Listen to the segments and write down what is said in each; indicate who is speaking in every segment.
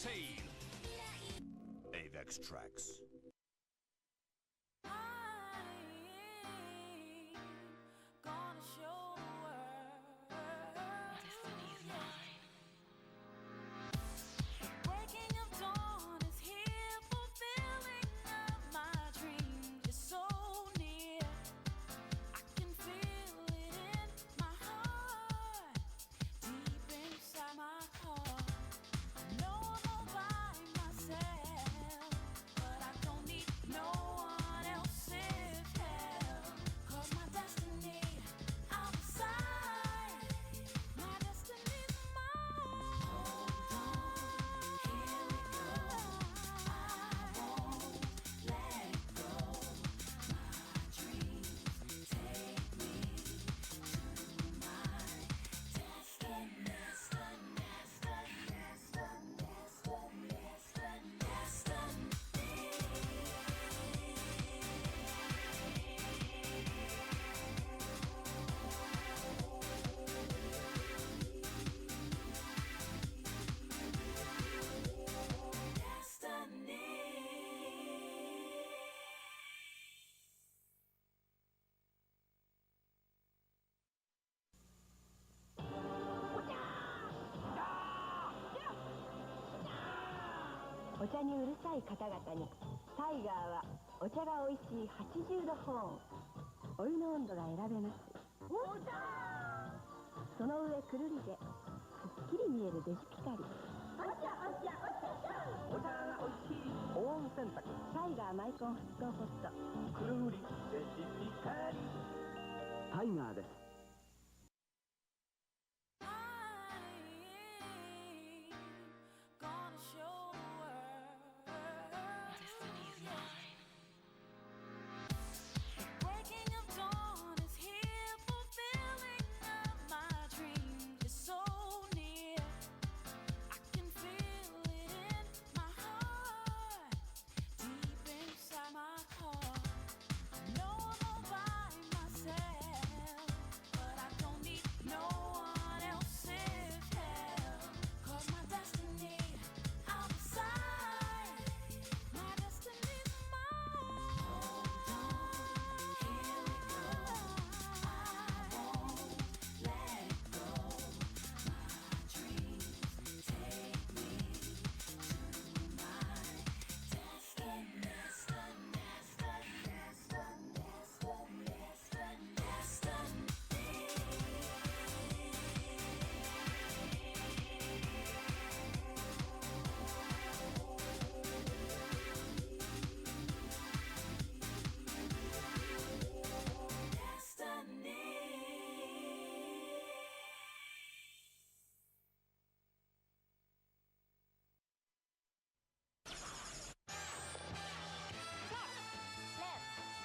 Speaker 1: sale. Avex Tracks.
Speaker 2: お茶にうるさい方々にタイガーはお茶がおいしい80度保温、お湯の温度が選べます。お茶その上くるりでくっきり見えるデジピカリ。お茶
Speaker 3: お茶がおいしい保温洗濯
Speaker 2: タイガーマイコン沸騰ポット
Speaker 3: くるりデジピカリ。タイガーです。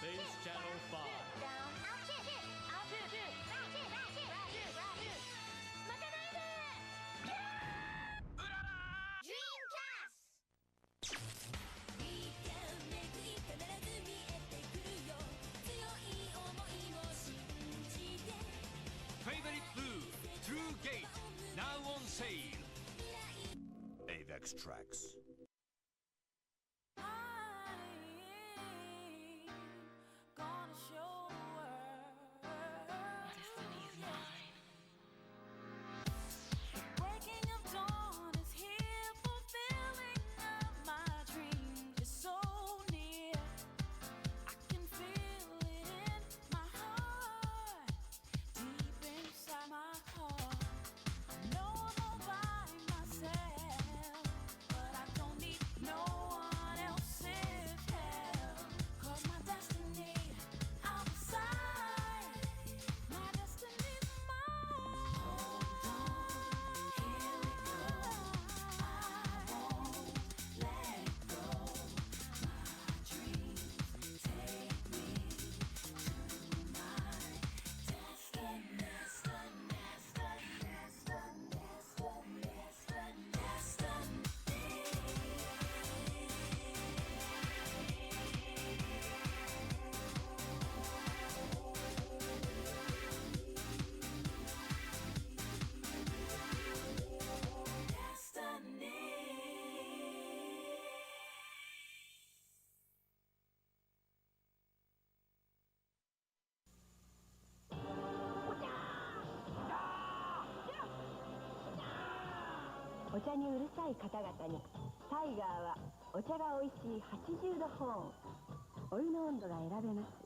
Speaker 1: Base Channel 5Favorite Blue True Gate now on sale. Avex Tracks.
Speaker 4: But I
Speaker 2: お茶にうるさい方々にタイガーはお茶が美味しい80度保温。お湯の温度が選べます。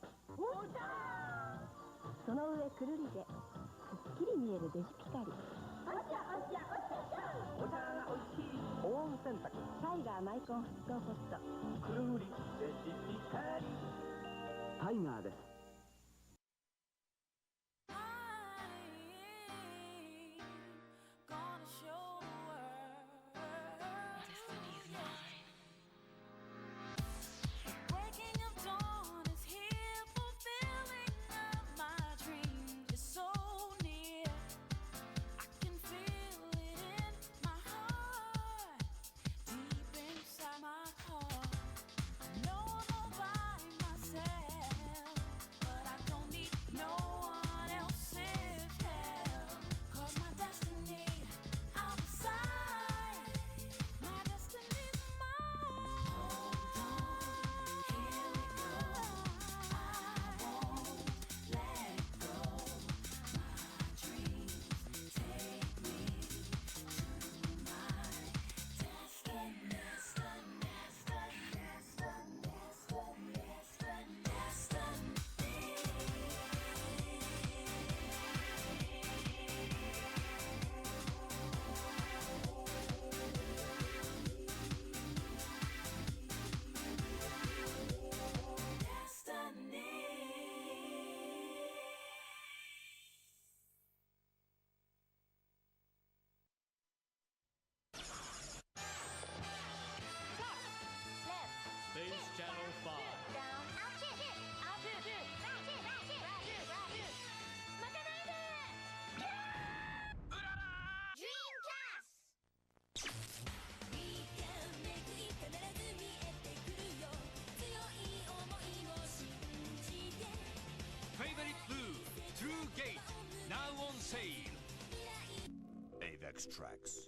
Speaker 2: その上くるりでくっきり見えるデジピカリ。
Speaker 3: お茶がおいしい保温洗濯。
Speaker 2: タイガーマイコン沸騰ポット。
Speaker 3: くるりデジピカリ。タイガーです。
Speaker 1: Space Channel 5. Favorite Blue, True Gate, now on sale. Avex Tracks.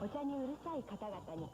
Speaker 2: お茶にうるさい方々に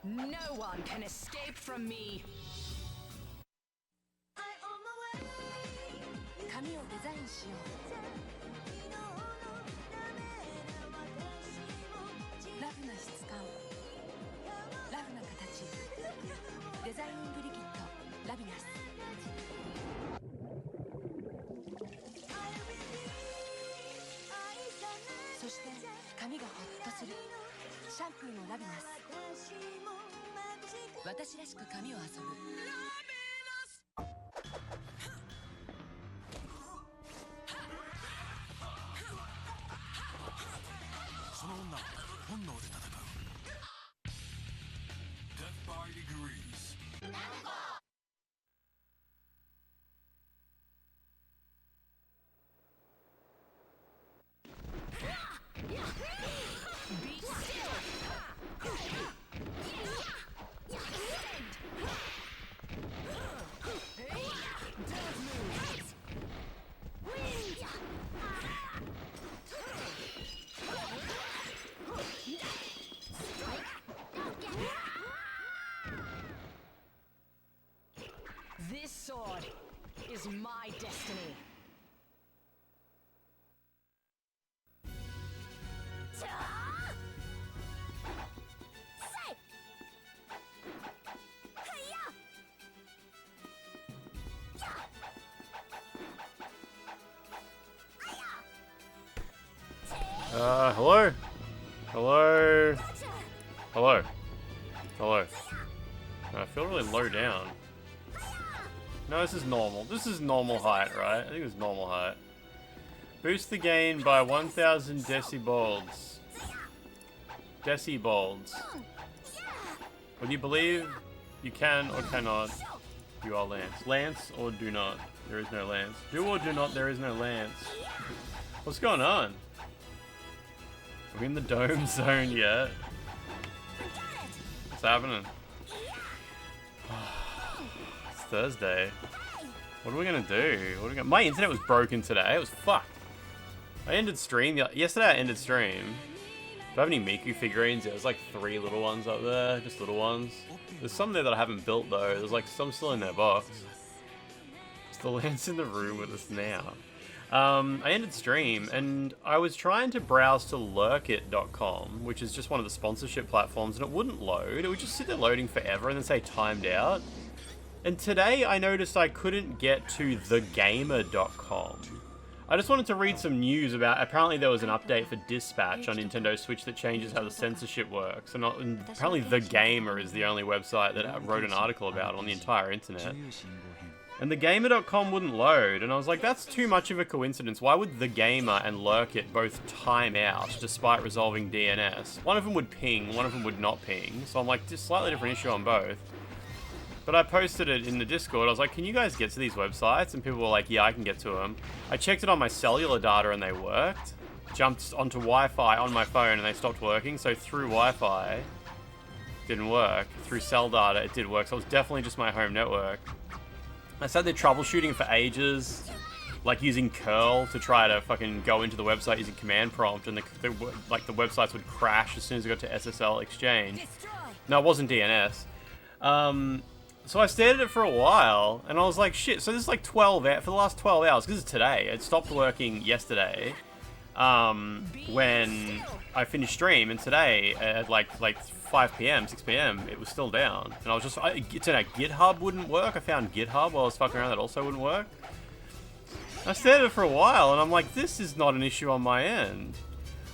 Speaker 4: No one can escape from me. 髪をデザインしよう。ラフな質感。
Speaker 1: Death by degrees.
Speaker 4: Be still. This sword is my destiny.
Speaker 5: Hello? Hello? Hello? Hello? I feel really low down. No, this is normal. This is normal height, right? I think it's normal height. Boost the gain by 1000 decibels. Decibels. Would you believe you can or cannot? You are Lance. Lance or do not? There is no Lance. Do or do not, there is no Lance. What's going on? Are we in the dome zone yet? What's happening? It's Thursday. What are we gonna do? My internet was broken today. It was fucked. I ended stream. Yesterday I ended stream. Do I have any Miku figurines? Yeah, there's like 3 little ones up there. Just little ones. There's some there that I haven't built though. There's like some still in their box. Is the Lance in the room with us now? I ended stream and I was trying to browse to lurkit.com, which is just one of the sponsorship platforms, and it wouldn't load. It would just sit there loading forever and then say timed out. And today I noticed I couldn't get to thegamer.com. I just wanted to read some news about, apparently there was an update for Dispatch on Nintendo Switch that changes how the censorship works. And apparently The Gamer is the only website that wrote an article about it on the entire internet. And thegamer.com wouldn't load, and I was like, that's too much of a coincidence. Why would The Gamer and Lurkit both time out despite resolving DNS? One of them would ping, one of them would not ping. So I'm like, just slightly different issue on both. But I posted it in the Discord. I was like, can you guys get to these websites? And people were like, yeah, I can get to them. I checked it on my cellular data and they worked. Jumped onto Wi-Fi on my phone and they stopped working. So through Wi-Fi, didn't work. Through cell data, it did work. So it was definitely just my home network. I sat there troubleshooting for ages, like using curl to try to fucking go into the website using command prompt, and the websites would crash as soon as I got to SSL Exchange. No, it wasn't DNS. So I stared at it for a while, and I was like, shit, so this is like 12 hours, for the last 12 hours, because it's today. It stopped working yesterday, when I finished stream, and today, at like 5 p.m., 6 p.m., it was still down. And I was just, GitHub wouldn't work. I found GitHub while I was fucking around, that also wouldn't work. I stared at it for a while, and I'm like, this is not an issue on my end.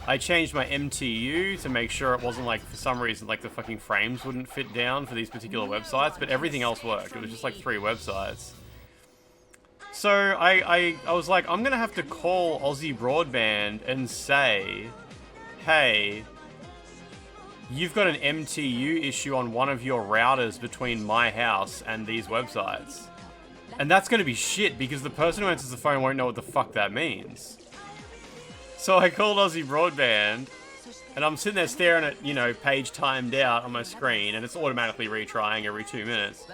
Speaker 5: I changed my MTU to make sure it wasn't like, for some reason, like the fucking frames wouldn't fit down for these particular websites, but everything else worked. It was just like 3 websites. So I was like, I'm gonna have to call Aussie Broadband and say, hey, you've got an MTU issue on one of your routers between my house and these websites. And that's gonna be shit, because the person who answers the phone won't know what the fuck that means. So I called Aussie Broadband, and I'm sitting there staring at, you know, page timed out on my screen, and it's automatically retrying every 2 minutes.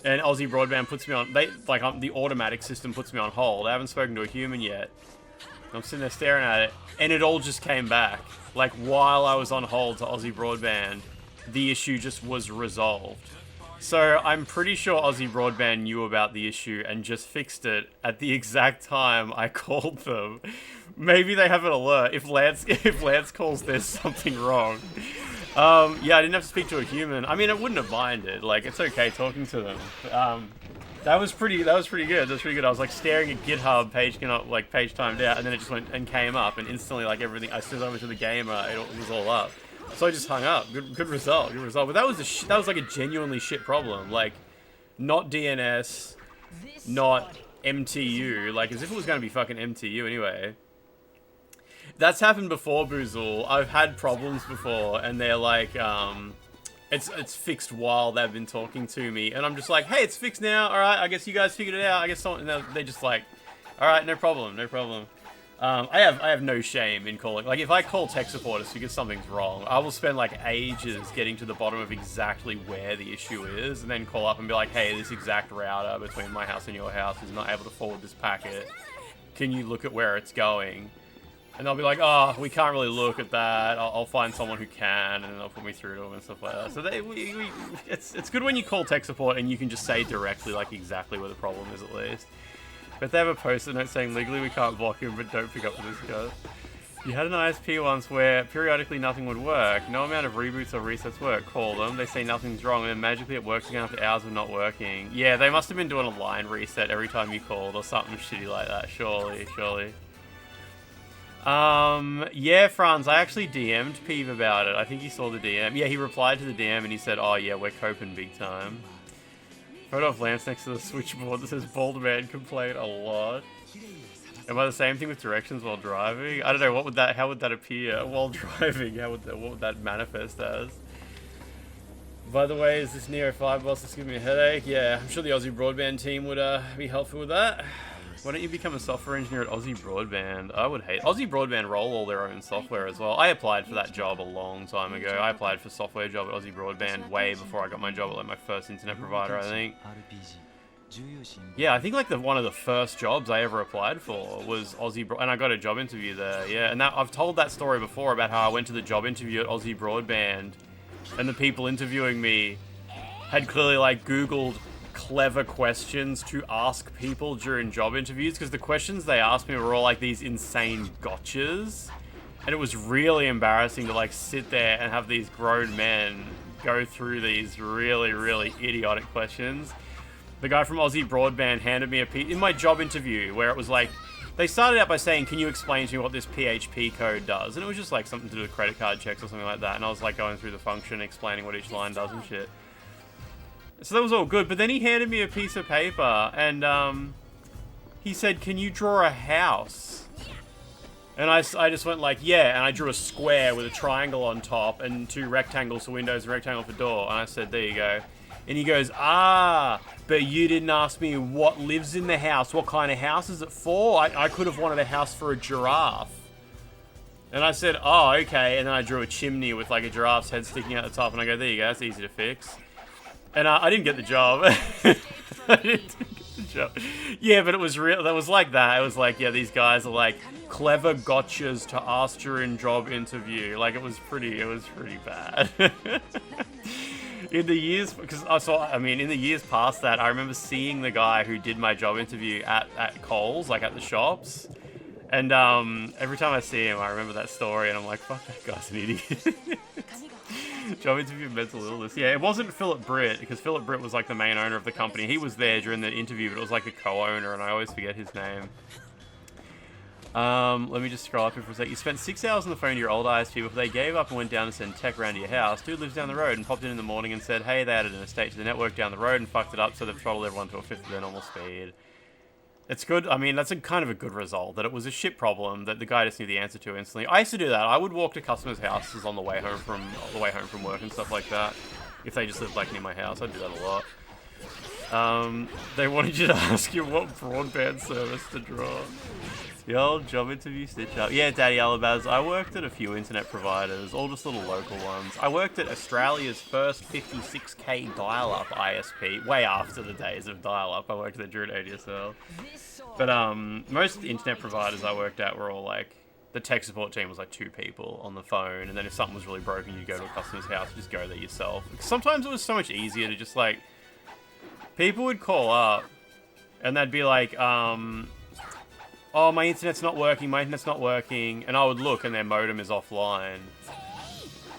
Speaker 5: And Aussie Broadband puts me on, the automatic system puts me on hold. I haven't spoken to a human yet. I'm sitting there staring at it, and it all just came back. Like, while I was on hold to Aussie Broadband, the issue just was resolved. So I'm pretty sure Aussie Broadband knew about the issue and just fixed it at the exact time I called them. Maybe they have an alert. If Lance calls, there's something wrong. Yeah, I didn't have to speak to a human. I mean, I wouldn't have minded. Like, it's okay talking to them. That was pretty good. That was pretty good. I was like staring at GitHub page timed out, and then it just went and came up, and instantly, like, everything, as soon as I went to the gamer, it was all up. So I just hung up. Good result. Good result. But that was that was like a genuinely shit problem. Like, not DNS, not MTU. Like, as if it was going to be fucking MTU anyway. That's happened before, Boozle. I've had problems before, and they're like, it's fixed while they've been talking to me, and I'm just like, hey, it's fixed now. All right, I guess you guys figured it out. I guess someone. They're just like, all right, no problem, no problem. I have no shame in calling. Like, if I call tech support it's because something's wrong, I will spend like ages getting to the bottom of exactly where the issue is, and then call up and be like, hey, this exact router between my house and your house is not able to forward this packet. Can you look at where it's going? And they'll be like, oh, we can't really look at that. I'll find someone who can, and then they'll put me through to them and stuff like that. So it's good when you call tech support and you can just say directly, like, exactly where the problem is, at least. But they have a post-it note saying, legally we can't block him, but don't pick up this guy. You had an ISP once where periodically nothing would work. No amount of reboots or resets work. Call them. They say nothing's wrong, and then magically it works again after hours of not working. Yeah, they must have been doing a line reset every time you called or something shitty like that. Surely. Yeah, Franz, I actually DM'd Peeve about it. I think he saw the DM. Yeah, he replied to the DM and he said, oh yeah, we're coping big time. Photo of Lance next to the switchboard that says bald man complain a lot. Am I the same thing with directions while driving? I don't know, how would that appear while driving? What would that manifest as? By the way, is this Nioh 5 boss that's giving me a headache? Yeah, I'm sure the Aussie Broadband team would be helpful with that. Why don't you become a software engineer at Aussie Broadband? I would hate... Aussie Broadband roll all their own software as well. I applied for that job a long time ago. I applied for a software job at Aussie Broadband way before I got my job at like my first internet provider, I think. Yeah, I think like one of the first jobs I ever applied for was Aussie and I got a job interview there. Yeah, and I've told that story before about how I went to the job interview at Aussie Broadband and the people interviewing me had clearly like Googled clever questions to ask people during job interviews, because the questions they asked me were all like these insane gotchas, and it was really embarrassing to like sit there and have these grown men go through these really, really idiotic questions. The guy from Aussie Broadband handed me a piece in my job interview where it was like, they started out by saying, can you explain to me what this PHP code does? And it was just like something to do with credit card checks or something like that, and I was like going through the function, explaining what each line does and shit. So that was all good, but then he handed me a piece of paper, and he said, can you draw a house? And I just went like, yeah, and I drew a square with a triangle on top, and 2 rectangles for windows and a rectangle for door, and I said, there you go. And he goes, ah, but you didn't ask me what lives in the house, what kind of house is it for? I could have wanted a house for a giraffe. And I said, oh, okay, and then I drew a chimney with like a giraffe's head sticking out the top, and I go, there you go, that's easy to fix. And I didn't get the job. I didn't get the job. Yeah, but it was real. That was like that. It was like, yeah, these guys are like clever gotchas to ask during job interview. Like it was pretty bad. In the years, in the years past that, I remember seeing the guy who did my job interview at Coles, like at the shops. And every time I see him, I remember that story, and I'm like, fuck, that guy's an idiot. Job interview, mental illness. Yeah, it wasn't Philip Britt, because Philip Britt was like the main owner of the company. He was there during the interview, but it was like the co-owner, and I always forget his name. Let me just scroll up here for a sec. You spent 6 hours on the phone to your old ISP before they gave up and went down to send tech around to your house. Dude lives down the road and popped in the morning and said, hey, they added an estate to the network down the road and fucked it up, so they've throttled everyone to a fifth of their normal speed. It's good. I mean, that's kind of a good result, that it was a shit problem that the guy just knew the answer to instantly. I used to do that. I would walk to customers' houses on the way home from work and stuff like that. If they just lived like near my house, I'd do that a lot. They wanted you to ask you what broadband service to draw. The old job interview stitch up. Yeah, Daddy Alabaz, I worked at a few internet providers, all just little local ones. I worked at Australia's first 56k dial-up ISP, way after the days of dial-up. I worked there during ADSL. But most of the internet providers I worked at were all like, the tech support team was like 2 people on the phone, and then if something was really broken, you'd go to a customer's house, just go there yourself. Sometimes it was so much easier to just like, people would call up, and they'd be like, oh, my internet's not working, and I would look and their modem is offline.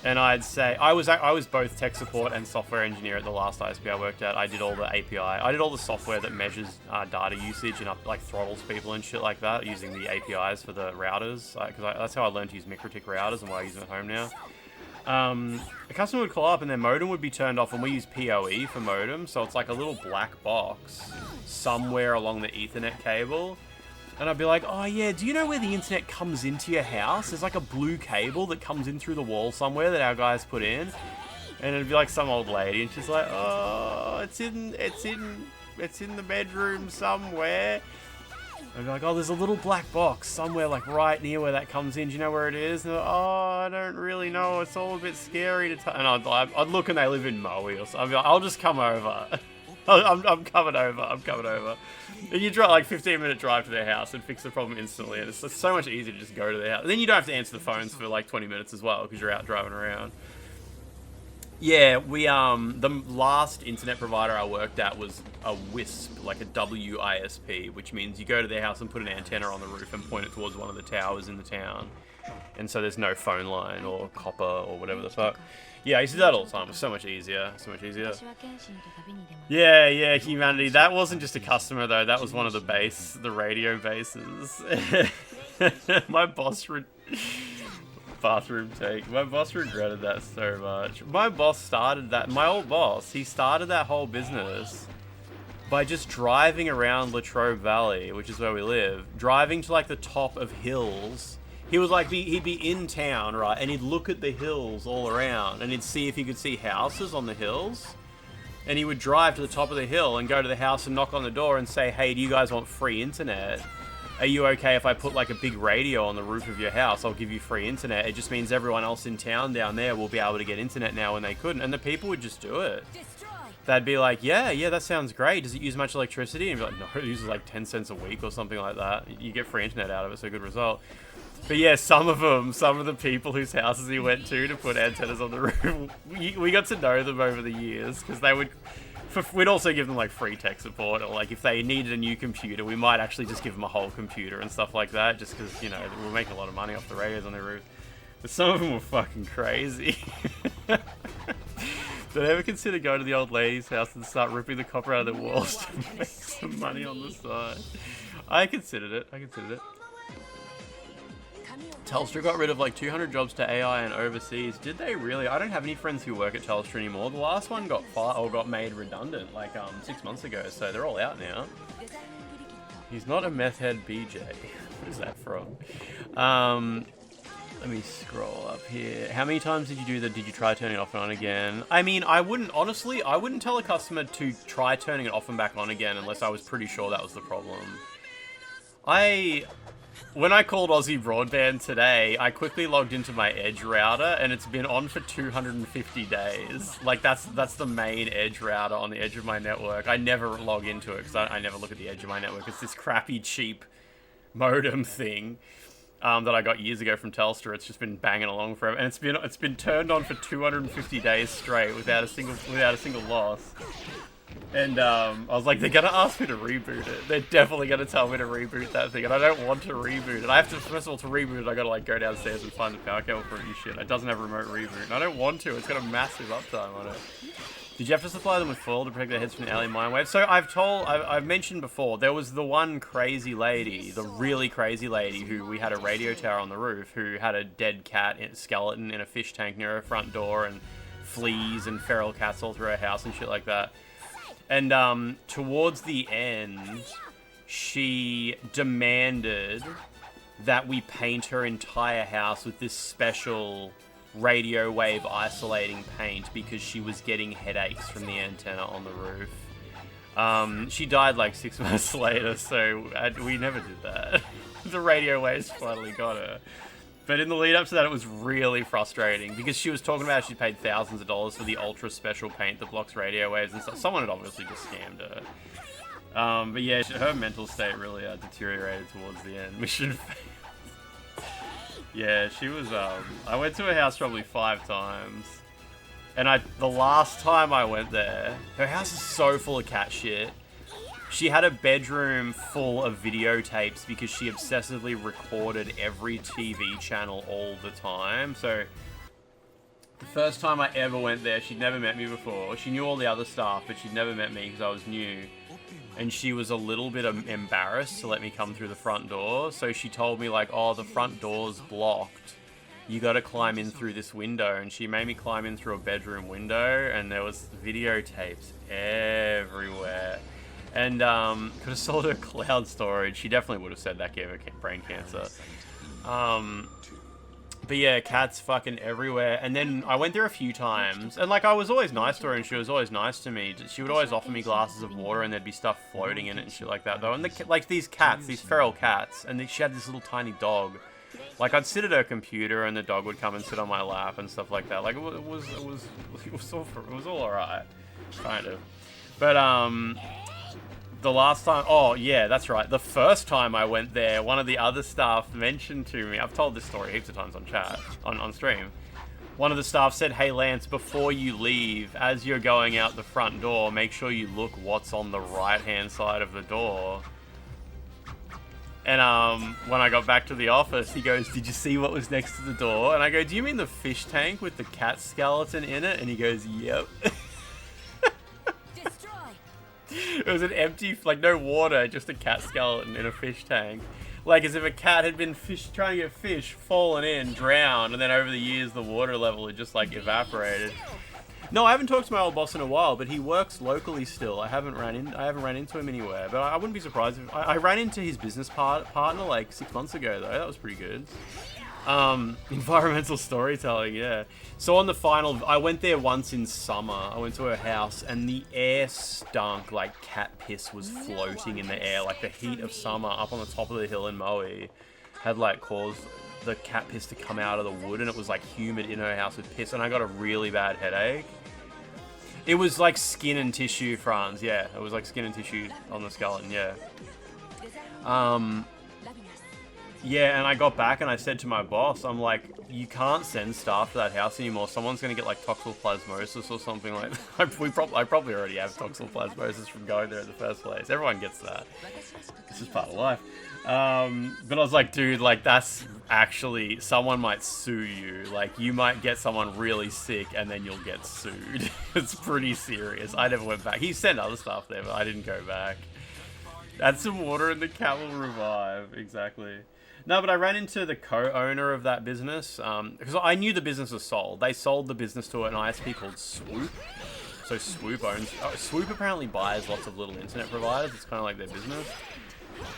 Speaker 5: And I'd say, I was both tech support and software engineer at the last ISP I worked at. I did all the API, I did all the software that measures data usage and like throttles people and shit like that, using the APIs for the routers, because that's how I learned to use MikroTik routers and why I use them at home now. a customer would call up and their modem would be turned off, and we use PoE for modem, so it's like a little black box somewhere along the Ethernet cable. And I'd be like, oh yeah, do you know where the internet comes into your house? There's like a blue cable that comes in through the wall somewhere that our guys put in. And it'd be like some old lady, and she's like, oh, it's in the bedroom somewhere. I'd be like, oh, there's a little black box somewhere, like right near where that comes in. Do you know where it is? And like, oh, I don't really know. It's all a bit scary to tell. And I'd look, and they live in Maui or something. I'd be like, I'll just come over. I'm coming over. And you drive like 15-minute drive to their house and fix the problem instantly. And it's so much easier to just go to their house. And then you don't have to answer the phones for like 20 minutes as well because you're out driving around. Yeah, we the last internet provider I worked at was a WISP, like a WISP, which means you go to their house and put an antenna on the roof and point it towards one of the towers in the town. And so there's no phone line or copper or whatever the fuck. Yeah, I used to do that all the time. It was so much easier. Yeah, humanity. That wasn't just a customer though. That was one of the radio bases. My boss bathroom take. My boss regretted that so much. My boss started that. My old boss, he started that whole business by just driving around Latrobe Valley, which is where we live, driving to like the top of hills. He was like, he'd be in town, right, and he'd look at the hills all around, and he'd see if he could see houses on the hills. And he would drive to the top of the hill and go to the house and knock on the door and say, hey, do you guys want free internet? Are you okay if I put like a big radio on the roof of your house? I'll give you free internet. It just means everyone else in town down there will be able to get internet now when they couldn't. And the people would just do it. They'd be like, yeah, that sounds great. Does it use much electricity? And be like, no, it uses like 10 cents a week or something like that. You get free internet out of it, so good result. But yeah, some of the people whose houses he went to put antennas on the roof, we got to know them over the years because they would... We'd also give them like free tech support, or like if they needed a new computer, we might actually just give them a whole computer and stuff like that, just because, you know, we're making a lot of money off the radios on their roof. But some of them were fucking crazy. Did I ever consider going to the old lady's house and start ripping the copper out of the walls to make some money on the side? I considered it. Telstra got rid of like 200 jobs to AI and overseas. Did they really? I don't have any friends who work at Telstra anymore. The last one got fired or got made redundant like 6 months ago, so they're all out now. He's not a meth head BJ. What is that from? Let me scroll up here. How many times did you try turning it off and on again? I mean, I wouldn't tell a customer to try turning it off and back on again unless I was pretty sure that was the problem. When I called Aussie Broadband today, I quickly logged into my Edge router, and it's been on for 250 days. Like, that's the main Edge router on the edge of my network. I never log into it, because I never look at the edge of my network. It's this crappy, cheap modem thing that I got years ago from Telstra. It's just been banging along forever, and it's been turned on for 250 days straight without a single loss. And I was like, they're gonna ask me to reboot it. They're definitely gonna tell me to reboot that thing, and I don't want to reboot it. I have to, first of all, to reboot it, I gotta like go downstairs and find the power cable for it and shit. It doesn't have a remote reboot, and I don't want to. It's got a massive uptime on it. Did you have to supply them with foil to protect their heads from the alien mind wave? So I've mentioned before, there was the one crazy lady, the really crazy lady who we had a radio tower on the roof, who had a dead cat skeleton in a fish tank near her front door, and fleas and feral cats all through her house and shit like that. And towards the end, she demanded that we paint her entire house with this special radio wave isolating paint because she was getting headaches from the antenna on the roof. She died like 6 months later, so we never did that. The radio waves finally got her. But in the lead up to that, it was really frustrating because she was talking about she paid thousands of dollars for the ultra special paint that blocks radio waves and stuff. Someone had obviously just scammed her. But yeah, her mental state really deteriorated towards the end. Mission failed. Yeah, she was, I went to her house probably 5 times. And the last time I went there, her house is so full of cat shit. She had a bedroom full of videotapes because she obsessively recorded every TV channel all the time. So, the first time I ever went there, she'd never met me before. She knew all the other staff, but she'd never met me because I was new. And she was a little bit embarrassed to let me come through the front door. So she told me like, oh, the front door's blocked. you got to climb in through this window. And she made me climb in through a bedroom window, and there was videotapes everywhere. And could have sold her cloud storage. She definitely would have said that gave her brain cancer. But yeah, cats fucking everywhere. And then I went there a few times, and like I was always nice to her, and she was always nice to me. She would always offer me glasses of water, and there'd be stuff floating in it and shit like that though. And like these cats, these feral cats, and she had this little tiny dog. Like I'd sit at her computer, and the dog would come and sit on my lap and stuff like that. Like it was all alright, kind of. But the last time, oh yeah, that's right. The first time I went there, one of the other staff mentioned to me, I've told this story heaps of times on chat, on stream. One of the staff said, "Hey Lance, before you leave, as you're going out the front door, make sure you look what's on the right-hand side of the door." And when I got back to the office, he goes, "Did you see what was next to the door?" And I go, "Do you mean the fish tank with the cat skeleton in it?" And he goes, "Yep." It was an empty, like no water, just a cat skeleton in a fish tank. Like as if a cat had been trying to get fish, fallen in, drowned, and then over the years the water level had just like evaporated. No, I haven't talked to my old boss in a while, but he works locally still. I haven't ran into him anywhere, but I wouldn't be surprised if I ran into his business partner like 6 months ago though. That was pretty good. Environmental storytelling, yeah. So on the final, I went there once in summer. I went to her house, and the air stunk like cat piss was floating in the air. Like the heat of summer up on the top of the hill in Maui had like caused the cat piss to come out of the wood, and it was like humid in her house with piss, and I got a really bad headache. It was like skin and tissue, Franz, yeah. It was like skin and tissue on the skeleton, yeah. Yeah, and I got back and I said to my boss, I'm like, you can't send staff to that house anymore. Someone's going to get like toxoplasmosis or something like that. I probably already have toxoplasmosis from going there in the first place. Everyone gets that. It's just part of life. But I was like, dude, like that's actually, someone might sue you. Like you might get someone really sick and then you'll get sued. It's pretty serious. I never went back. He sent other stuff there, but I didn't go back. Add some water and the cat will revive. Exactly. No, but I ran into the co-owner of that business, because I knew the business was sold. They sold the business to an ISP called Swoop. So Swoop owns... Swoop apparently buys lots of little internet providers. It's kind of like their business.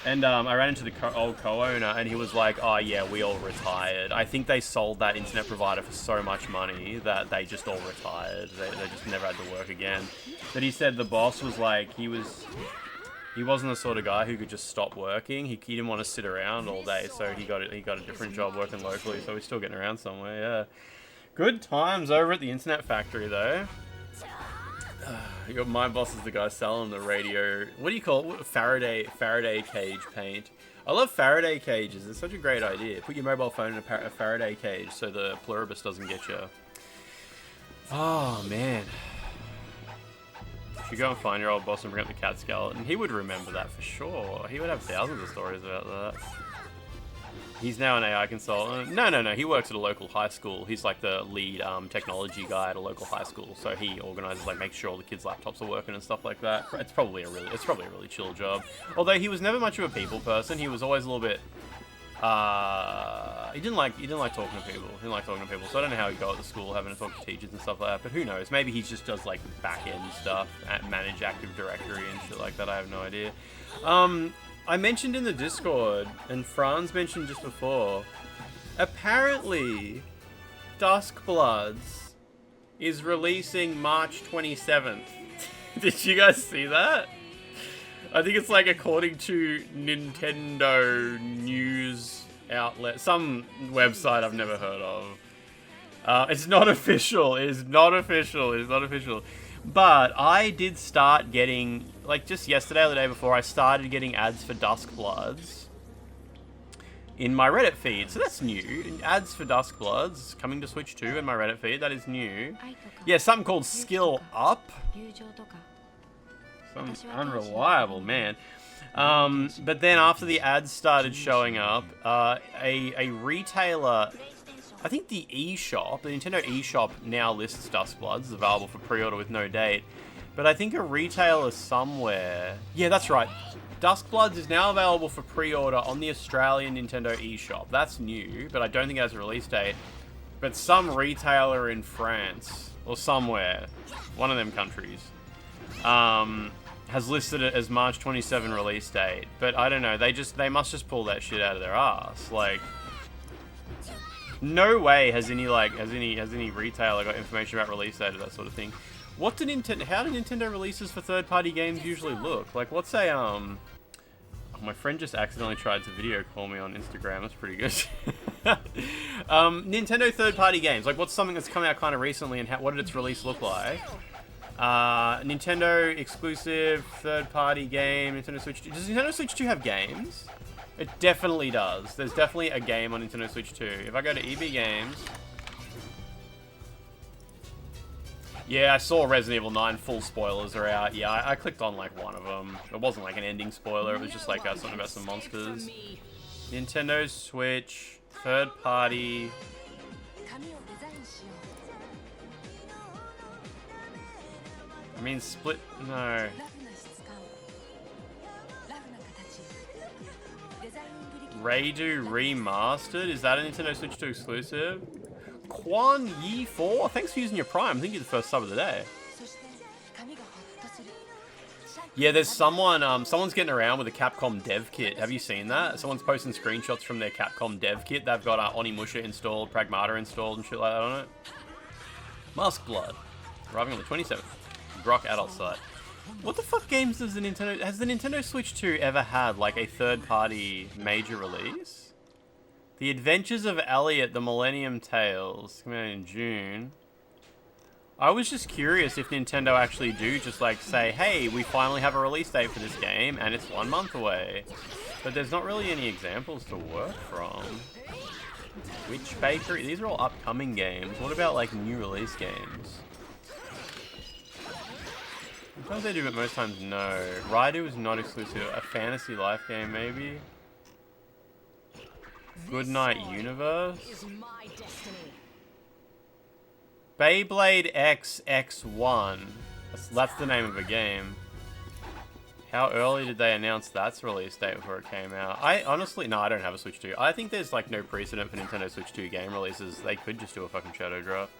Speaker 5: And I ran into the old co-owner, and he was like, oh yeah, we all retired. I think they sold that internet provider for so much money that they just all retired. They just never had to work again. But he said the boss was like, he wasn't the sort of guy who could just stop working. He didn't want to sit around all day, so he got a different job working locally, so he's still getting around somewhere, yeah. Good times over at the internet factory, though. You got my boss is the guy selling the radio... What do you call it? Faraday cage paint. I love Faraday cages. It's such a great idea. Put your mobile phone in a Faraday cage so the pluribus doesn't get you. Oh, man. You go and find your old boss and bring up the cat skeleton. He would remember that for sure. He would have thousands of stories about that. He's now an AI consultant. No. He works at a local high school. He's like the lead technology guy at a local high school. So he organizes, like, makes sure all the kids' laptops are working and stuff like that. It's probably a really chill job. Although he was never much of a people person. He was always a little bit. He didn't like talking to people. So I don't know how he'd go at the school having to talk to teachers and stuff like that. But who knows? Maybe he just does like back end stuff, manage Active Directory and shit like that. I have no idea. I mentioned in the Discord, and Franz mentioned just before, apparently Duskbloods is releasing March 27th. Did you guys see that? I think it's like according to Nintendo news outlet, some website I've never heard of. It's not official. It's not official. But I did start getting, like just yesterday or the day before, I started getting ads for Duskbloods in my Reddit feed. So that's new. Ads for Duskbloods coming to Switch 2 in my Reddit feed. That is new. Yeah, something called Skill Up. Some unreliable, man. But then after the ads started showing up, a retailer... I think the eShop, the Nintendo eShop now lists Duskbloods available for pre-order with no date. But I think a retailer somewhere... Yeah, that's right. Duskbloods is now available for pre-order on the Australian Nintendo eShop. That's new, but I don't think it has a release date. but some retailer in France or somewhere, one of them countries, has listed it as March 27 release date. But I don't know, they must just pull that shit out of their ass. Like, no way has any retailer got information about release date or that sort of thing. How do Nintendo releases for third-party games usually look? Like, what's a oh, my friend just accidentally tried to video call me on Instagram. That's pretty good. Nintendo third-party games. Like, what's something that's come out kind of recently, and what did its release look like? Nintendo exclusive third-party game. Nintendo Switch 2. Does Nintendo Switch 2 have games? It definitely does. There's definitely a game on Nintendo Switch 2. If I go to EB Games... Yeah, I saw Resident Evil 9 full spoilers are out. Yeah, I clicked on like one of them. It wasn't like an ending spoiler. It was just like something about some monsters. Nintendo Switch, third party. I mean, split. No. Raydu Remastered? Is that a Nintendo Switch 2 exclusive? Quan Yi 4? Thanks for using your Prime. I think you're the first sub of the day. Yeah, there's someone's getting around with a Capcom dev kit. Have you seen that? Someone's posting screenshots from their Capcom dev kit. They've got Onimusha installed, Pragmata installed, and shit like that on it. Mask Blood. Arriving on the 27th. Grok adult site. What the fuck games does has the Nintendo Switch 2 ever had, like, a third-party major release? The Adventures of Elliot, The Millennium Tales, coming out in June. I was just curious if Nintendo actually do just, like, say, hey, we finally have a release date for this game, and it's 1 month away. But there's not really any examples to work from. Witch Bakery? These are all upcoming games. What about, like, new release games? Sometimes they do, but most times no. Raidu is not exclusive. A Fantasy Life game, maybe? Goodnight Universe? Beyblade X X1. That's the name of a game. How early did they announce that's release date before it came out? I honestly, no, I don't have a Switch 2. I think there's like no precedent for Nintendo Switch 2 game releases. They could just do a fucking shadow drop.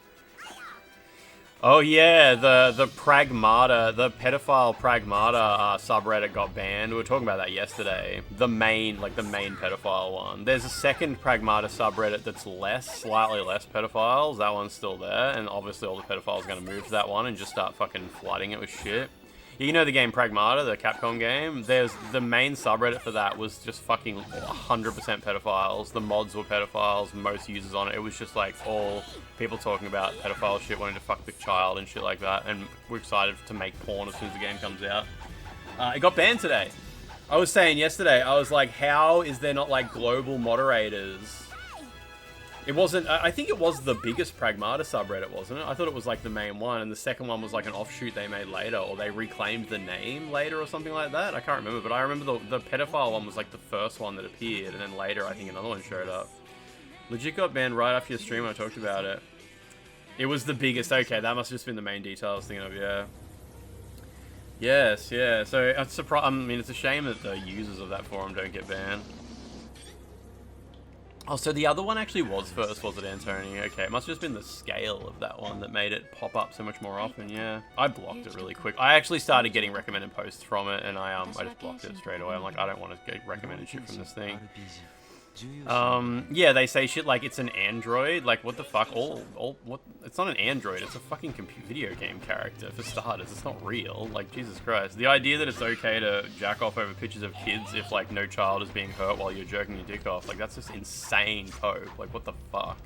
Speaker 5: Oh yeah, the Pragmata, the pedophile Pragmata subreddit got banned. We were talking about that yesterday. The main pedophile one. There's a second Pragmata subreddit that's slightly less pedophiles. That one's still there, and obviously all the pedophiles are going to move to that one and just start fucking flooding it with shit. You know the game Pragmata, the Capcom game? There's the main subreddit for that was just fucking 100% pedophiles. The mods were pedophiles, most users on it. It was just like all people talking about pedophile shit, wanting to fuck the child and shit like that. And we're excited to make porn as soon as the game comes out. It got banned today. I was saying yesterday, I was like, how is there not like global moderators? It wasn't, I think it was the biggest Pragmata subreddit, wasn't it? I thought it was like the main one, and the second one was like an offshoot they made later, or they reclaimed the name later or something like that. I can't remember, but I remember the pedophile one was like the first one that appeared, and then later I think another one showed up. Legit got banned right after your stream when I talked about it. It was the biggest, okay, that must have just been the main detail I was thinking of, yeah. Yes, yeah, so it's surprised. I mean, it's a shame that the users of that forum don't get banned. Oh, so the other one actually was first, was it, Antony? Okay, it must have just been the scale of that one that made it pop up so much more often, yeah. I blocked it really quick. I actually started getting recommended posts from it, and I just blocked it straight away. I'm like, I don't want to get recommended shit from this thing. Yeah, they say shit like it's an android. Like, what the fuck? What? It's not an android. It's a fucking video game character, for starters. It's not real. Like, Jesus Christ. The idea that it's okay to jack off over pictures of kids if, like, no child is being hurt while you're jerking your dick off, like, that's just insane cope. Like, what the fuck?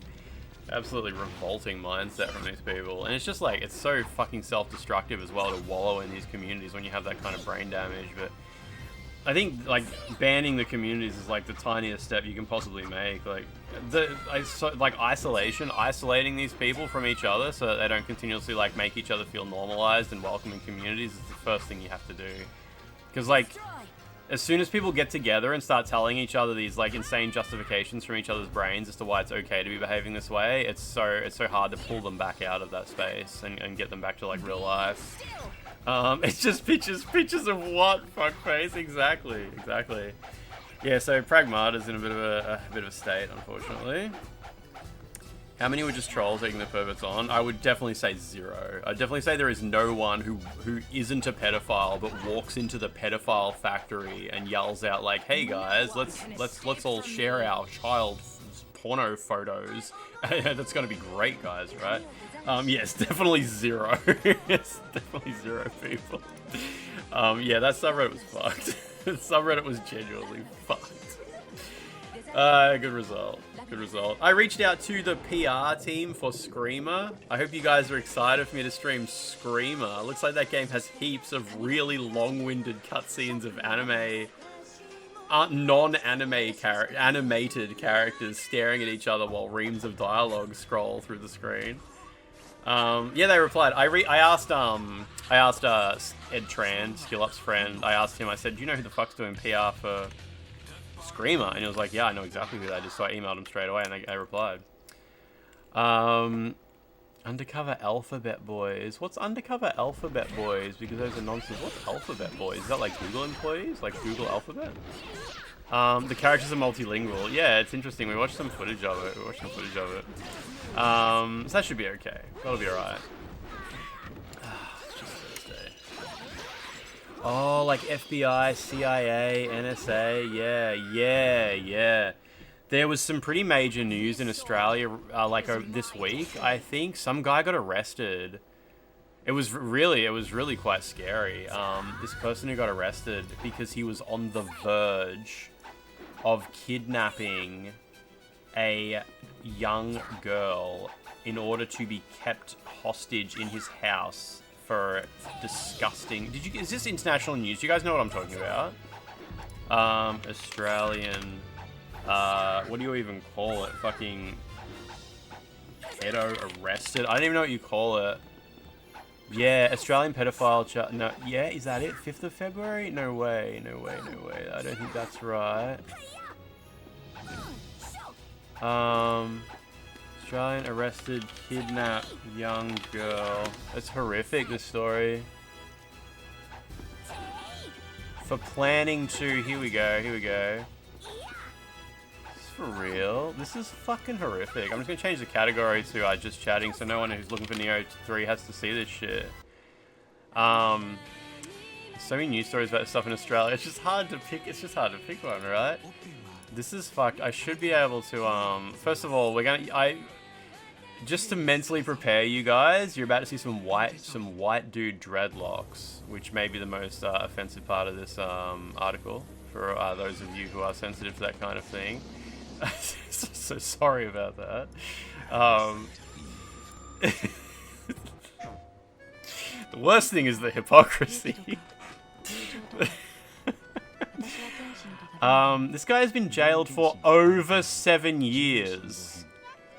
Speaker 5: Absolutely revolting mindset from these people. And it's just, like, it's so fucking self-destructive as well to wallow in these communities when you have that kind of brain damage, but I think, like, banning the communities is, like, the tiniest step you can possibly make. Like, isolating these people from each other so that they don't continuously, like, make each other feel normalized and welcome in communities is the first thing you have to do. Because, like, as soon as people get together and start telling each other these, like, insane justifications from each other's brains as to why it's okay to be behaving this way, it's so hard to pull them back out of that space and get them back to, like, real life. It's just pictures of what? Fuckface, exactly. Yeah, so Pragmata's in a bit of a state, unfortunately. How many were just trolls taking the perverts on? I would definitely say 0. I'd definitely say there is no one who isn't a pedophile but walks into the pedophile factory and yells out like, "Hey guys, let's all share our child porno photos." That's gonna be great, guys, right? Yes, definitely 0. Yes, definitely 0 people. Yeah, that subreddit was fucked. That subreddit was genuinely fucked. Good result. Good result. I reached out to the PR team for Screamer. I hope you guys are excited for me to stream Screamer. Looks like that game has heaps of really long-winded cutscenes of anime, non-anime animated characters staring at each other while reams of dialogue scroll through the screen. Yeah, they replied. I asked Ed Tran, SkillUp's friend. I asked him. I said, "Do you know who the fuck's doing PR for Screamer?" And he was like, "Yeah, I know exactly who that is." So I emailed him straight away, and they replied. Undercover Alphabet Boys. What's Undercover Alphabet Boys? Because those are nonsense. What's Alphabet Boys? Is that like Google employees? Like Google Alphabet? The characters are multilingual. Yeah, it's interesting. We watched some footage of it. So that should be okay. That'll be alright. It's just Thursday. Oh, like FBI, CIA, NSA. Yeah. There was some pretty major news in Australia, this week. I think some guy got arrested. It was really quite scary. This person who got arrested because he was on the verge of kidnapping a young girl in order to be kept hostage in his house for disgusting... Is this international news? Do you guys know what I'm talking about? Australian... what do you even call it? Fucking... pedo arrested? I don't even know what you call it. Yeah, Australian pedophile... No, yeah, is that it? 5th of February? No way. I don't think that's right. Australian arrested, kidnapped young girl. That's horrific, this story. For planning to... Here we go. This is for real. This is fucking horrific. I'm just gonna change the category to just chatting so no one who's looking for Nioh 3 has to see this shit. So many news stories about stuff in Australia. It's just hard to pick one, right? This is fucked. I should be able to, first of all, just to mentally prepare you guys, you're about to see some white dude dreadlocks, which may be the most offensive part of this article for those of you who are sensitive to that kind of thing. So sorry about that. The worst thing is the hypocrisy. This guy has been jailed for over 7 years.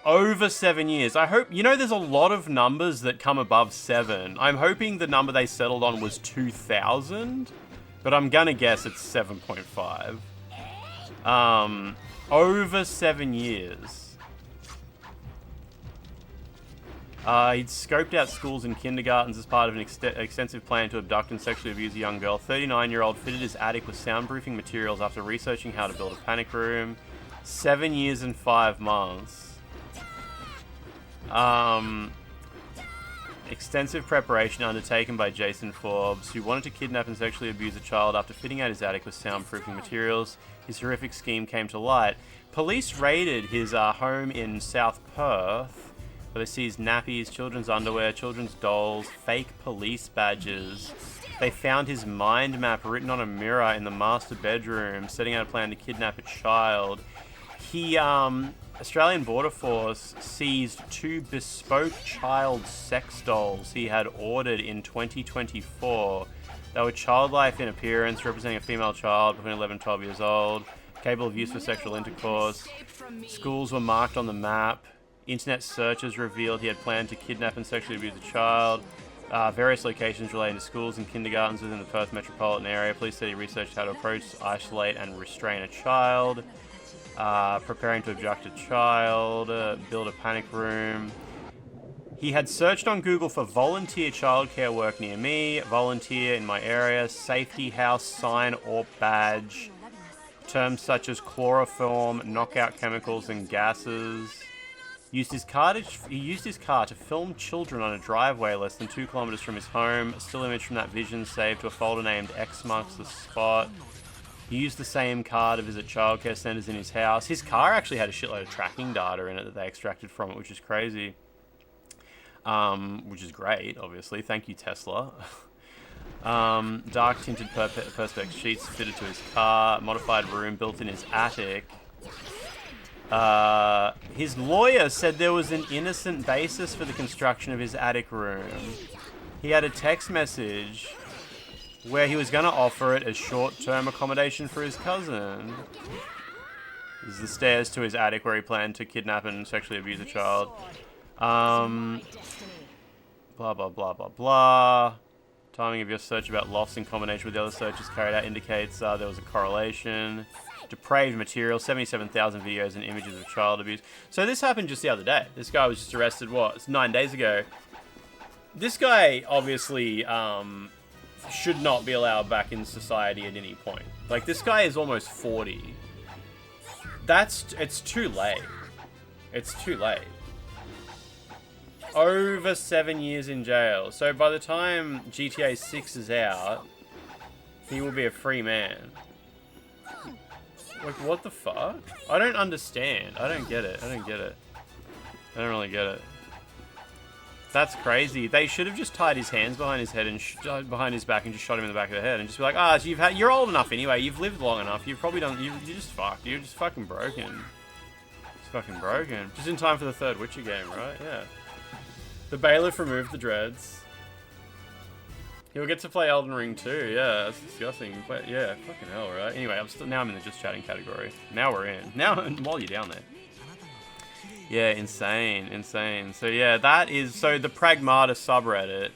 Speaker 5: Over 7 years. I hope... there's a lot of numbers that come above 7. I'm hoping the number they settled on was 2,000. But I'm gonna guess it's 7.5. Over 7 years. He'd scoped out schools and kindergartens as part of an extensive plan to abduct and sexually abuse a young girl. 39-year-old fitted his attic with soundproofing materials after researching how to build a panic room. 7 years and 5 months. Extensive preparation undertaken by Jason Forbes, who wanted to kidnap and sexually abuse a child after fitting out his attic with soundproofing materials. His horrific scheme came to light. Police raided his home in South Perth, where they seized nappies, children's underwear, children's dolls, fake police badges. They found his mind map written on a mirror in the master bedroom, setting out a plan to kidnap a child. Australian Border Force seized 2 bespoke child sex dolls he had ordered in 2024. They were childlike in appearance, representing a female child between 11 and 12 years old, capable of use for sexual intercourse. Schools were marked on the map. Internet searches revealed he had planned to kidnap and sexually abuse a child. Various locations relating to schools and kindergartens within the Perth metropolitan area. Police said he researched how to approach, isolate, and restrain a child. Preparing to abduct a child. Build a panic room. He had searched on Google for volunteer childcare work near me, volunteer in my area, safety house sign or badge. Terms such as chloroform, knockout chemicals and gases. He used his car to film children on a driveway less than 2 kilometers from his home. A still image from that vision saved to a folder named X marks the spot. He used the same car to visit childcare centers in his house. His car actually had a shitload of tracking data in it that they extracted from it, which is crazy. Which is great, obviously. Thank you, Tesla. Dark tinted perspex sheets fitted to his car. Modified room built in his attic. His lawyer said there was an innocent basis for the construction of his attic room. He had a text message where he was going to offer it as short-term accommodation for his cousin. This is the stairs to his attic where he planned to kidnap and sexually abuse a child. Blah, blah, blah, blah, blah. Timing of your search about lofts in combination with the other searches carried out indicates there was a correlation. Depraved material, 77,000 videos and images of child abuse. So this happened just the other day. This guy was just arrested, what, it's 9 days ago. This guy obviously should not be allowed back in society at any point. Like, this guy is almost 40. It's too late. It's too late. Over 7 years in jail. So by the time GTA 6 is out, he will be a free man. Like, what the fuck? I don't understand. I don't get it. I don't get it. I don't really get it. That's crazy. They should have just tied his hands behind his head and behind his back and just shot him in the back of the head and just be like, so you're old enough anyway. You've lived long enough. You've probably done. You're just fucked. You're just fucking broken. Just fucking broken. Just in time for the third Witcher game, right? Yeah. The bailiff removed the dreads. He'll get to play Elden Ring too. Yeah, that's disgusting. But yeah, fucking hell, right? Anyway, now I'm in the just chatting category. Now we're in. Now while you're down there. Yeah, insane, insane. So yeah, so the Pragmata subreddit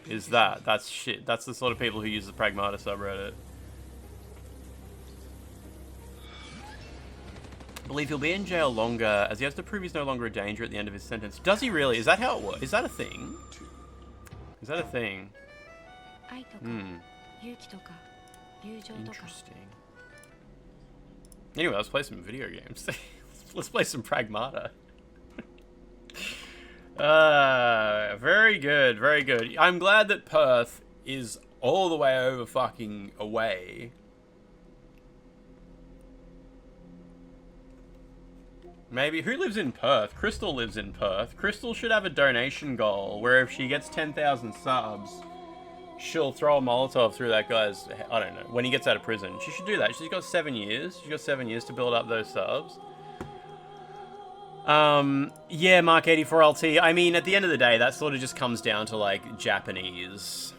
Speaker 5: is that. That's shit. That's the sort of people who use the Pragmata subreddit. I believe he'll be in jail longer as he has to prove he's no longer a danger at the end of his sentence. Does he really? Is that how it works? Is that a thing? Is that a thing? Interesting. Anyway, let's play some video games. Let's play some Pragmata. Very good, very good. I'm glad that Perth is all the way over fucking away. Maybe, who lives in Perth? Crystal lives in Perth. Crystal should have a donation goal where if she gets 10,000 subs, she'll throw a Molotov through that guy's, I don't know, when he gets out of prison. She should do that. She's got 7 years. She's got 7 years to build up those subs. Yeah, Mark84LT. I mean, at the end of the day, that sort of just comes down to, like, Japanese.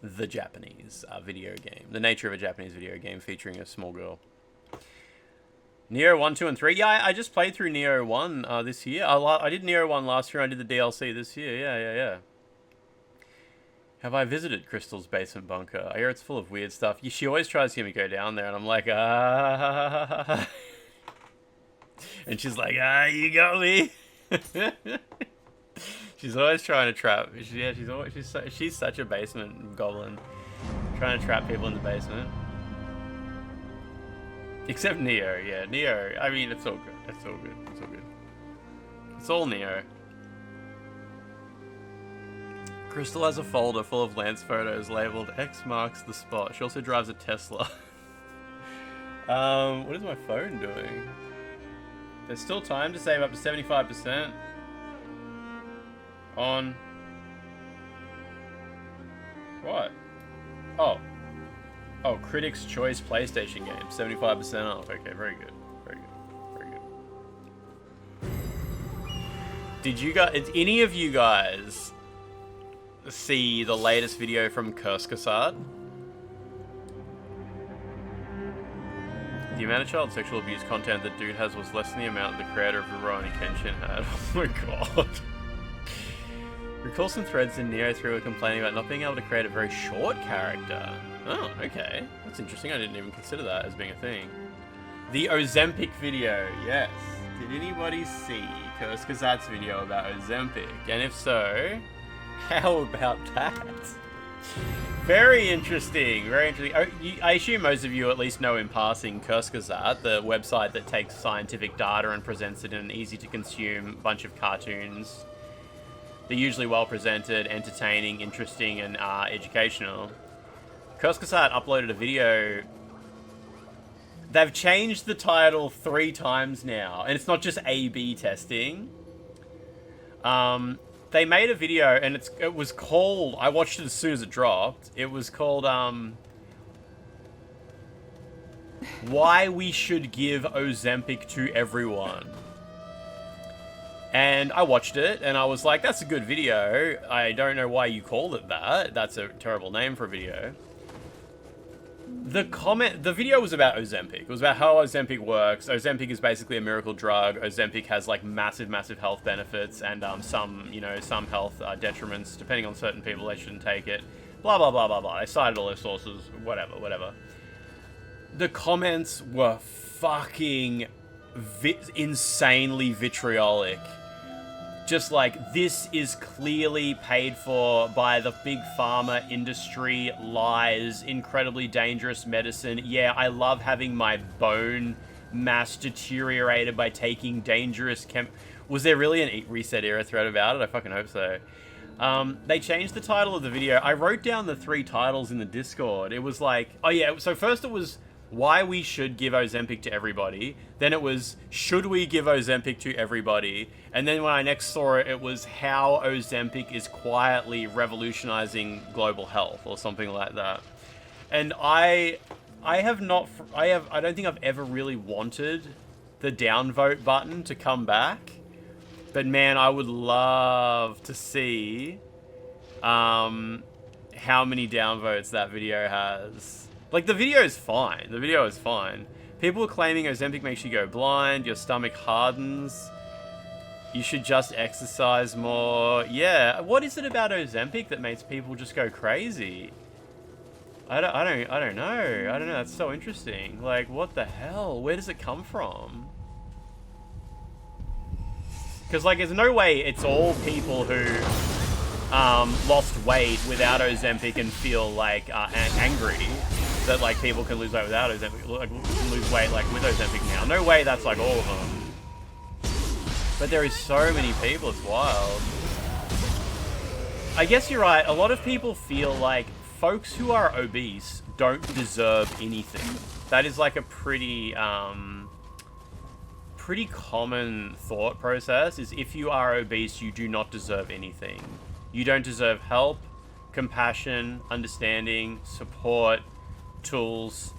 Speaker 5: The Japanese video game. The nature of a Japanese video game featuring a small girl. Nioh 1, 2, and 3. Yeah, I just played through Nioh 1 this year. I did Nioh 1 last year. I did the DLC this year. Yeah. Have I visited Crystal's basement bunker? I hear it's full of weird stuff. She always tries to get me to go down there, and I'm like, And she's like, you got me. She's always trying to trap. She's such a basement goblin, trying to trap people in the basement. Except Nioh, yeah, Nioh. I mean, it's all good. It's all good. It's all good. It's all Nioh. Crystal has a folder full of Lance photos labeled X marks the spot. She also drives a Tesla. What is my phone doing? There's still time to save up to 75%. On what? Oh, Critics' Choice PlayStation game, 75% off. Okay, very good, very good, very good. Did you guys? Any of you guys see the latest video from Kurskasad? The amount of child sexual abuse content that dude has was less than the amount the creator of Rurouni Kenshin had. Oh my god. Recall some threads in Nioh 3 were complaining about not being able to create a very short character. Oh, okay. That's interesting. I didn't even consider that as being a thing. The Ozempic video, yes. Did anybody see Kurskazat's video about Ozempic? And if so, how about that? Very interesting, very interesting. I assume most of you at least know in passing Kurzgesagt, the website that takes scientific data and presents it in an easy-to-consume bunch of cartoons. They're usually well-presented, entertaining, interesting, and educational. Kurzgesagt uploaded a video. They've changed the title 3 times now, and it's not just A/B testing. They made a video, and it was called, I watched it as soon as it dropped, it was called, Why We Should Give Ozempic to Everyone. And I watched it, and I was like, that's a good video. I don't know why you called it that. That's a terrible name for a video. The video was about Ozempic. It was about how Ozempic works. Ozempic is basically a miracle drug. Ozempic has like massive health benefits and some health detriments. Depending on certain people, they shouldn't take it. Blah, blah, blah, blah, blah. They cited all their sources. Whatever. The comments were fucking insanely vitriolic. Just like, this is clearly paid for by the big pharma industry, lies, incredibly dangerous medicine. Yeah, I love having my bone mass deteriorated by taking dangerous Was there really an Eat Reset Era thread about it? I fucking hope so. They changed the title of the video. I wrote down the 3 titles in the Discord. It was like, oh yeah, so first it was why we should give Ozempic to everybody. Then it was, should we give Ozempic to everybody? And then when I next saw it, it was how Ozempic is quietly revolutionizing global health or something like that. And I don't think I've ever really wanted the downvote button to come back. But man, I would love to see how many downvotes that video has. Like, the video is fine. The video is fine. People are claiming Ozempic makes you go blind, your stomach hardens, you should just exercise more. Yeah, what is it about Ozempic that makes people just go crazy? I don't know. That's so interesting. Like, what the hell? Where does it come from? Because, like, there's no way it's all people who lost weight without Ozempic and feel, like, angry that, like, people can lose weight without Ozempic, like, lose weight, like, with Ozempic now. No way that's, like, all of them. But there is so many people, it's wild. I guess you're right. A lot of people feel like folks who are obese don't deserve anything. That is, like, a pretty common thought process, is if you are obese, you do not deserve anything. You don't deserve help, compassion, understanding, support, tools,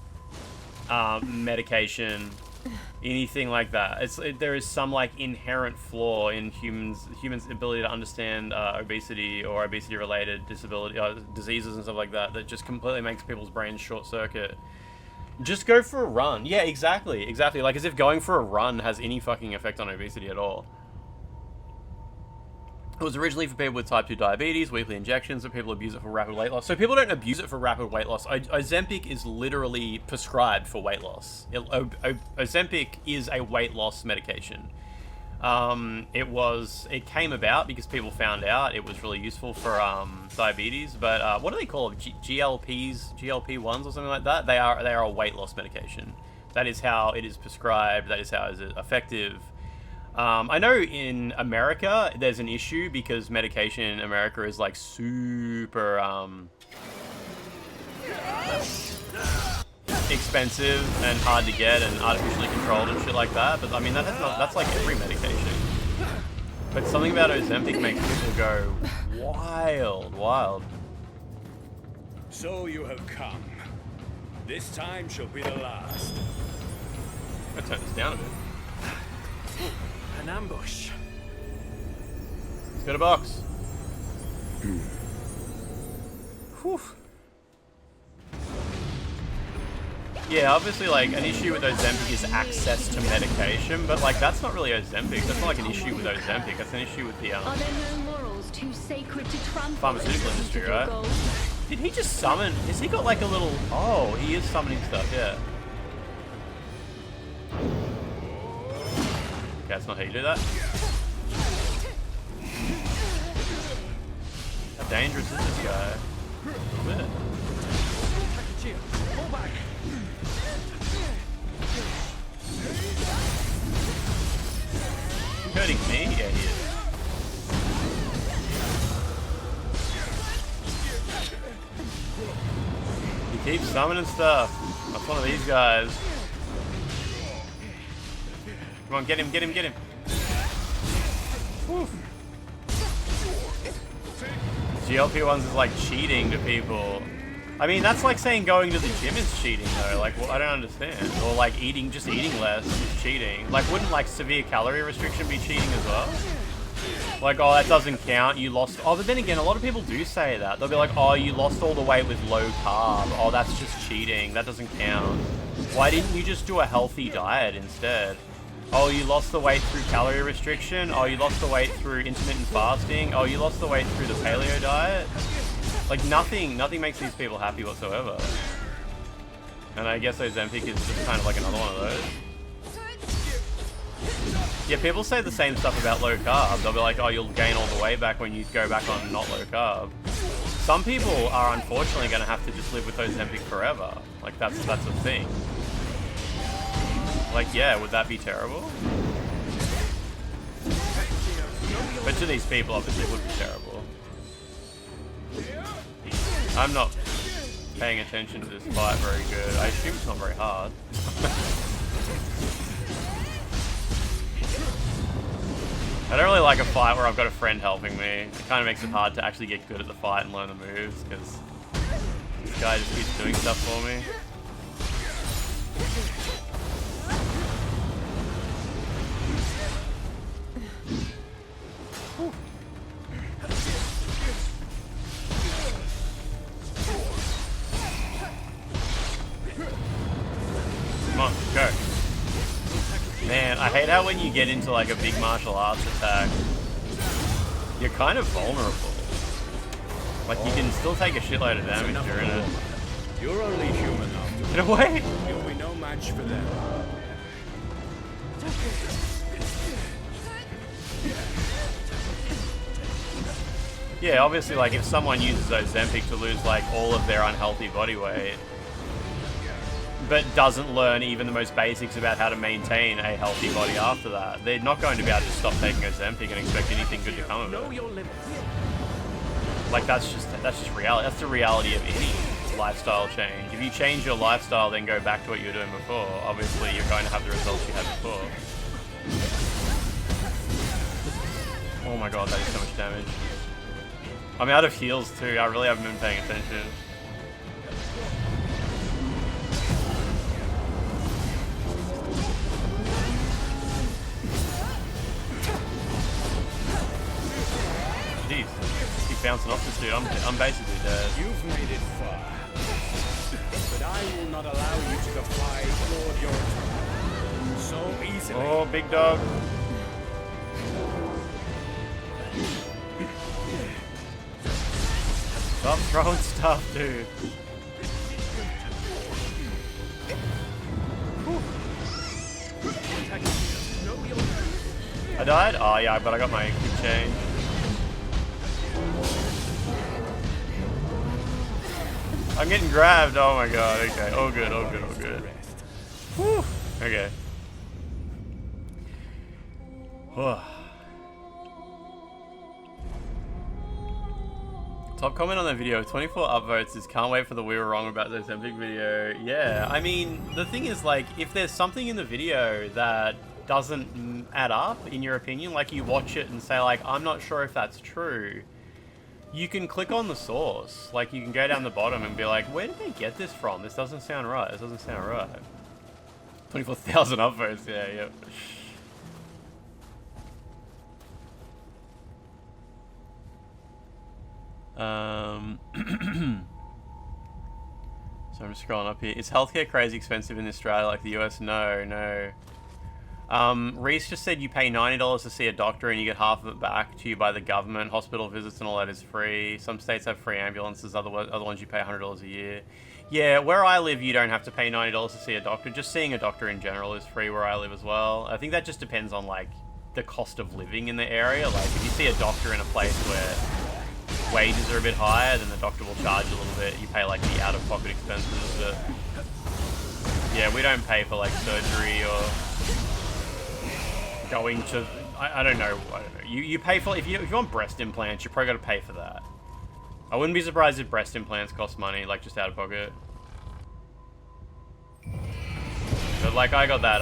Speaker 5: medication, anything like that. There is some like inherent flaw in humans' ability to understand obesity or obesity-related diseases and stuff like that just completely makes people's brains short-circuit. Just go for a run. Yeah, exactly. Like, as if going for a run has any fucking effect on obesity at all. It was originally for people with type 2 diabetes, weekly injections, but people abuse it for rapid weight loss. So people don't abuse it for rapid weight loss. Ozempic is literally prescribed for weight loss. Ozempic is a weight loss medication. It came about because people found out it was really useful for diabetes. But what do they call it? GLP-1s or something like that? They are a weight loss medication. That is how it is prescribed. That is how it is effective. I know in America there's an issue because medication in America is like super expensive and hard to get and artificially controlled and shit like that. But I mean that's like every medication. But something about Ozempic makes people go wild.
Speaker 1: So you have come. This time shall be the last.
Speaker 5: I'll turn this down a bit.
Speaker 1: An ambush.
Speaker 5: Let's go to box. Whew. Yeah, obviously, like, an issue with Ozempic is access to medication, but, like, that's not really Ozempic. That's not, like, an issue with Ozempic. That's an issue with the, pharmaceutical industry, right? Did he just summon? Has he got, like, a little... Oh, he is summoning stuff, yeah. Okay, that's not how you do that. How dangerous is this guy? little bit.
Speaker 1: Pull back.
Speaker 5: You hurting me? Yeah, he is. He keeps summoning stuff. That's one of these guys. Come on, get him, get him, get him. Woo. GLP-1s is like cheating to people. I mean, that's like saying going to the gym is cheating though. Like, well, I don't understand. Or like just eating less is cheating. Like, wouldn't like severe calorie restriction be cheating as well? Like, oh, that doesn't count. You lost. Oh, but then again, a lot of people do say that. They'll be like, oh, you lost all the weight with low carb. Oh, that's just cheating. That doesn't count. Why didn't you just do a healthy diet instead? Oh, you lost the weight through calorie restriction. Oh, you lost the weight through intermittent fasting. Oh, you lost the weight through the paleo diet. Like, nothing makes these people happy whatsoever. And I guess Ozempic is just kind of like another one of those. Yeah, people say the same stuff about low carb. They'll be like, oh, you'll gain all the weight back when you go back on not low carb. Some people are unfortunately going to have to just live with Ozempic forever. Like, that's a thing. Like, yeah, would that be terrible? But to these people, obviously, it would be terrible. I'm not paying attention to this fight very good. I assume it's not very hard. I don't really like a fight where I've got a friend helping me. It kind of makes it hard to actually get good at the fight and learn the moves, because this guy just keeps doing stuff for me. Come on, go. Man, I hate how when you get into like a big martial arts attack, you're kind of vulnerable. Like, you can still take a shitload of damage during it.
Speaker 1: You're only human after
Speaker 5: Get away!
Speaker 1: You'll be no match for them.
Speaker 5: Yeah, obviously, like, if someone uses Ozempic to lose, like, all of their unhealthy body weight, but doesn't learn even the most basics about how to maintain a healthy body after that, they're not going to be able to stop taking Ozempic and expect anything good to come of it. Like, that's just reality. That's the reality of any lifestyle change. If you change your lifestyle, then go back to what you were doing before, obviously you're going to have the results you had before. Oh my god, that is so much damage. I'm out of heals too. I really haven't been paying attention. Jeez, keep bouncing off this dude. I'm basically dead.
Speaker 1: You've made it far, but I will not allow you to defy toward your turn so easily.
Speaker 5: Oh, big dog. Stop throwing stuff, dude. I died? Oh yeah, but I got my quick change. I'm getting grabbed. Oh my god. Okay. Oh good. Oh good. Oh good. Whew. Okay. Top comment on that video, 24 upvotes is can't wait for the we were wrong about the Ozempic video. Yeah, I mean, the thing is, like, if there's something in the video that doesn't add up, in your opinion, like, you watch it and say, like, I'm not sure if that's true, you can click on the source. Like, you can go down the bottom and be like, where did they get this from? This doesn't sound right. This doesn't sound right. 24,000 upvotes, yeah, yep. So I'm just scrolling up here. Is healthcare crazy expensive in Australia like the US? No, no. Reese just said you pay $90 to see a doctor and you get half of it back to you by the government. Hospital visits and all that is free. Some states have free ambulances, other ones you pay $100 a year. Yeah, where I live you don't have to pay $90 to see a doctor. Just seeing a doctor in general is free where I live as well. I think that just depends on, like, the cost of living in the area. Like, if you see a doctor in a place where wages are a bit higher, then the doctor will charge a little bit. You pay like the out-of-pocket expenses, but yeah, we don't pay for like surgery or going to. I don't know. You pay for if you want breast implants, you probably got to pay for that. I wouldn't be surprised if breast implants cost money, like just out of pocket. But like I got that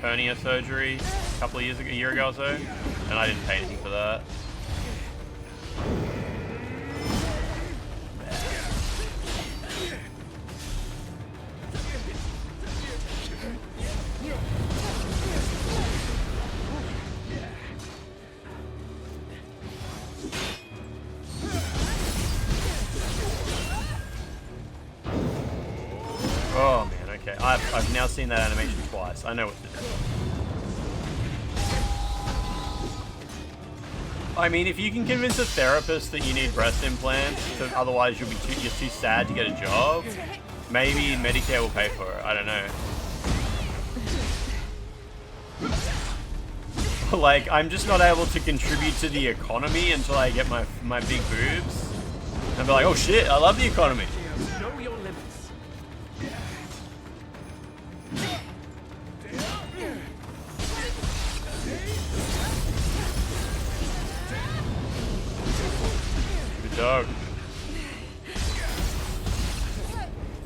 Speaker 5: hernia surgery a couple of years ago, a year ago or so, and I didn't pay anything for that. Oh man, okay. I've now seen that animation twice. I know what to do. I mean, if you can convince a therapist that you need breast implants, otherwise you're too sad to get a job, maybe Medicare will pay for it. I don't know. Like, I'm just not able to contribute to the economy until I get my big boobs. And be like, oh shit, I love the economy.
Speaker 3: Know your limits.
Speaker 5: Good dog.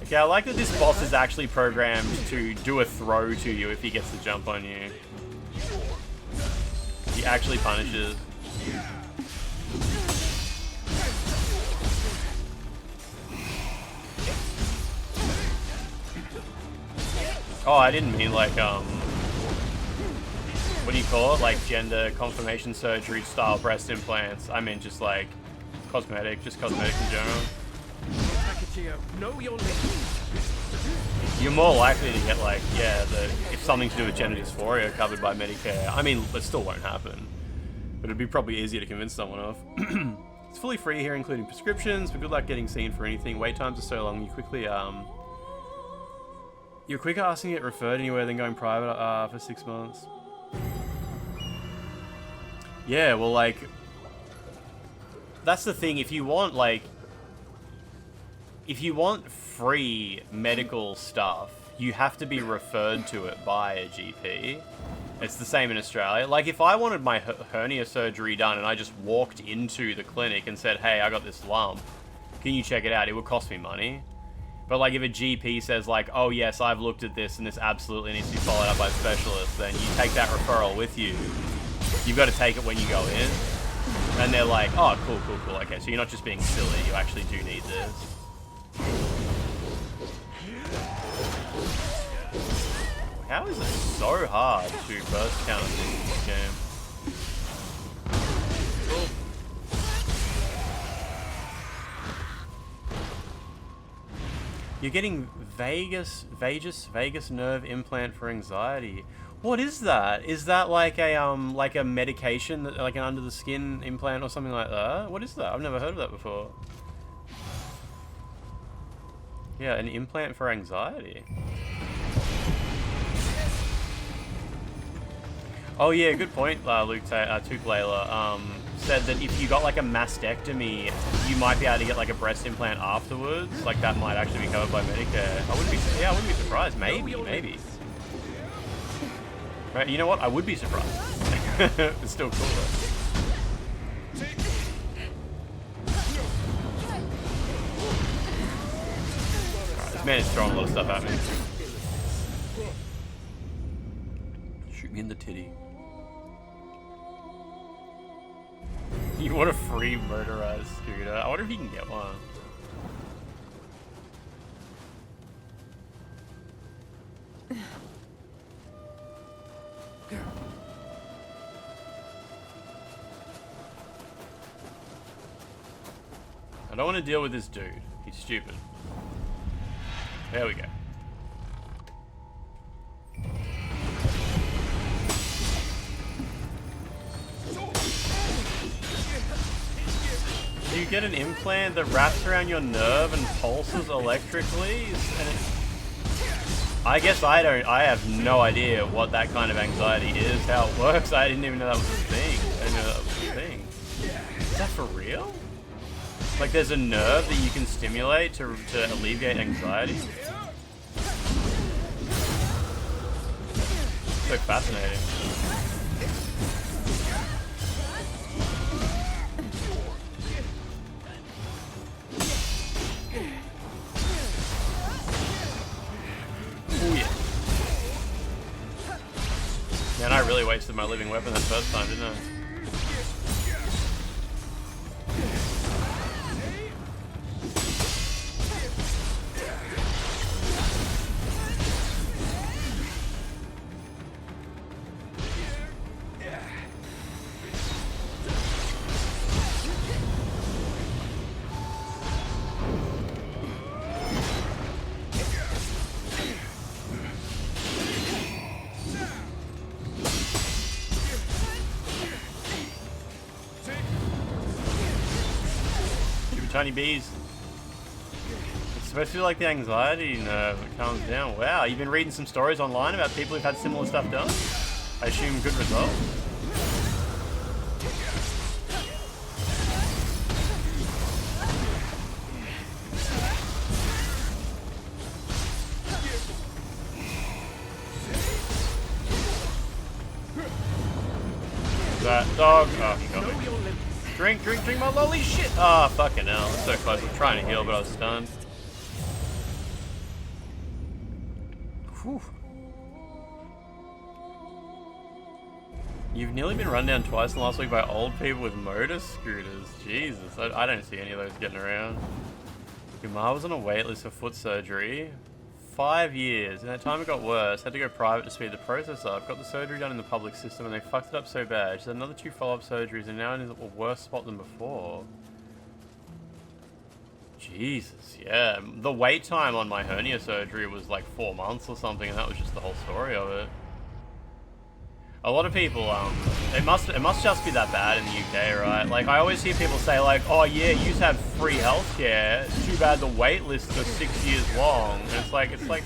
Speaker 5: Okay, I like that this boss is actually programmed to do a throw to you if he gets the jump on you. He actually punishes. Oh, I didn't mean like, what do you call it? Like gender confirmation surgery style breast implants. I mean just like cosmetics in general.
Speaker 3: Know your limits.
Speaker 5: You're more likely to get like, yeah, if something to do with gender dysphoria covered by Medicare. I mean, it still won't happen. But it'd be probably easier to convince someone of. It's fully free here, including prescriptions, but good luck getting seen for anything. Wait times are so long, you're quicker asking to get referred anywhere than going private for 6 months. Yeah, well, like, that's the thing. If you want free medical stuff, you have to be referred to it by a GP. It's the same in Australia. Like, if I wanted my hernia surgery done and I just walked into the clinic and said, hey, I got this lump, can you check it out? It would cost me money. But like if a GP says like, oh yes, I've looked at this and this absolutely needs to be followed up by a specialist, then you take that referral with you. You've got to take it when you go in. And they're like, oh, cool. Okay, so you're not just being silly, you actually do need this. How is it so hard to burst count in this game? Cool. You're getting vagus nerve implant for anxiety. What is that? Is that like a medication, that, like an under the skin implant or something like that? What is that? I've never heard of that before. Yeah, an implant for anxiety. Oh yeah, good point, Luke Layla. Said that if you got like a mastectomy, you might be able to get like a breast implant afterwards. Like that might actually be covered by Medicare. I wouldn't be surprised. Maybe. Right, you know what? I would be surprised. It's still cool though. Alright, this man is throwing a lot of stuff at me. Shoot me in the titty. You want a free motorized scooter? I wonder if you can get one. I don't want to deal with this dude. He's stupid. There we go. You get an implant that wraps around your nerve and pulses electrically? I guess I have no idea what that kind of anxiety is, how it works. I didn't even know that was a thing. Is that for real? Like there's a nerve that you can stimulate to alleviate anxiety. So fascinating. Oh yeah. Man, I really wasted my living weapon that first time, didn't I? Tiny bees. It's supposed to be like the anxiety nerve that calms down. Wow, you've been reading some stories online about people who've had similar stuff done? I assume good results. That dog. Oh, he got me. Drink my lolly shit! Ah, oh, fucking hell. I'm so close. I was trying to heal, but I was stunned. Whew. You've nearly been run down twice in the last week by old people with motor scooters. Jesus, I don't see any of those getting around. Your ma was on a wait list for foot surgery. 5 years. In that time it got worse. Had to go private to speed the process up. Got the surgery done in the public system and they fucked it up so bad. She had another 2 follow-up surgeries and now in a worse spot than before. Jesus, yeah. The wait time on my hernia surgery was like 4 months or something and that was just the whole story of it. A lot of people, it must just be that bad in the UK, right? Like, I always hear people say, like, oh yeah, you just have free healthcare. It's too bad the wait lists are 6 years long. And it's like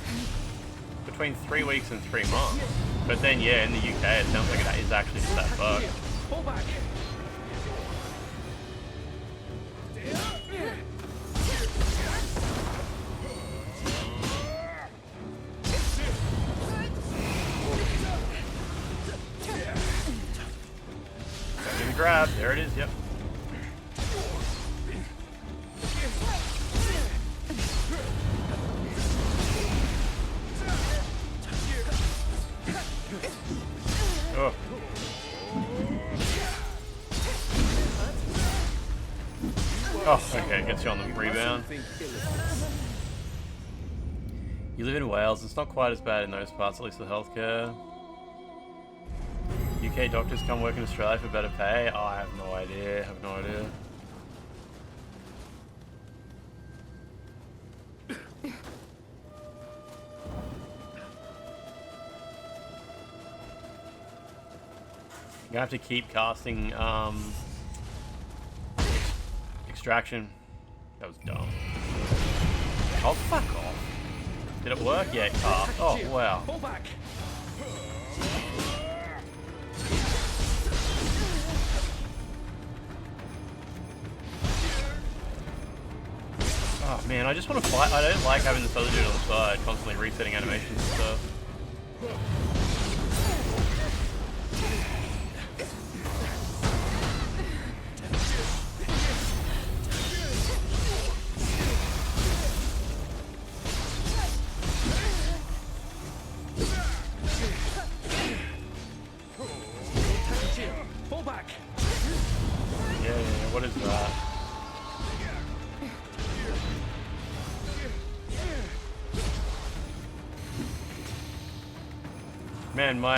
Speaker 5: between 3 weeks and 3 months. But then, yeah, in the UK, it sounds like it is actually just that fucked.
Speaker 1: Pull back.
Speaker 5: Grab. There it is, yep. Oh. Oh, okay, gets you on the rebound. You live in Wales, it's not quite as bad in those parts, at least with healthcare. UK doctors come work in Australia for better pay? Oh, I have no idea. You have to keep casting extraction. That was dumb. Oh, fuck off. Did it work? Yeah, it cast. Oh, wow.
Speaker 1: Pull back.
Speaker 5: Oh man, I just want to fight. I don't like having this other dude on the side, constantly resetting animations and stuff.
Speaker 1: Pull back.
Speaker 5: Yeah, what is that? Man, my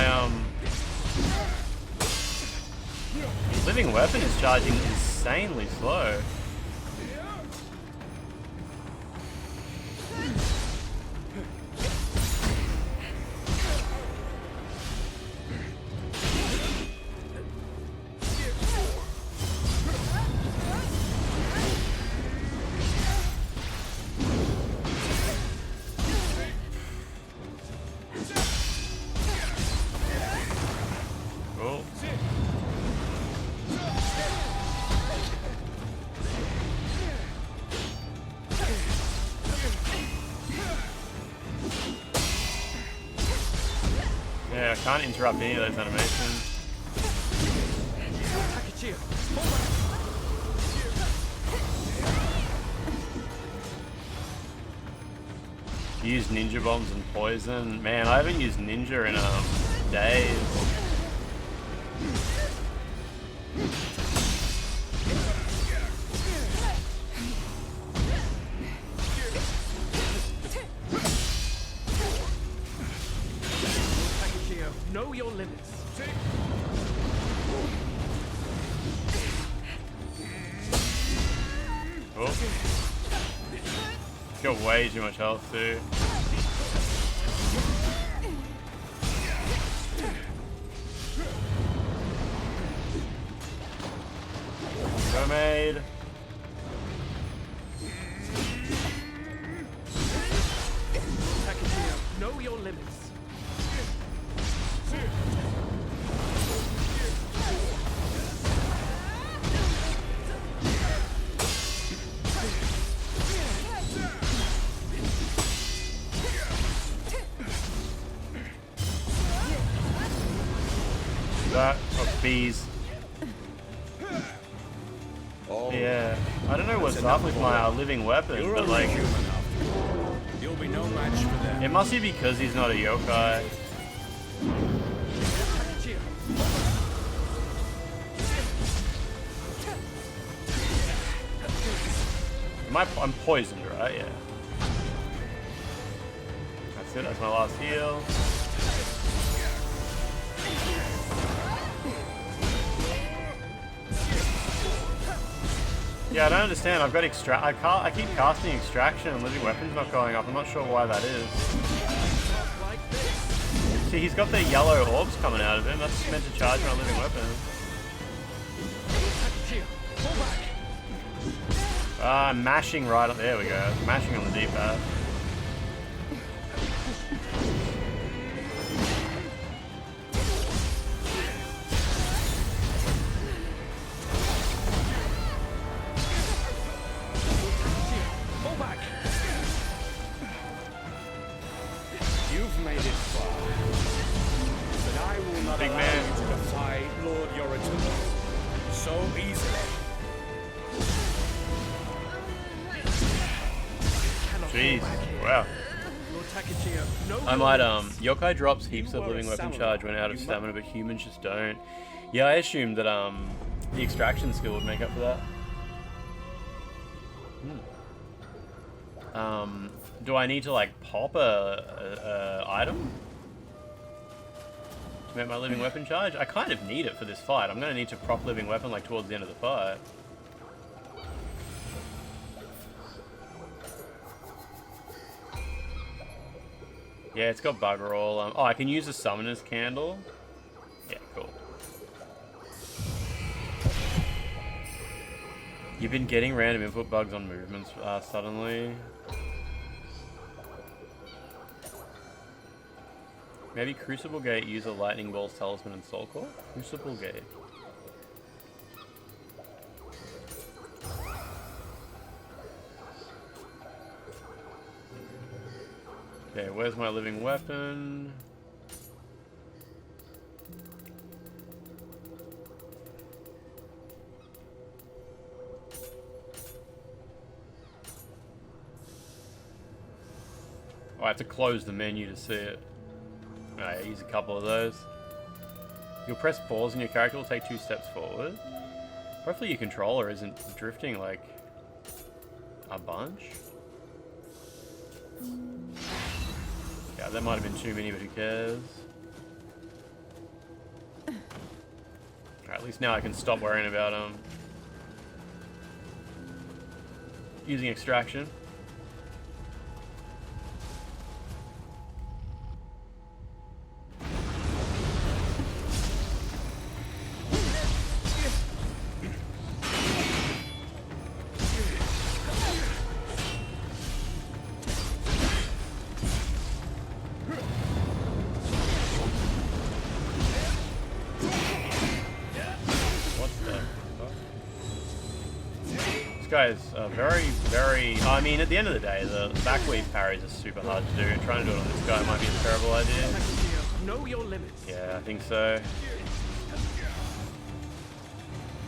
Speaker 5: living weapon is charging insanely slow. can't interrupt any of those animations. Use ninja bombs and poison. Man, I haven't used ninja in days.
Speaker 3: Know your limits.
Speaker 5: Oh. He's got way too much health too. Mermaid.
Speaker 3: Know your limits.
Speaker 5: That of bees.
Speaker 1: Oh,
Speaker 5: Yeah, I don't know what's up with my living weapon,
Speaker 1: you're
Speaker 5: but
Speaker 1: only
Speaker 5: like,
Speaker 1: human after all. You'll be no match for them.
Speaker 5: it must be because he's not a yokai. I'm poisoned, right? Yeah. That's it, that's my last heal. Yeah, I don't understand. I've got I keep casting extraction and living weapons not going up. I'm not sure why that is. See, he's got the yellow orbs coming out of him. That's meant to charge my living weapon. I'm mashing right on. There we go. Mashing on the D-pad.
Speaker 1: You've made it far, but I will not
Speaker 5: Big
Speaker 1: allow
Speaker 5: man.
Speaker 1: you to defy Lord Yoritomo so easily.
Speaker 5: Jeez. Wow. I might, yokai drops heaps of living weapon charge when out of stamina, but humans just don't. Yeah, I assumed that, the extraction skill would make up for that. Do I need to, like, pop a item to make my living weapon charge? I kind of need it for this fight. I'm gonna need to prop living weapon, like, towards the end of the fight. Yeah, it's got bugger all. Oh, I can use a summoner's candle. Yeah, cool. You've been getting random input bugs on movements suddenly. Maybe Crucible Gate, use a Lightning Balls, Talisman, and Soul Core? Crucible Gate. Okay, where's my living weapon? Oh, I have to close the menu to see it. Alright, use a couple of those. You'll press pause and your character will take 2 steps forward. Hopefully your controller isn't drifting like a bunch. Yeah, that might have been too many, but who cares? Alright, at least now I can stop worrying about using extraction. Guys, very. I mean, at the end of the day, the backweave parries are super hard to do, and trying to do it on this guy might be a terrible idea.
Speaker 1: Know your limits.
Speaker 5: Yeah, I think so.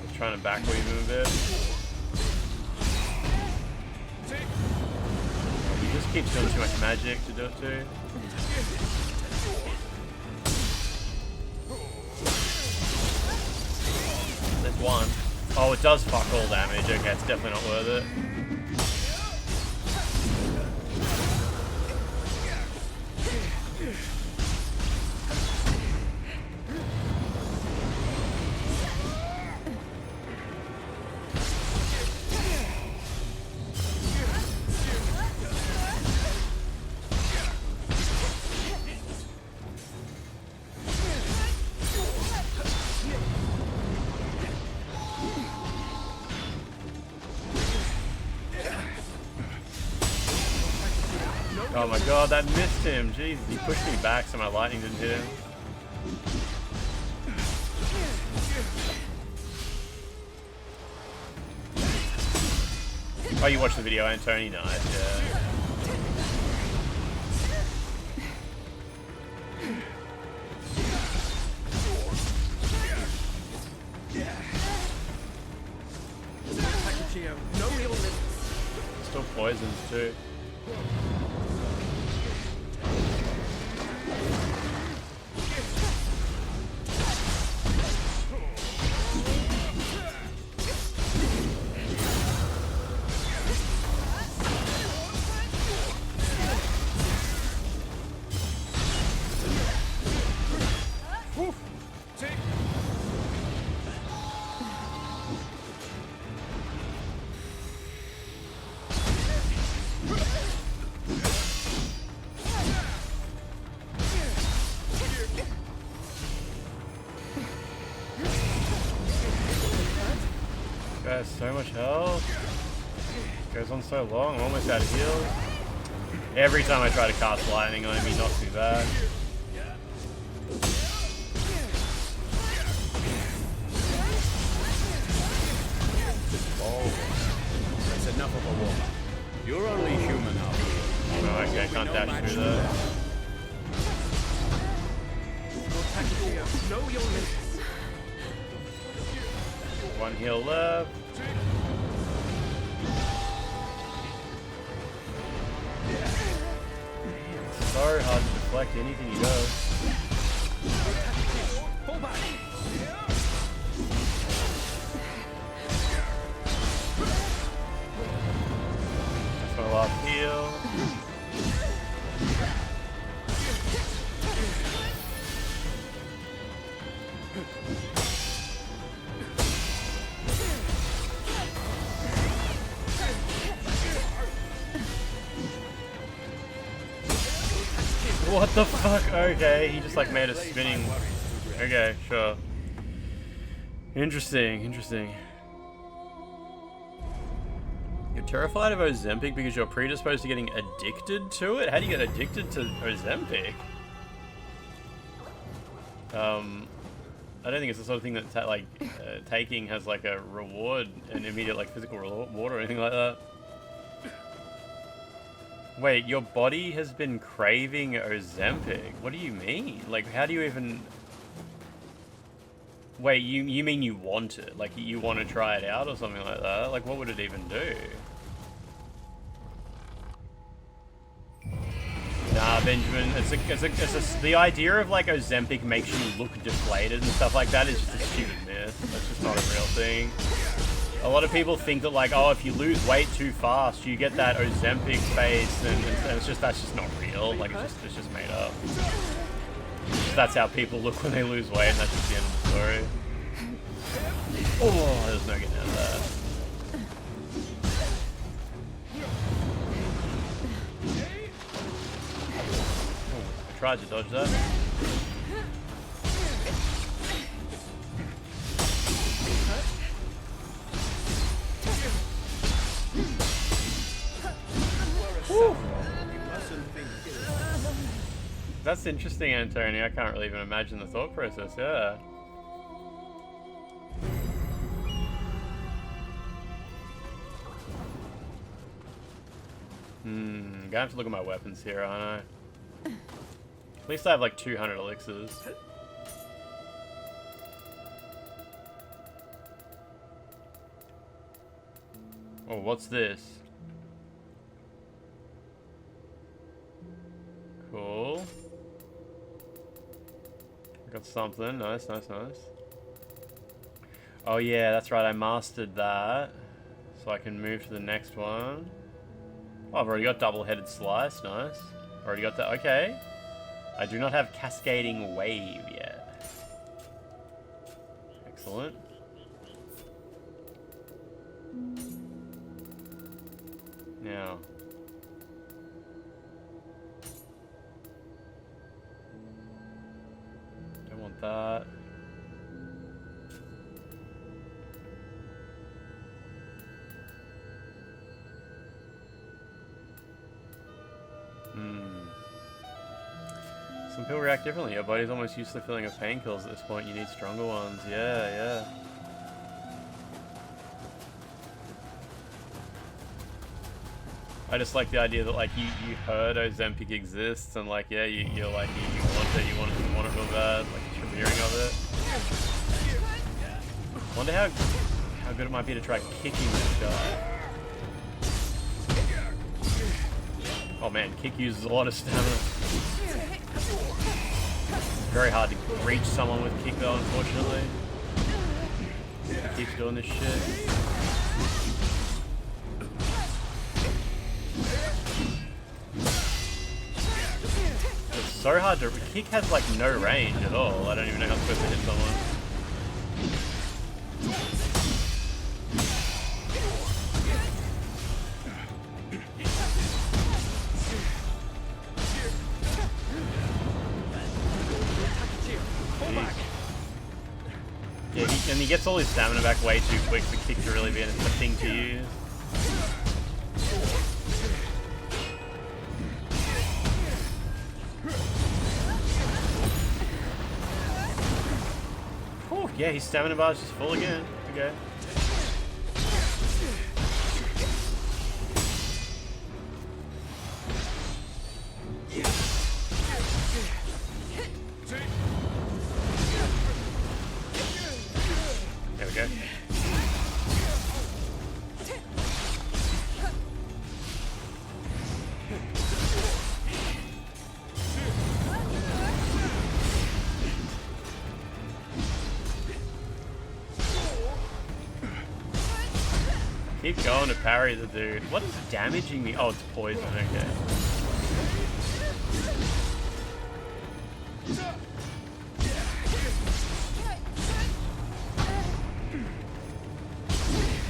Speaker 5: Just trying to back weave him a bit. He just keeps doing too much magic to do it too. There's one. Oh, it does fuck all damage. Okay, it's definitely not worth it. Oh my god, that missed him. Jesus, he pushed me back so my lightning didn't hit him. Oh, you watched the video, Antony? Nice, yeah. Still poisons too. Guys, so much health. Goes on so long. I'm almost out of heals. Every time I try to cast lightning on him, he knocks me back.
Speaker 1: Oh, that's enough of a warm-up. You're only human now.
Speaker 5: Oh, okay, can't dash through that.
Speaker 1: Know your limits.
Speaker 5: One heal left. It's so hard to deflect anything he does. That's my last heal. What the fuck? Okay, he just like made a spinning. Okay, sure. Interesting, interesting. You're terrified of Ozempic because you're predisposed to getting addicted to it? How do you get addicted to Ozempic? I don't think it's the sort of thing that taking has like a reward, an immediate like physical reward or anything like that. Wait, your body has been craving Ozempic? What do you mean? Like, how do you even... Wait, you mean you want it? Like, you want to try it out or something like that? Like, what would it even do? Nah, Benjamin, the idea of, like, Ozempic makes you look deflated and stuff like that is just a stupid myth. That's just not a real thing. A lot of people think that, like, oh, if you lose weight too fast, you get that Ozempic face, and that's just not real. Like, it's just made up. That's how people look when they lose weight, and that's just the end of the story. Oh, there's no getting out of that. Oh, I tried to dodge that. Whew. That's interesting, Antony. I can't really even imagine the thought process, yeah. Gonna have to look at my weapons here, aren't I? At least I have like 200 elixirs. Oh, what's this? Cool. Got something. Nice, nice, nice. Oh yeah, that's right. I mastered that. So I can move to the next one. Oh, I've already got double-headed slice. Nice. Already got that. Okay. I do not have cascading wave yet. Excellent. Now. Don't want that. Some people react differently. Your body's almost used to feeling of painkillers at this point. You need stronger ones. Yeah, yeah. I just like the idea that like you heard Ozempic exists and like yeah you're like you want it real bad, like you're hearing of it. Wonder how good it might be to try kicking this guy. Oh man, kick uses a lot of stamina. Very hard to reach someone with kick though, unfortunately. He keeps doing this shit. It's so hard to... Kick has like no range at all. I don't even know how I'm supposed to hit someone. Yeah, and he gets all his stamina back way too quick for kick to really be a thing to use. Whew, yeah, his stamina bar is just full again. Okay. There we go. Keep going to parry the dude. What is damaging me? Oh, it's poison. Okay.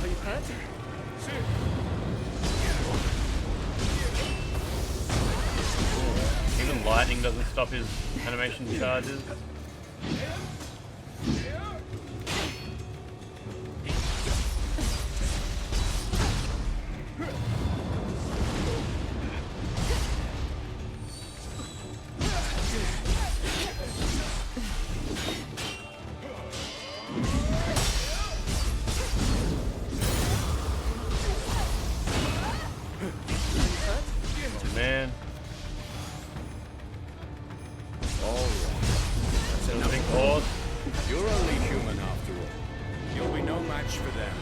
Speaker 1: Are you hurt?
Speaker 5: Even lightning doesn't stop his animation charges. Man.
Speaker 1: That's
Speaker 5: Big
Speaker 1: enough.
Speaker 5: horse.
Speaker 1: You're only human after all. You'll be no match for them.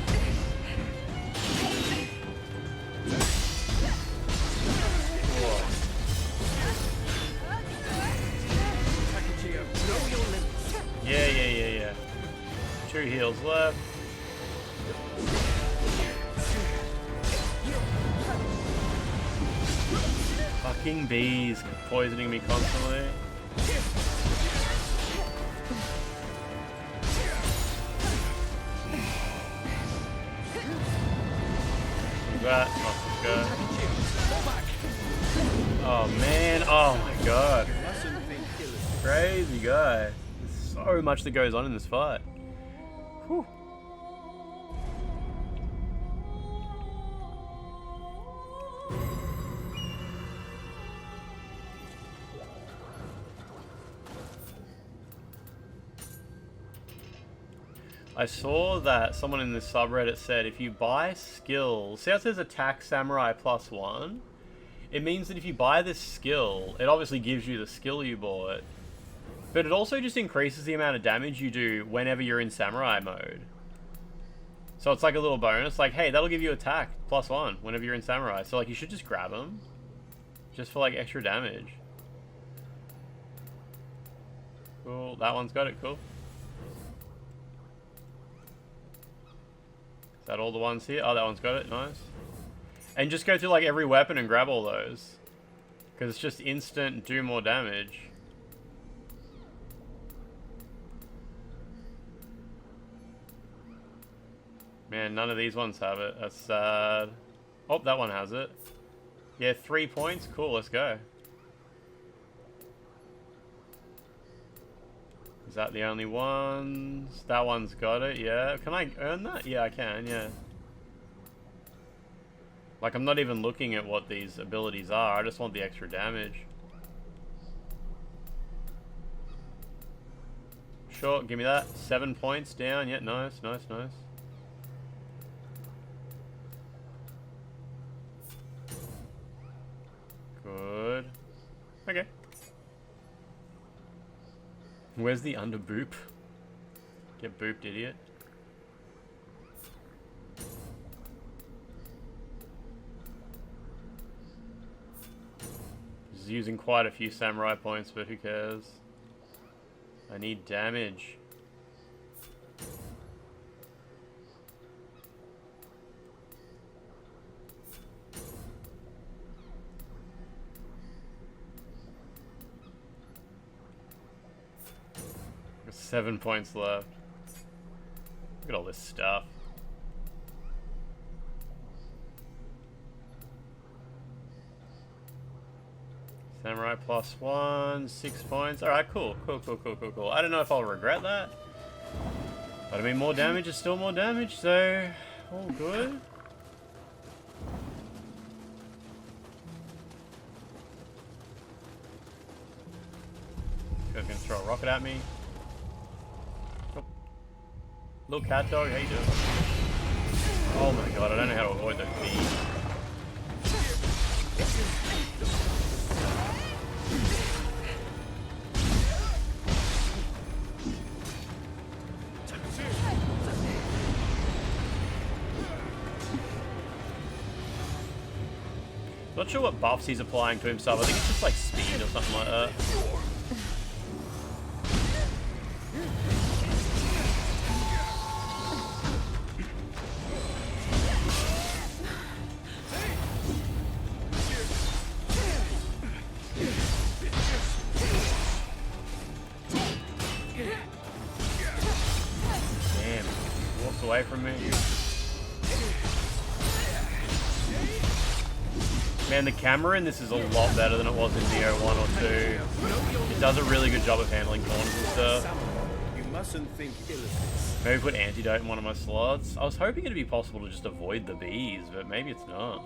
Speaker 1: Know your limits.
Speaker 5: Yeah. 2 heals left. Fucking bees poisoning me constantly. That must go. Oh man, oh my god. Crazy guy. There's so much that goes on in this fight. Whew. I saw that someone in this subreddit said if you buy skills, see how it says attack samurai +1? it means that if you buy this skill, it obviously gives you the skill you bought, but it also just increases the amount of damage you do whenever you're in samurai mode. So it's like a little bonus, like, hey, that'll give you attack +1 whenever you're in samurai. So like, you should just grab them, just for like extra damage. Cool, that one's got it, cool. Is that all the ones here? Oh, that one's got it, nice. And just go through like every weapon and grab all those. Because it's just instant, do more damage. Man, none of these ones have it. That's sad. Oh, that one has it. Yeah, 3 points. Cool, let's go. Is that the only ones? That one's got it, yeah. Can I earn that? Yeah, I can, yeah. Like, I'm not even looking at what these abilities are. I just want the extra damage. Sure, give me that. 7 points down. Yeah, nice, nice, nice. Good. Okay. Where's the Underboob? Get booped, idiot. He's using quite a few samurai points, but who cares? I need damage. Got 7 points left. Look at all this stuff. Samurai +1, 6 points. Alright, cool. Cool, cool, cool, cool, cool. I don't know if I'll regret that. But I mean, more damage is still more damage, so all good. Guy's gonna throw a rocket at me. Oh. Little cat dog, how you doing? Oh my god, I don't know how to avoid those bees. Not sure what buffs he's applying to himself. I think it's just like speed or something like that. Damn, he walks away from me. Man, the camera in this is a lot better than it was in Nioh 1 or 2. It does a really good job of handling corners and stuff.
Speaker 1: You mustn't think ill.
Speaker 5: Maybe put antidote in one of my slots. I was hoping it'd be possible to just avoid the bees, but maybe it's not.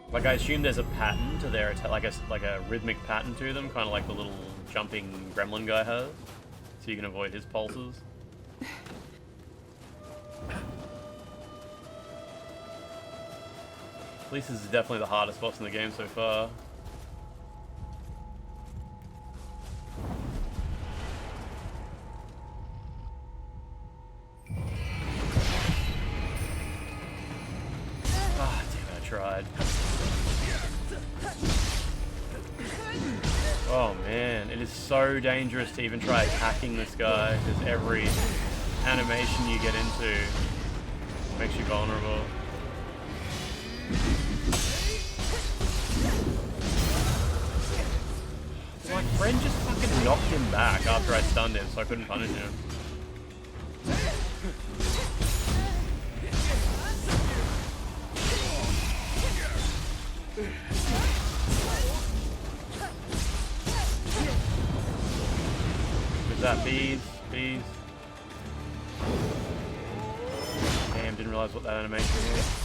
Speaker 5: Like, I assume there's a pattern to their attack, like a rhythmic pattern to them, kind of like the little jumping gremlin guy has, so you can avoid his pulses. At least this is definitely the hardest boss in the game so far. Ah, damn it, I tried. Oh man, it is so dangerous to even try attacking this guy, because every animation you get into makes you vulnerable. My friend just fucking knocked him back after I stunned him, so I couldn't punish him. Who's that? Bees? Bees? Damn, didn't realize what that animation was.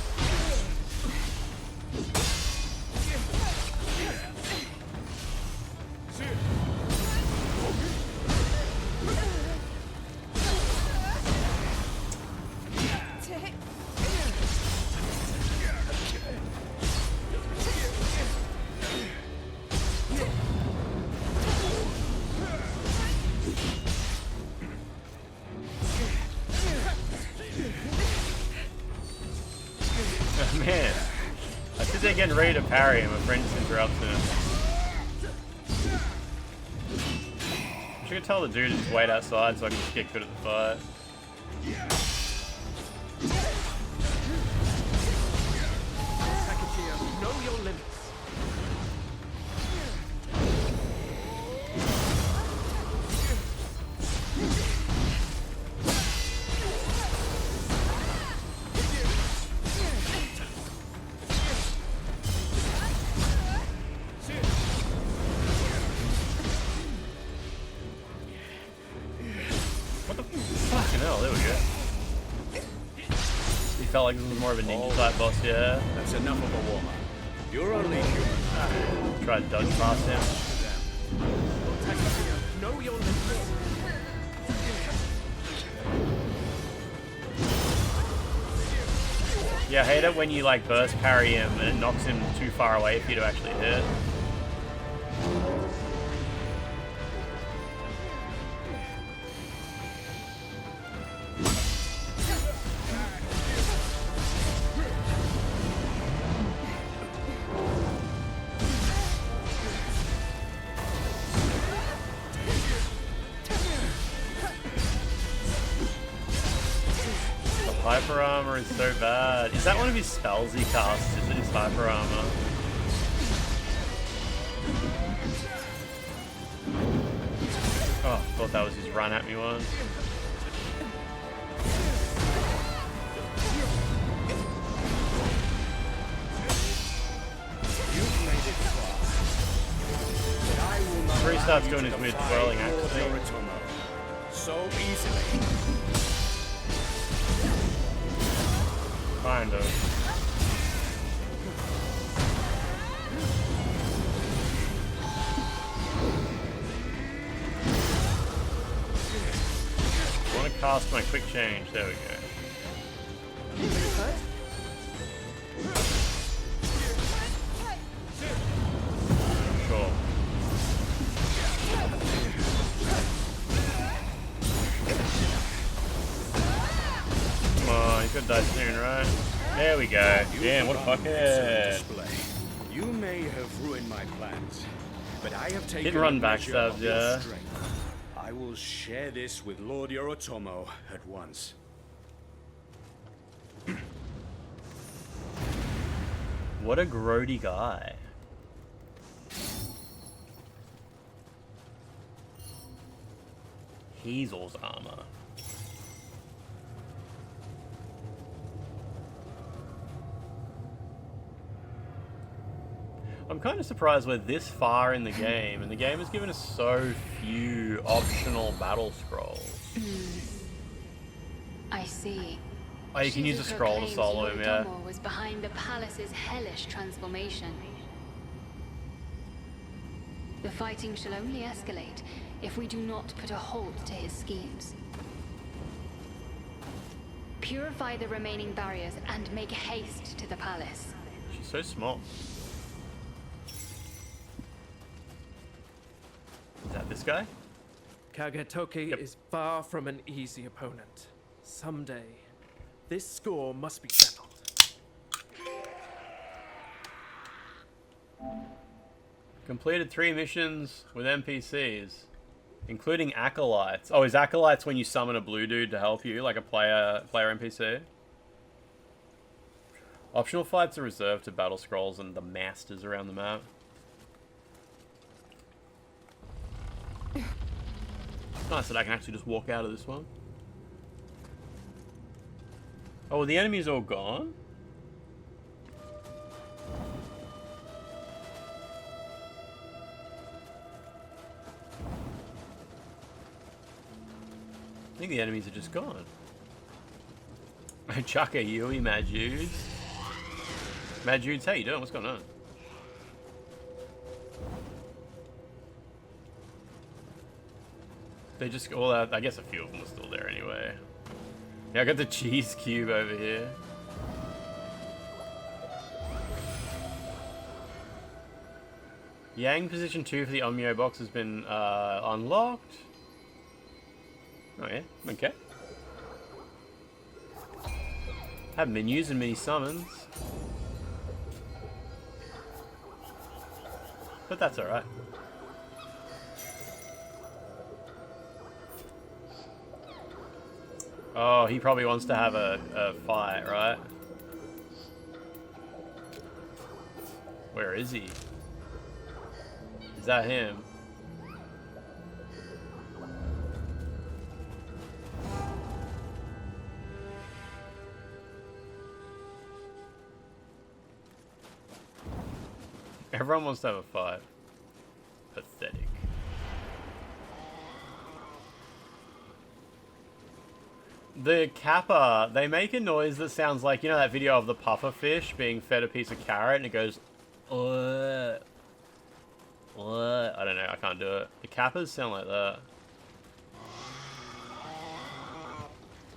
Speaker 5: I sit there getting ready to parry and my friend just interrupts him. I should tell the dude to just wait outside so I can just get good at the fight.
Speaker 3: Sakashio, know your limits.
Speaker 5: Fucking hell, there we go. He felt like this was more of a ninja type boss, yeah.
Speaker 1: That's enough of a warm-up. You're only human.
Speaker 5: Try to dodge past him.
Speaker 3: Sakashio, know your limits.
Speaker 5: Yeah, I hate it when you like burst parry him and it knocks him too far away for you to actually hit. Hyper armor is so bad. Is that one of his spells he casts? Is it his hyper armor? Oh, I thought that was his run at me one.
Speaker 1: You've made it far. But I will not
Speaker 5: Before he
Speaker 1: allow
Speaker 5: starts
Speaker 1: you
Speaker 5: doing
Speaker 1: to
Speaker 5: his weird
Speaker 1: defy
Speaker 5: twirling
Speaker 1: Lord
Speaker 5: action thing.
Speaker 1: Yoritomo so easily.
Speaker 5: Kind of. I want to cast my quick change. There we go. Sure. Come on, you could die soon, right? There we go. Damn, what a fuckhead.
Speaker 1: Display. You may have ruined my plans, but I have taken
Speaker 5: Didn't run
Speaker 1: a measure
Speaker 5: backstabs,
Speaker 1: of your
Speaker 5: yeah.
Speaker 1: strength. I will share this with Lord Yoritomo at once.
Speaker 5: What a grody guy. Hazel's armor. I'm kind of surprised we're this far in the game, and the game has given us so few optional battle scrolls.
Speaker 6: I see.
Speaker 5: Oh, you can use a scroll to solo him, yeah.
Speaker 6: Yoritomo was behind the palace's hellish transformation. The fighting shall only escalate if we do not put a halt to his schemes. Purify the remaining barriers and make haste to the palace.
Speaker 5: She's so small. Is that this guy?
Speaker 3: Kagetoki
Speaker 5: Yep.
Speaker 3: is far from an easy opponent. Someday, this score must be settled.
Speaker 5: Completed 3 missions with NPCs, including acolytes. Oh, is acolytes when you summon a blue dude to help you, like a player NPC? Optional fights are reserved to battle scrolls and the masters around the map. Nice that I can actually just walk out of this one. Oh, well, the enemy's all gone? I think the enemies are just gone. Chuck a YOUEY, Mad Dudes. Mad Dudes, how you doing? What's going on? They just, well, I guess a few of them are still there anyway. Yeah, I got the cheese cube over here. Yang position 2 for the Omnio box has been unlocked. Oh yeah, okay. Have menus and mini summons. but that's alright. Oh, he probably wants to have a fight, right? Where is he? Is that him? Everyone wants to have a fight. Pathetic. The kappa, they make a noise that sounds like, you know that video of the puffer fish being fed a piece of carrot and it goes, what? I don't know, I can't do it. The kappas sound like that.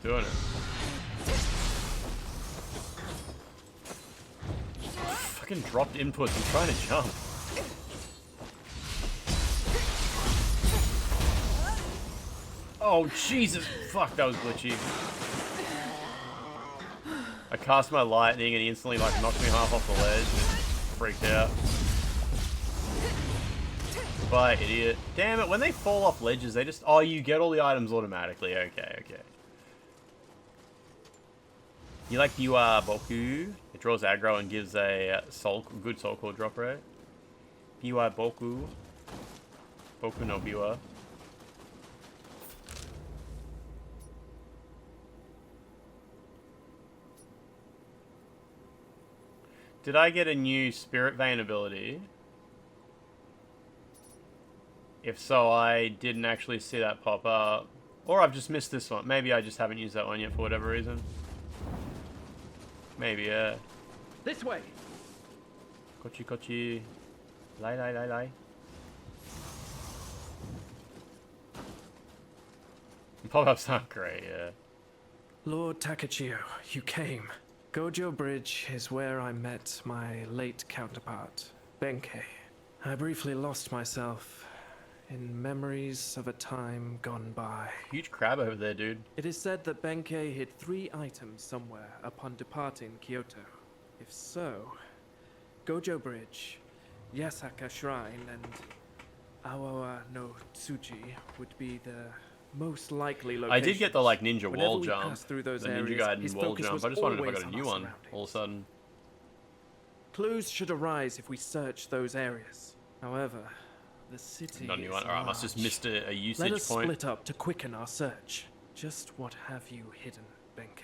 Speaker 5: Doing it. Fucking dropped inputs, I'm trying to jump. Oh, Jesus! Fuck, that was glitchy. I cast my lightning and he instantly, like, knocked me half off the ledge and freaked out. Bye, idiot. Damn it, when they fall off ledges, they just... Oh, you get all the items automatically. Okay, okay. You like YOUEY Boku? It draws aggro and gives a good soul core drop rate. YOUEY Boku. Boku no Biwa. Did I get a new Spirit Vein ability? If so, I didn't actually see that pop up. Or I've just missed this one. Maybe I just haven't used that one yet for whatever reason. Maybe, yeah.
Speaker 3: This way.
Speaker 5: Kochi kochi. Lai lai lai lai. Pop-ups aren't great, yeah.
Speaker 3: Lord Takachio, you came. Gojo Bridge is where I met my late counterpart, Benkei. I briefly lost myself in memories of a time gone by.
Speaker 5: Huge crab over there, dude.
Speaker 3: It is said that Benkei hid 3 items somewhere upon departing Kyoto. If so, Gojo Bridge, Yasaka Shrine, and Awawa no Tsuji would be the most likely locations.
Speaker 5: I did get the, like, ninja
Speaker 3: Whenever
Speaker 5: wall
Speaker 3: we
Speaker 5: jump.
Speaker 3: passed through those
Speaker 5: The
Speaker 3: areas,
Speaker 5: ninja guide
Speaker 3: his
Speaker 5: and wall
Speaker 3: focus
Speaker 5: jump.
Speaker 3: was
Speaker 5: I just wondered if I
Speaker 3: always
Speaker 5: got a
Speaker 3: on
Speaker 5: new
Speaker 3: our
Speaker 5: one
Speaker 3: surroundings.
Speaker 5: all of a sudden.
Speaker 3: Clues should arise if we search those areas. However, the city
Speaker 5: Not a new
Speaker 3: is
Speaker 5: one. Alright, I must just
Speaker 3: large.
Speaker 5: missed a usage
Speaker 3: Let us
Speaker 5: point.
Speaker 3: split up to quicken our search. Just what have you hidden, Benkei?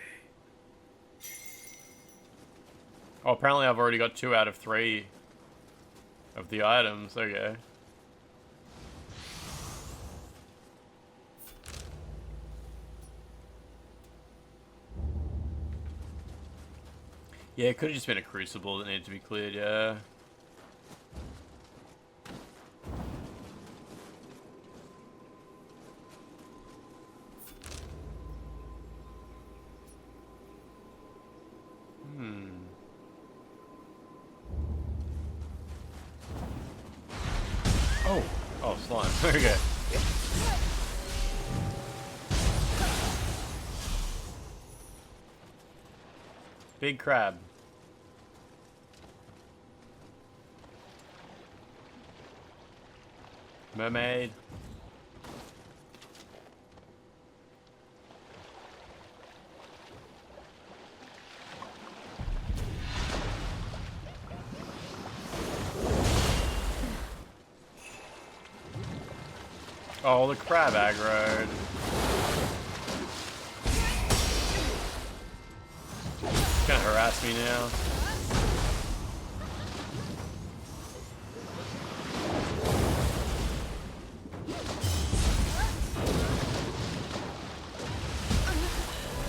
Speaker 5: Oh, apparently I've already got 2 out of 3 of the items. Okay. Yeah, it could have just been a crucible that needed to be cleared, yeah. Oh, slime. Okay. Big crab. Mermaid. Oh, the crab aggroed. It's gonna harass me now.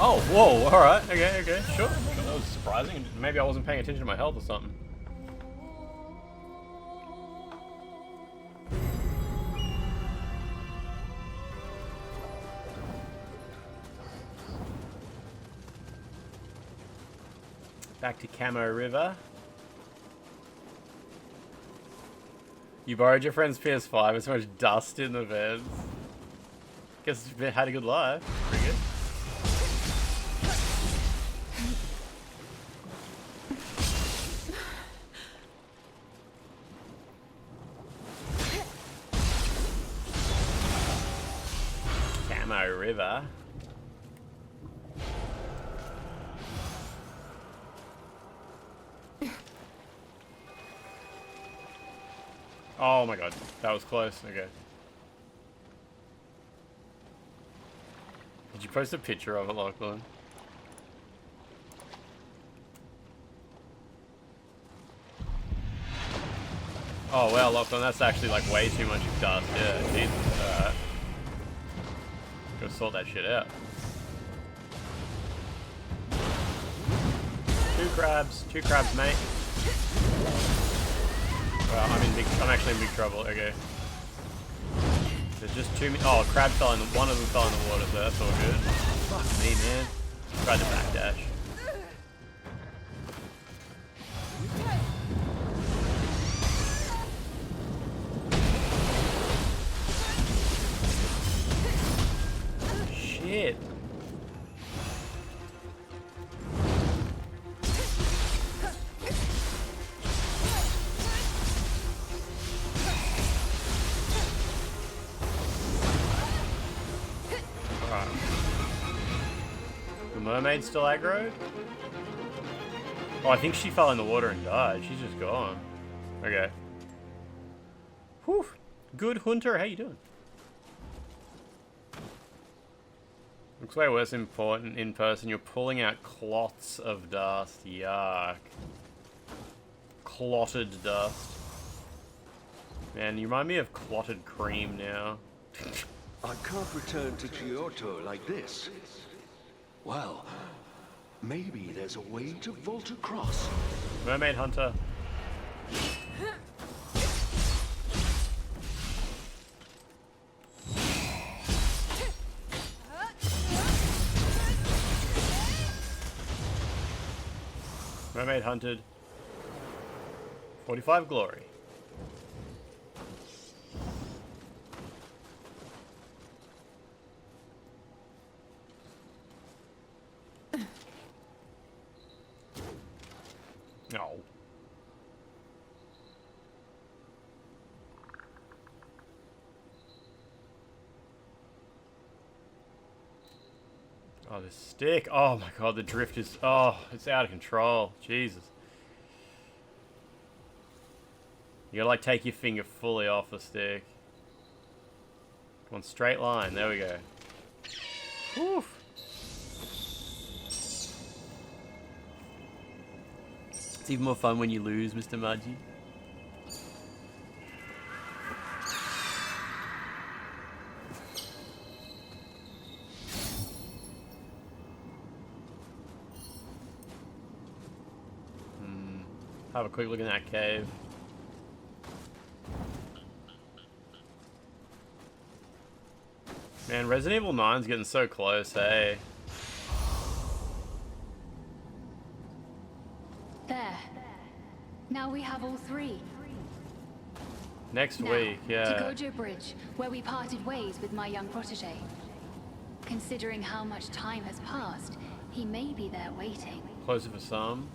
Speaker 5: Oh, whoa, alright, okay, sure. That was surprising. Maybe I wasn't paying attention to my health or something. Back to Camo River. You borrowed your friend's PS5 with so much dust in the vents. Guess it had a good life. Pretty good. my river. Oh my god, that was close. Okay. Did you post a picture of it, Lachlan? Oh wow, Lachlan, that's actually like way too much dust. Yeah, Jesus. Alright. Gotta sort that shit out. Two crabs, mate. Well, I'm actually in big trouble. Okay. There's just too many. Oh, crab fell in. One of them fell in the water, so that's all good. Fuck me, man. Tried to backdash. Shit. The mermaid's still aggro? Oh, I think she fell in the water and died. She's just gone. Okay. Whew. Good hunter, how you doing? Looks way worse important in person. You're pulling out clots of dust. Yuck. Clotted dust. Man, you remind me of clotted cream now.
Speaker 7: I can't return to Kyoto like this. Well, maybe there's a way to vault across.
Speaker 5: Mermaid hunter. Mermaid hunted. 45 glory. No. Oh, the stick. Oh my god, the drift is... Oh, it's out of control. Jesus. You gotta, like, take your finger fully off the stick. Come on, straight line. There we go. Whew. It's even more fun when you lose, Mr. Mudgy. Have a quick look in that cave. Man, Resident Evil 9's getting so close, hey.
Speaker 6: There. Now we have all three.
Speaker 5: Next
Speaker 6: Now,
Speaker 5: week, yeah.
Speaker 6: to Gojo Bridge, where we parted ways with my young protege. Considering how much time has passed, he may be there waiting.
Speaker 5: Closer for some.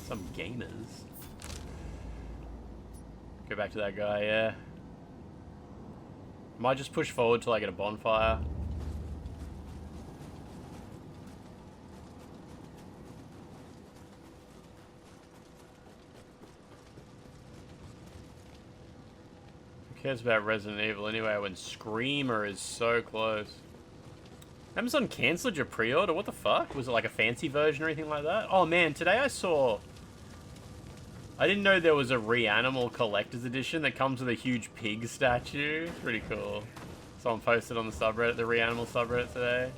Speaker 5: Some gamers. Go back to that guy, yeah. Might just push forward till I get a bonfire. Who cares about Resident Evil anyway when Screamer is so close? Amazon cancelled your pre-order? What the fuck? Was it like a fancy version or anything like that? Oh man, today I saw... I didn't know there was a Reanimal Collector's Edition that comes with a huge pig statue. It's pretty cool. Someone posted on the subreddit, the Reanimal subreddit today.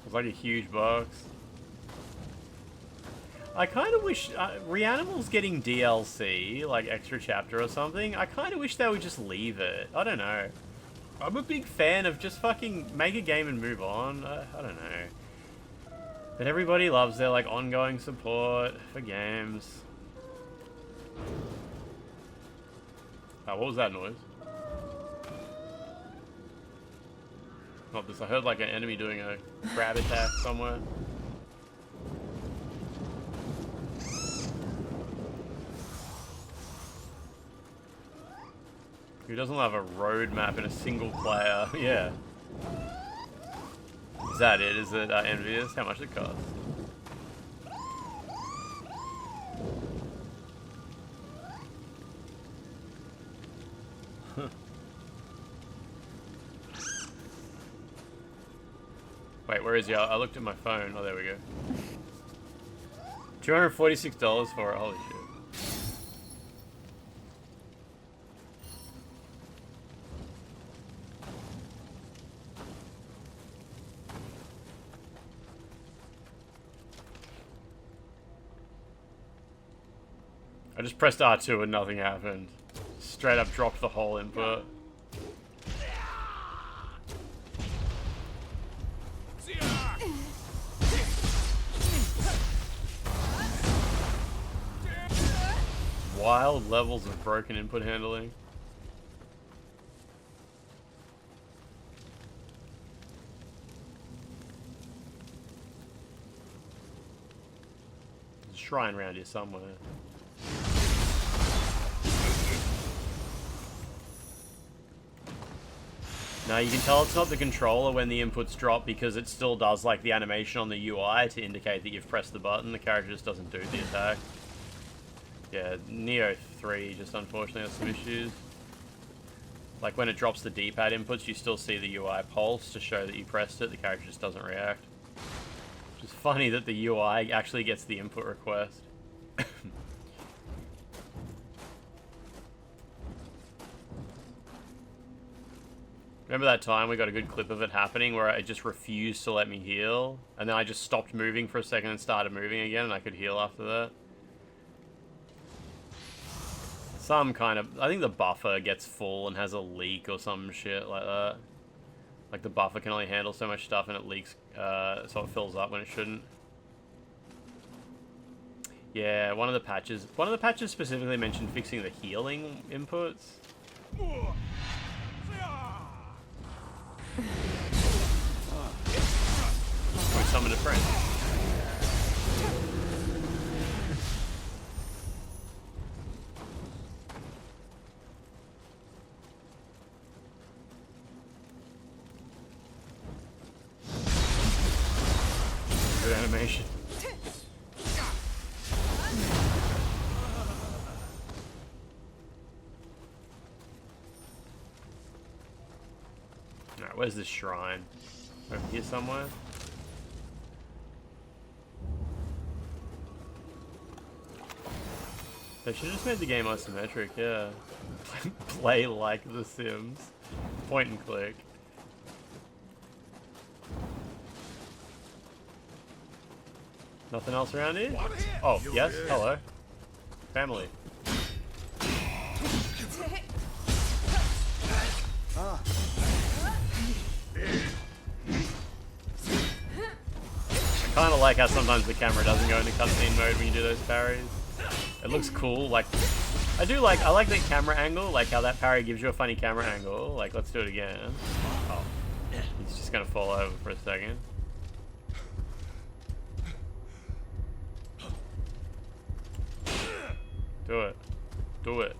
Speaker 5: It's like a huge box. I kind of wish Reanimal's getting DLC, like extra chapter or something. I kind of wish they would just leave it. I don't know. I'm a big fan of just fucking make a game and move on. I don't know. But everybody loves their like ongoing support for games. Oh, what was that noise? Not this. I heard like an enemy doing a grab attack somewhere. Who doesn't have a road map in a single player? Yeah. Is that it? Is it envious? How much it costs? Wait, where is he? I looked at my phone. Oh, there we go. $246 for it. Holy shit. I just pressed R2 and nothing happened. Straight up dropped the whole input. Wild levels of broken input handling. There's a shrine around here somewhere. Now you can tell it's not the controller when the inputs drop because it still does like the animation on the UI to indicate that you've pressed the button. The character just doesn't do the attack. Yeah, Nioh 3 just unfortunately has some issues. Like when it drops the D-pad inputs, you still see the UI pulse to show that you pressed it. The character just doesn't react. Which is funny that the UI actually gets the input request. Remember that time we got a good clip of it happening where it just refused to let me heal? And then I just stopped moving for a second and started moving again and I could heal after that? Some kind of... I think the buffer gets full and has a leak or some shit like that. Like the buffer can only handle so much stuff and it leaks, so it fills up when it shouldn't. Yeah, one of the patches specifically mentioned fixing the healing inputs. We summoned a friend. Good animation. Alright, where's this shrine? Over here somewhere? They should have just made the game isometric, yeah. Play like The Sims. Point and click. Nothing else around here? Oh, yes, hello. Family. I kind of like how sometimes the camera doesn't go into cutscene mode when you do those parries. It looks cool, like... I like the camera angle, like how that parry gives you a funny camera angle. Like, let's do it again. Oh, he's just gonna fall over for a second. Do it. Do it.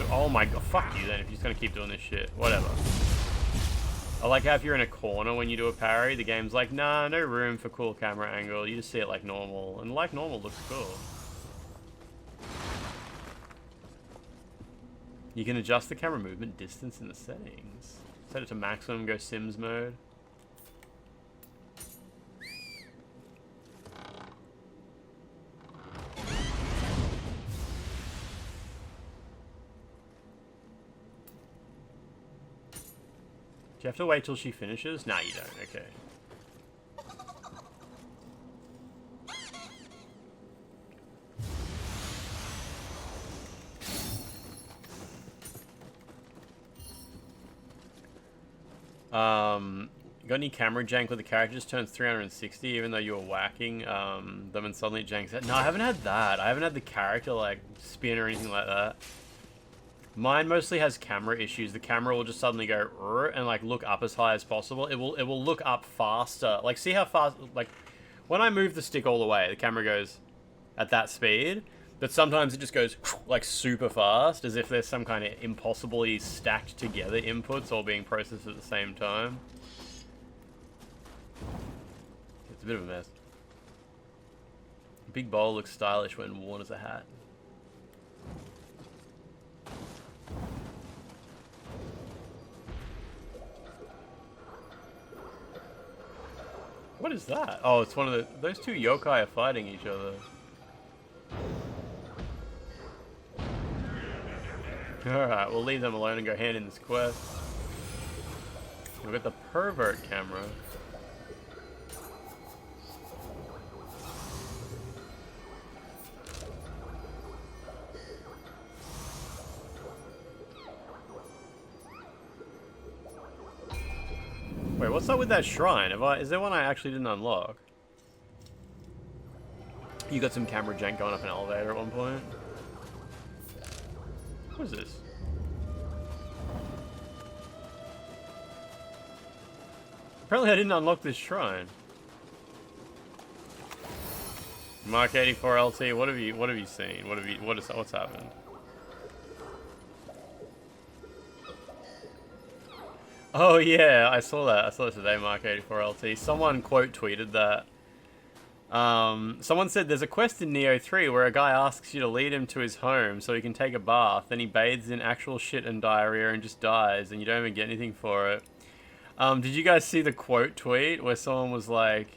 Speaker 5: Oh my god, fuck you then if you're just gonna keep doing this shit. Whatever. I like how if you're in a corner when you do a parry, the game's like, nah, no room for cool camera angle. You just see it like normal. And like normal looks cool. You can adjust the camera movement distance in the settings. Set it to maximum, go Sims mode. Do you have to wait till she finishes? Nah, you don't. Okay. Got any camera jank where the character just turns 360 even though you were whacking them and suddenly it janks out? No, I haven't had that. I haven't had the character like spin or anything like that. Mine mostly has camera issues. The camera will just suddenly go and like look up as high as possible. It will look up faster. Like see how fast, like when I move the stick all the way, the camera goes at that speed. But sometimes it just goes like super fast, as if there's some kind of impossibly stacked together inputs all being processed at the same time. It's a bit of a mess. Big bowl looks stylish when worn as a hat. What is that? Oh, it's one of the... Those two yokai are fighting each other. Alright, we'll leave them alone and go hand in this quest. We've got the pervert camera. Wait, what's up with that shrine? Is there one I actually didn't unlock? You got some camera jank going up an elevator at one point. What is this? Apparently I didn't unlock this shrine. Mark 84 LT, what have you seen? What's happened? Oh yeah, I saw that. I saw it today, Mark 84 LT. Someone quote tweeted that. Someone said there's a quest in Nioh 3 where a guy asks you to lead him to his home so he can take a bath, then he bathes in actual shit and diarrhea and just dies, and you don't even get anything for it. Did you guys see the quote tweet where someone was like,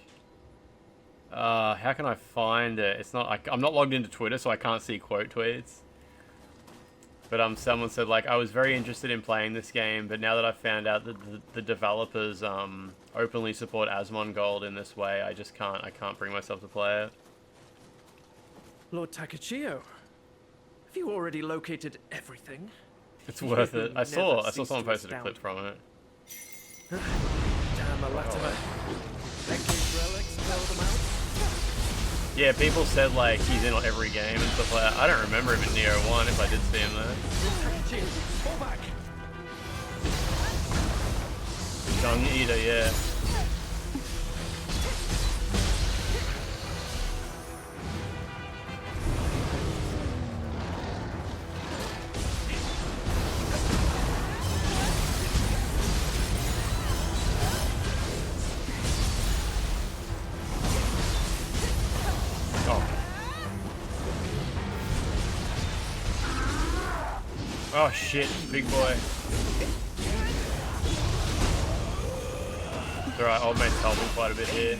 Speaker 5: how can I find it? It's not, I'm not logged into Twitter, so I can't see quote tweets. But someone said, like, I was very interested in playing this game, but now that I've found out that the developers openly support Asmongold in this way, I can't bring myself to play it.
Speaker 3: Lord Takachio, have you already located everything?
Speaker 5: It's worth it. I saw someone posted a clip from it.
Speaker 3: Damn Alatama. Benkei's relics, blow them out?
Speaker 5: Yeah, people said like he's in on every game and stuff like that. I don't remember him in Nioh 1 if I did see him there.
Speaker 1: Fall back.
Speaker 5: Dung Eater, yeah. Oh shit, big boy. It's alright, old mate's helping quite a bit here.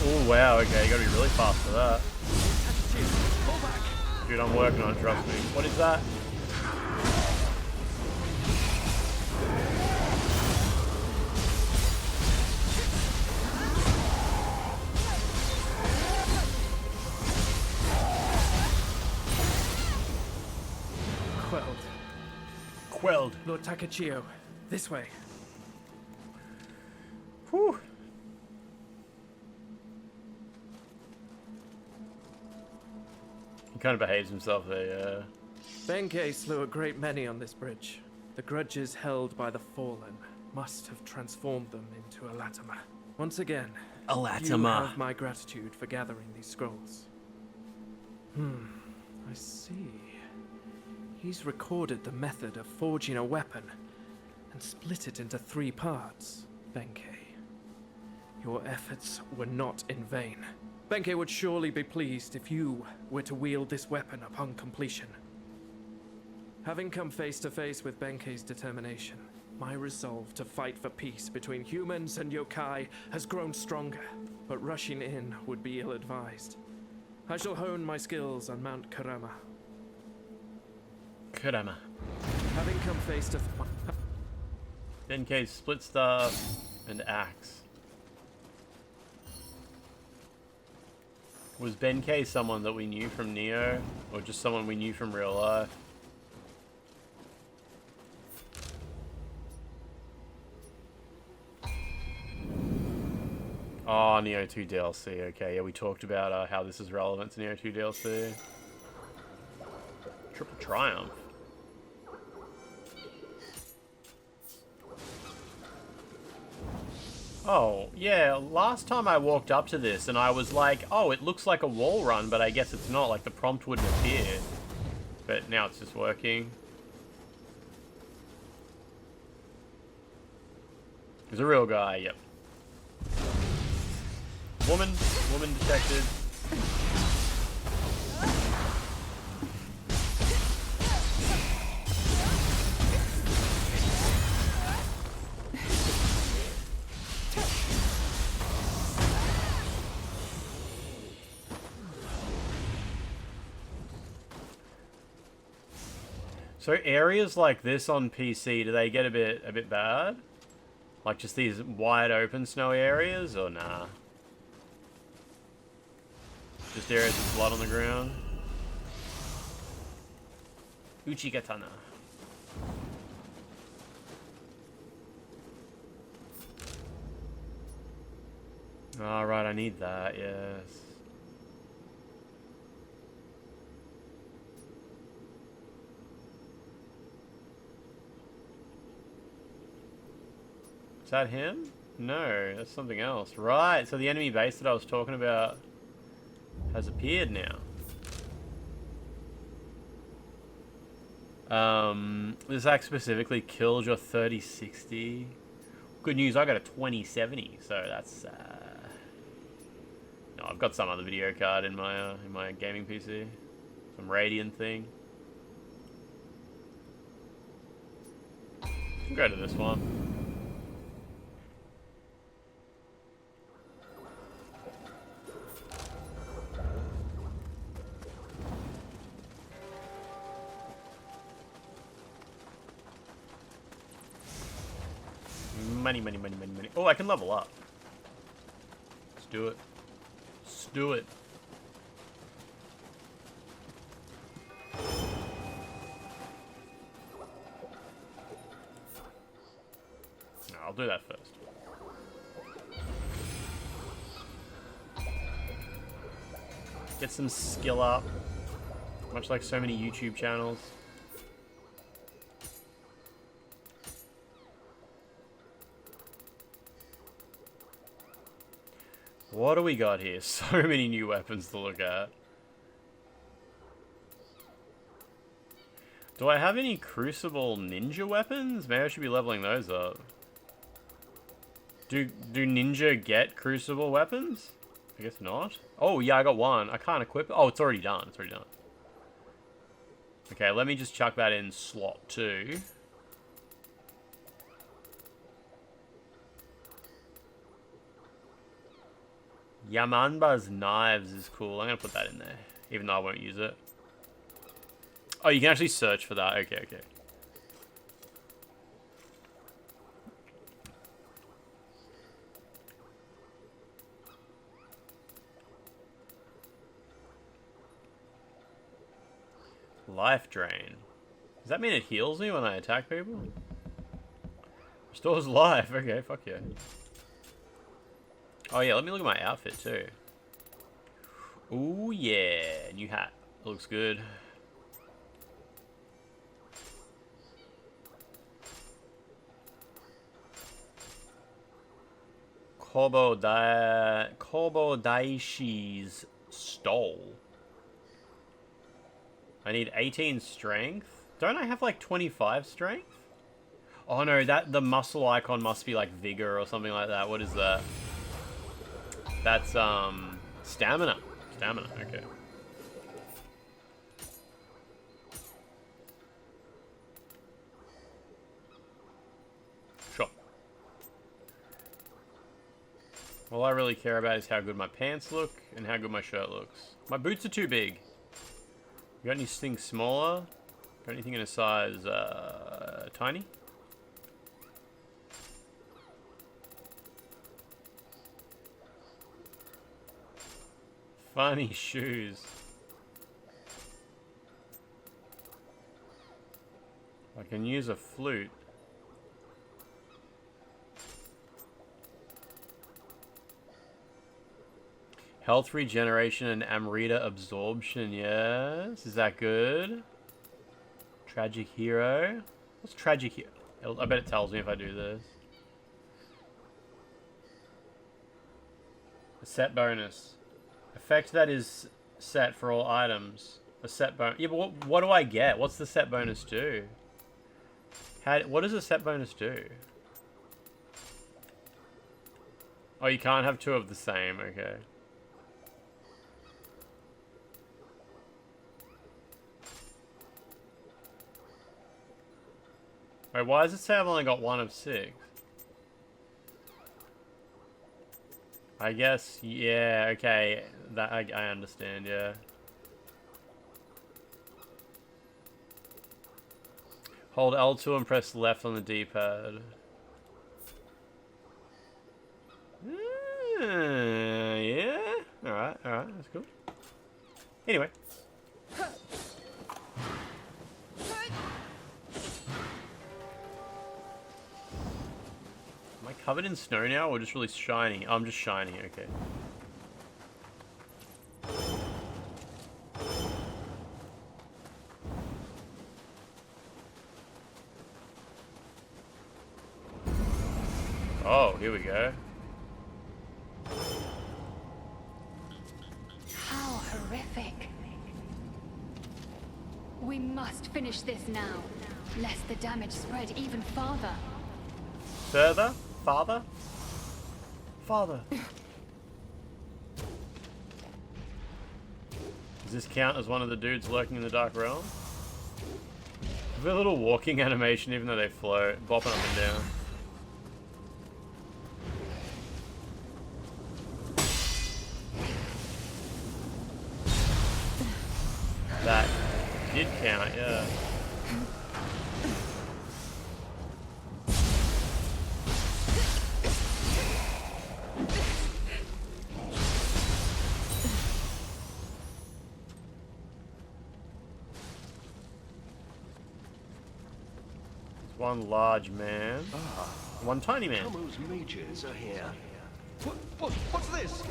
Speaker 5: Oh wow, okay, you gotta be really fast for that. Dude, I'm working on it, trust me. What is that? Quelled.
Speaker 3: Lord Takachio, this way.
Speaker 5: Whew. He kind of behaves himself there, yeah.
Speaker 3: Benkei slew a great many on this bridge. The grudges held by the fallen must have transformed them into Alatama. Once again, you have my gratitude for gathering these scrolls. I see. He's recorded the method of forging a weapon and split it into 3 parts, Benkei. Your efforts were not in vain. Benkei would surely be pleased if you were to wield this weapon upon completion. Having come face to face with Benkei's determination, my resolve to fight for peace between humans and yokai has grown stronger, but rushing in would be ill-advised. I shall hone my skills on Mount Kurama.
Speaker 5: Kurama.
Speaker 3: Having come face to
Speaker 5: Benkei's split staff and axe. Was Benkei someone that we knew from Nioh, or just someone we knew from real life? Oh, Nioh 2 DLC. Okay, yeah, we talked about how this is relevant to Nioh 2 DLC. Triple Triumph. Oh, yeah, last time I walked up to this and I was like, oh, it looks like a wall run, but I guess it's not, like the prompt wouldn't appear. But now it's just working. He's a real guy, yep. Woman detected. So areas like this on PC, do they get a bit bad? Like just these wide open snowy areas, or nah? Just areas with blood on the ground. Uchigatana. Alright, I need that, yes. Is that him? No, that's something else. Right, so the enemy base that I was talking about has appeared now. This axe specifically killed your 3060. Good news, I got a 2070, so that's no, I've got some other video card in my gaming PC. Some Radeon thing. We'll go to this one. Money. Oh, I can level up. Let's do it. Let's do it. No, I'll do that first. Get some skill up. Much like so many YouTube channels. What do we got here? So many new weapons to look at. Do I have any Crucible ninja weapons? Maybe I should be leveling those up. Do ninja get Crucible weapons? I guess not. Oh, yeah, I got one. I can't equip it. Oh, it's already done. It's already done. Okay, let me just chuck that in slot 2. Yamanba's knives is cool. I'm going to put that in there, even though I won't use it. Oh, you can actually search for that. Okay. Life drain. Does that mean it heals me when I attack people? Restores life. Okay, fuck yeah. Oh yeah, let me look at my outfit too. Ooh yeah, new hat. Looks good. Kobodaishi's stole. I need 18 strength. Don't I have like 25 strength? Oh no, the muscle icon must be like vigor or something like that. What is that? That's stamina. Stamina, okay. Sure. All I really care about is how good my pants look and how good my shirt looks. My boots are too big. You got anything smaller? Got anything in a size tiny? Funny shoes. I can use a flute. Health regeneration and Amrita absorption, yes. Is that good? Tragic hero. What's tragic hero? I bet it tells me if I do this. A set bonus. Effect that is set for all items. A set bonus. Yeah, but what do I get? What's the set bonus do? What does a set bonus do? Oh, you can't have two of the same. Okay. Wait, why does it say I've only got 1 of 6? I guess, yeah, okay. That I understand, yeah. Hold L2 and press left on the D-pad. Yeah. Alright, that's cool. Anyway. Am I covered in snow now or just really shiny? Oh, I'm just shiny, okay. Oh, here we go.
Speaker 6: How horrific. We must finish this now, lest the damage spread even farther.
Speaker 5: Further? Father? Father. Does this count as one of the dudes lurking in the Dark Realm? With a little walking animation even though they float, bopping up and down. That did count, yeah. One large man. One tiny man.
Speaker 7: Camo's mages are here. What's this?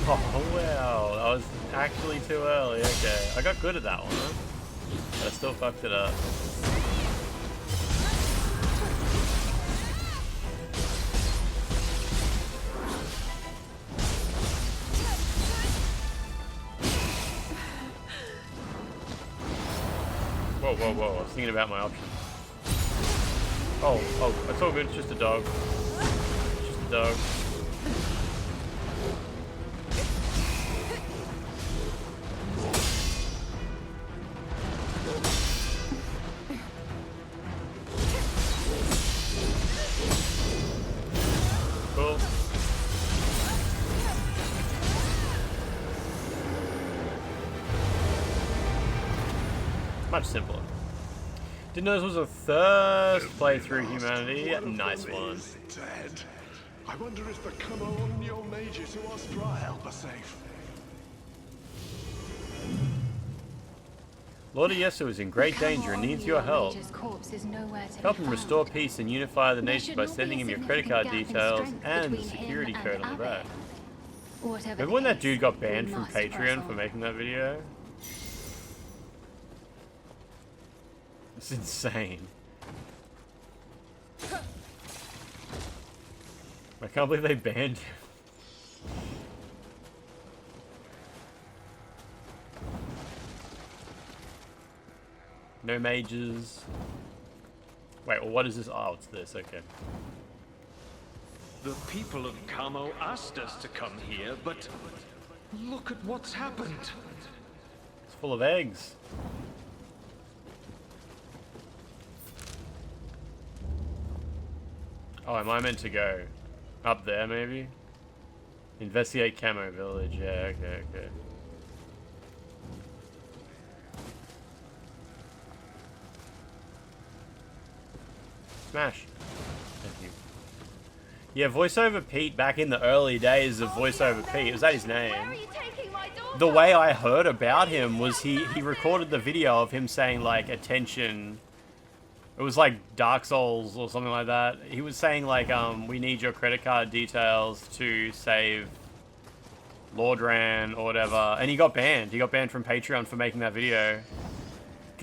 Speaker 5: Oh wow, that was actually too early. Okay, I got good at that one, but I still fucked it up. Whoa, I was thinking about my options. Oh, it's all good, it's just a dog. It's just a dog. Cool. Much simpler. Didn't know this was a first playthrough humanity. Nice one.
Speaker 8: Dead. I wonder if the Camo or Nioh mages who asked for our help are safe.
Speaker 5: Lord Ieyasu is in great danger and needs your help. Help him restore peace and unify the nation by sending him your credit card details and the security code on the back. Remember when that dude got banned from Patreon for making that video? It's insane. I can't believe they banned him. No mages. Wait, well, what is this? Oh, it's this, okay.
Speaker 7: The people of Camo asked us to come here, but look at what's happened.
Speaker 5: It's full of eggs. Oh, am I meant to go up there, maybe? Investigate Camo Village. Yeah, okay. Smash. Thank you. Yeah, VoiceOver Pete, back in the early days of VoiceOver Pete, was that his name? The way I heard about him was he recorded the video of him saying, like, attention. It was like Dark Souls or something like that. He was saying, like, we need your credit card details to save Lord Ran or whatever. And he got banned. He got banned from Patreon for making that video.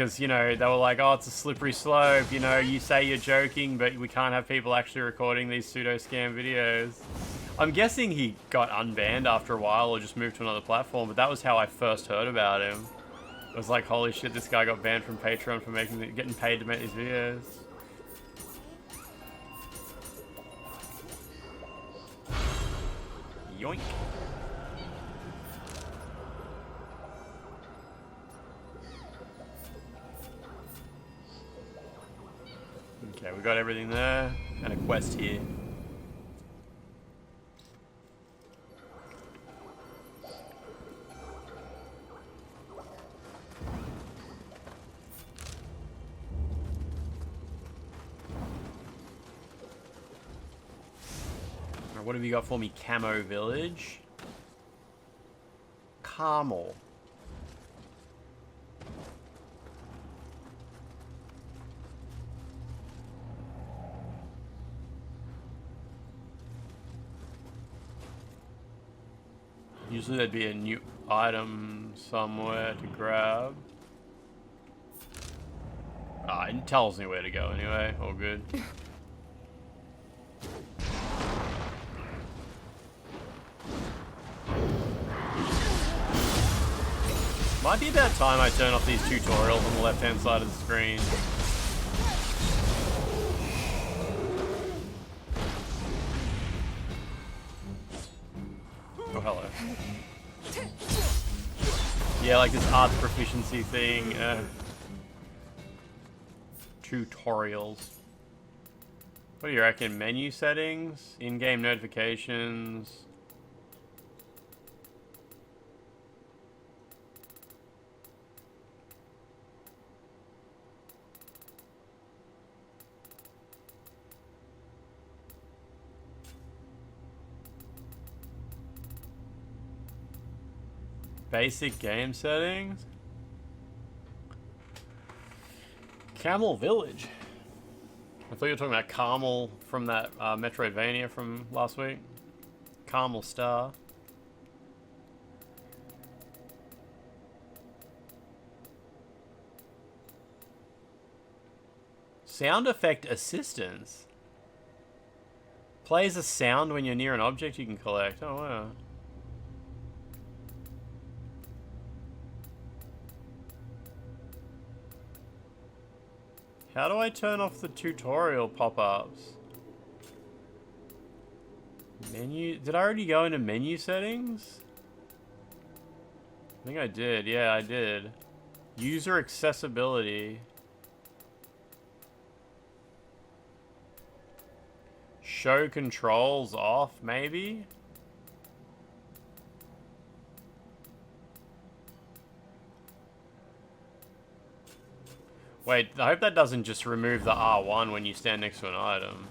Speaker 5: because, you know, they were like, oh, it's a slippery slope, you know, you say you're joking, but we can't have people actually recording these pseudo-scam videos. I'm guessing he got unbanned after a while or just moved to another platform, but that was how I first heard about him. It was like, holy shit, this guy got banned from Patreon for getting paid to make these videos. Yoink. Okay, we got everything there. And a quest here. Alright, what have you got for me? Camo Village. Carmel. Usually there'd be a new item somewhere to grab. Ah, it tells me where to go anyway. All good. Might be about time I turn off these tutorials on the left-hand side of the screen. Oh, hello. Yeah, like this arts proficiency thing. Tutorials. What do you reckon? Menu settings? In-game notifications? Basic game settings? Camel Village. I thought you were talking about Carmel from that Metroidvania from last week. Carmel Star. Sound effect assistance. Plays a sound when you're near an object you can collect. Oh wow. How do I turn off the tutorial pop-ups? Menu? Did I already go into menu settings? I think I did. Yeah, I did. User accessibility. Show controls off, maybe? Wait, I hope that doesn't just remove the R1 when you stand next to an item.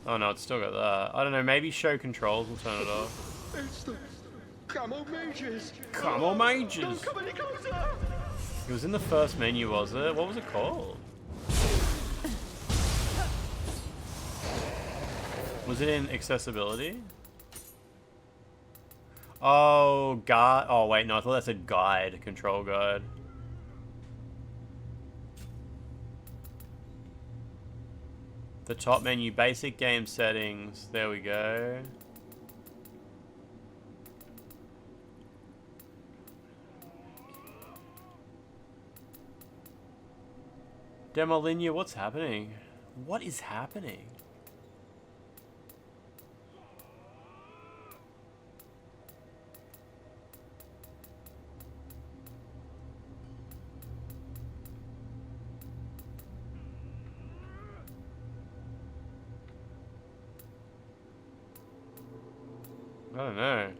Speaker 5: Oh no, it's still got that. I don't know, maybe show controls will turn it off.
Speaker 7: It's the Camo Mages!
Speaker 5: Camo Mages!
Speaker 7: Don't come any closer!
Speaker 5: It was in the first menu, was it? What was it called? Was it in accessibility? Oh, guide. Oh, wait, no, I thought that said guide, control guide. The top menu, basic game settings. There we go. Demolinia, what's happening? What is happening? I don't know.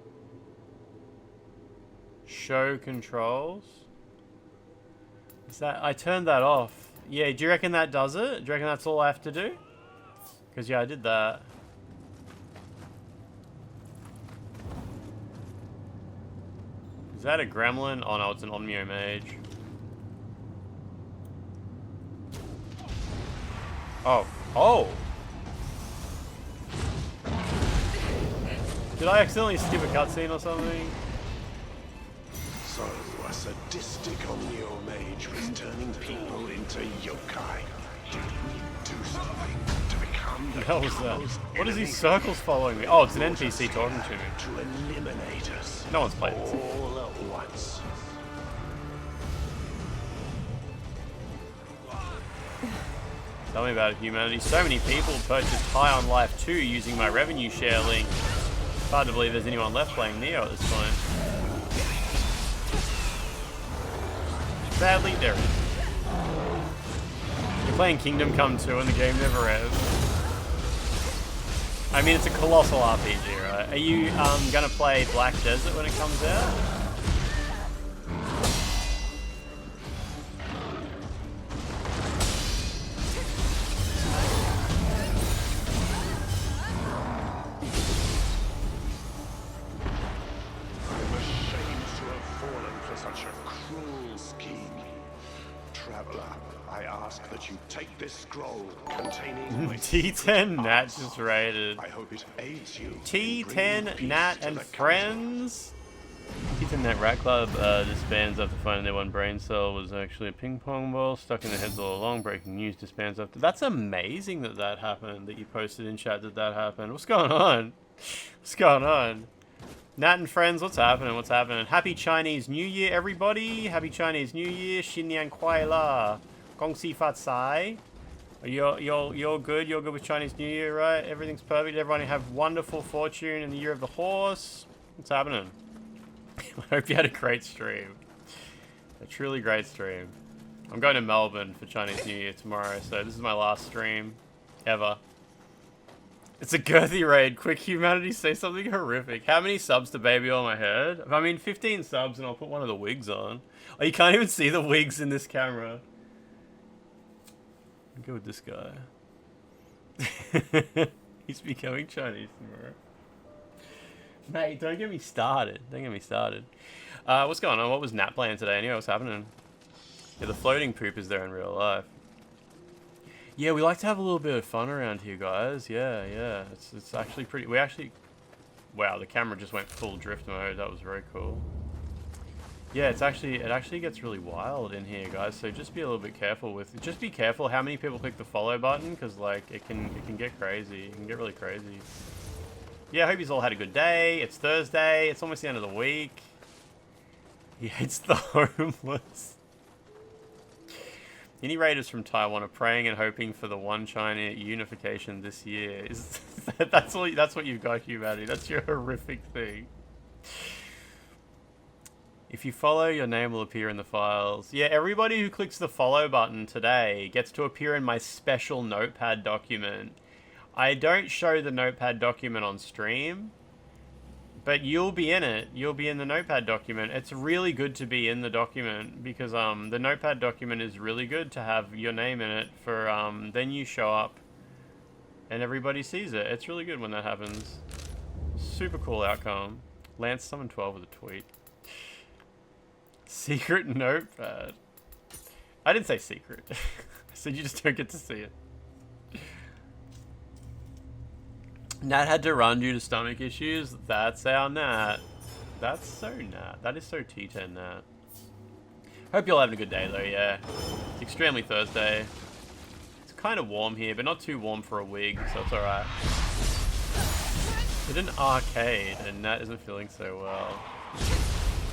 Speaker 5: Show controls? Is that... I turned that off. Yeah, do you reckon that does it? Do you reckon that's all I have to do? Because, yeah, I did that. Is that a gremlin? Oh, no, it's an Omnio Mage. Oh. Oh! Did I accidentally skip a cutscene or something?
Speaker 8: So, I said sadistic Nioh mage was turning people into yokai. Did we do something to become the
Speaker 5: What was that?
Speaker 8: Kamo's
Speaker 5: What is
Speaker 8: enemy?
Speaker 5: these circles following me? Oh, it's an NPC talking to me.
Speaker 8: To eliminate us.
Speaker 5: No one's played this.
Speaker 8: All at once.
Speaker 5: Tell me about it, humanity. So many people purchased High on Life 2 using my revenue share link. Hard to believe there's anyone left playing Nioh at this point. Sadly, there is. You're playing Kingdom Come 2 and the game never ends. I mean, it's a colossal RPG, right? Are you gonna play Black Desert when it comes out?
Speaker 8: I'm ashamed to have fallen for such a cruel scheme. Traveler, I ask that you take this scroll containing my
Speaker 5: T10 Nat just raided.
Speaker 8: I hope it aids you. in bringing
Speaker 5: T10
Speaker 8: peace
Speaker 5: Nat
Speaker 8: to
Speaker 5: and
Speaker 8: the
Speaker 5: friends. T10 Nat Rat Club disbands after finding their one brain cell was actually a ping pong ball stuck in their heads all along. Breaking news disbands after. That's amazing that that happened. That you posted in chat that that happened. What's going on? What's going on? Nat and friends, what's happening? What's happening? Happy Chinese New Year, everybody! Happy Chinese New Year.新年快乐. Gong si fat sai. You're good. You're good with Chinese New Year, right? Everything's perfect. Everyone have wonderful fortune in the year of the horse. What's happening? I hope you had a great stream. A truly great stream. I'm going to Melbourne for Chinese New Year tomorrow, so this is my last stream ever. It's a girthy raid. Quick, humanity, say something horrific. How many subs to baby on my head? I mean, 15 subs and I'll put one of the wigs on. Oh, you can't even see the wigs in this camera. I'll go with this guy. He's becoming Chinese tomorrow. Mate, don't get me started. Don't get me started. What's going on? What was Nat playing today anyway? What's happening? Yeah, the floating poop is there in real life. Yeah, we like to have a little bit of fun around here, guys. Yeah. It's actually pretty... Wow, the camera just went full drift mode. That was very cool. Yeah, it actually gets really wild in here, guys. So just be a little bit careful with... Just be careful how many people click the follow button, because, like, it can get crazy. It can get really crazy. Yeah, I hope you all had a good day. It's Thursday. It's almost the end of the week. He hates the homeless. Any raiders from Taiwan are praying and hoping for the one China unification this year. That's what you've got, humanity. That's your horrific thing. If you follow, your name will appear in the files. Yeah, everybody who clicks the follow button today gets to appear in my special notepad document. I don't show the notepad document on stream, but you'll be in it. You'll be in the notepad document. It's really good to be in the document because the notepad document is really good to have your name in it for then you show up and everybody sees it. It's really good when that happens. Super cool outcome. Lance summoned 12 with a tweet. Secret notepad. I didn't say secret. I said you just don't get to see it. Nat had to run due to stomach issues. That's our Nat. That's so Nat. That is so T10 Nat. Hope you're all having a good day though, yeah. It's extremely Thursday. It's kind of warm here, but not too warm for a wig, so it's alright. Hit an arcade and Nat isn't feeling so well.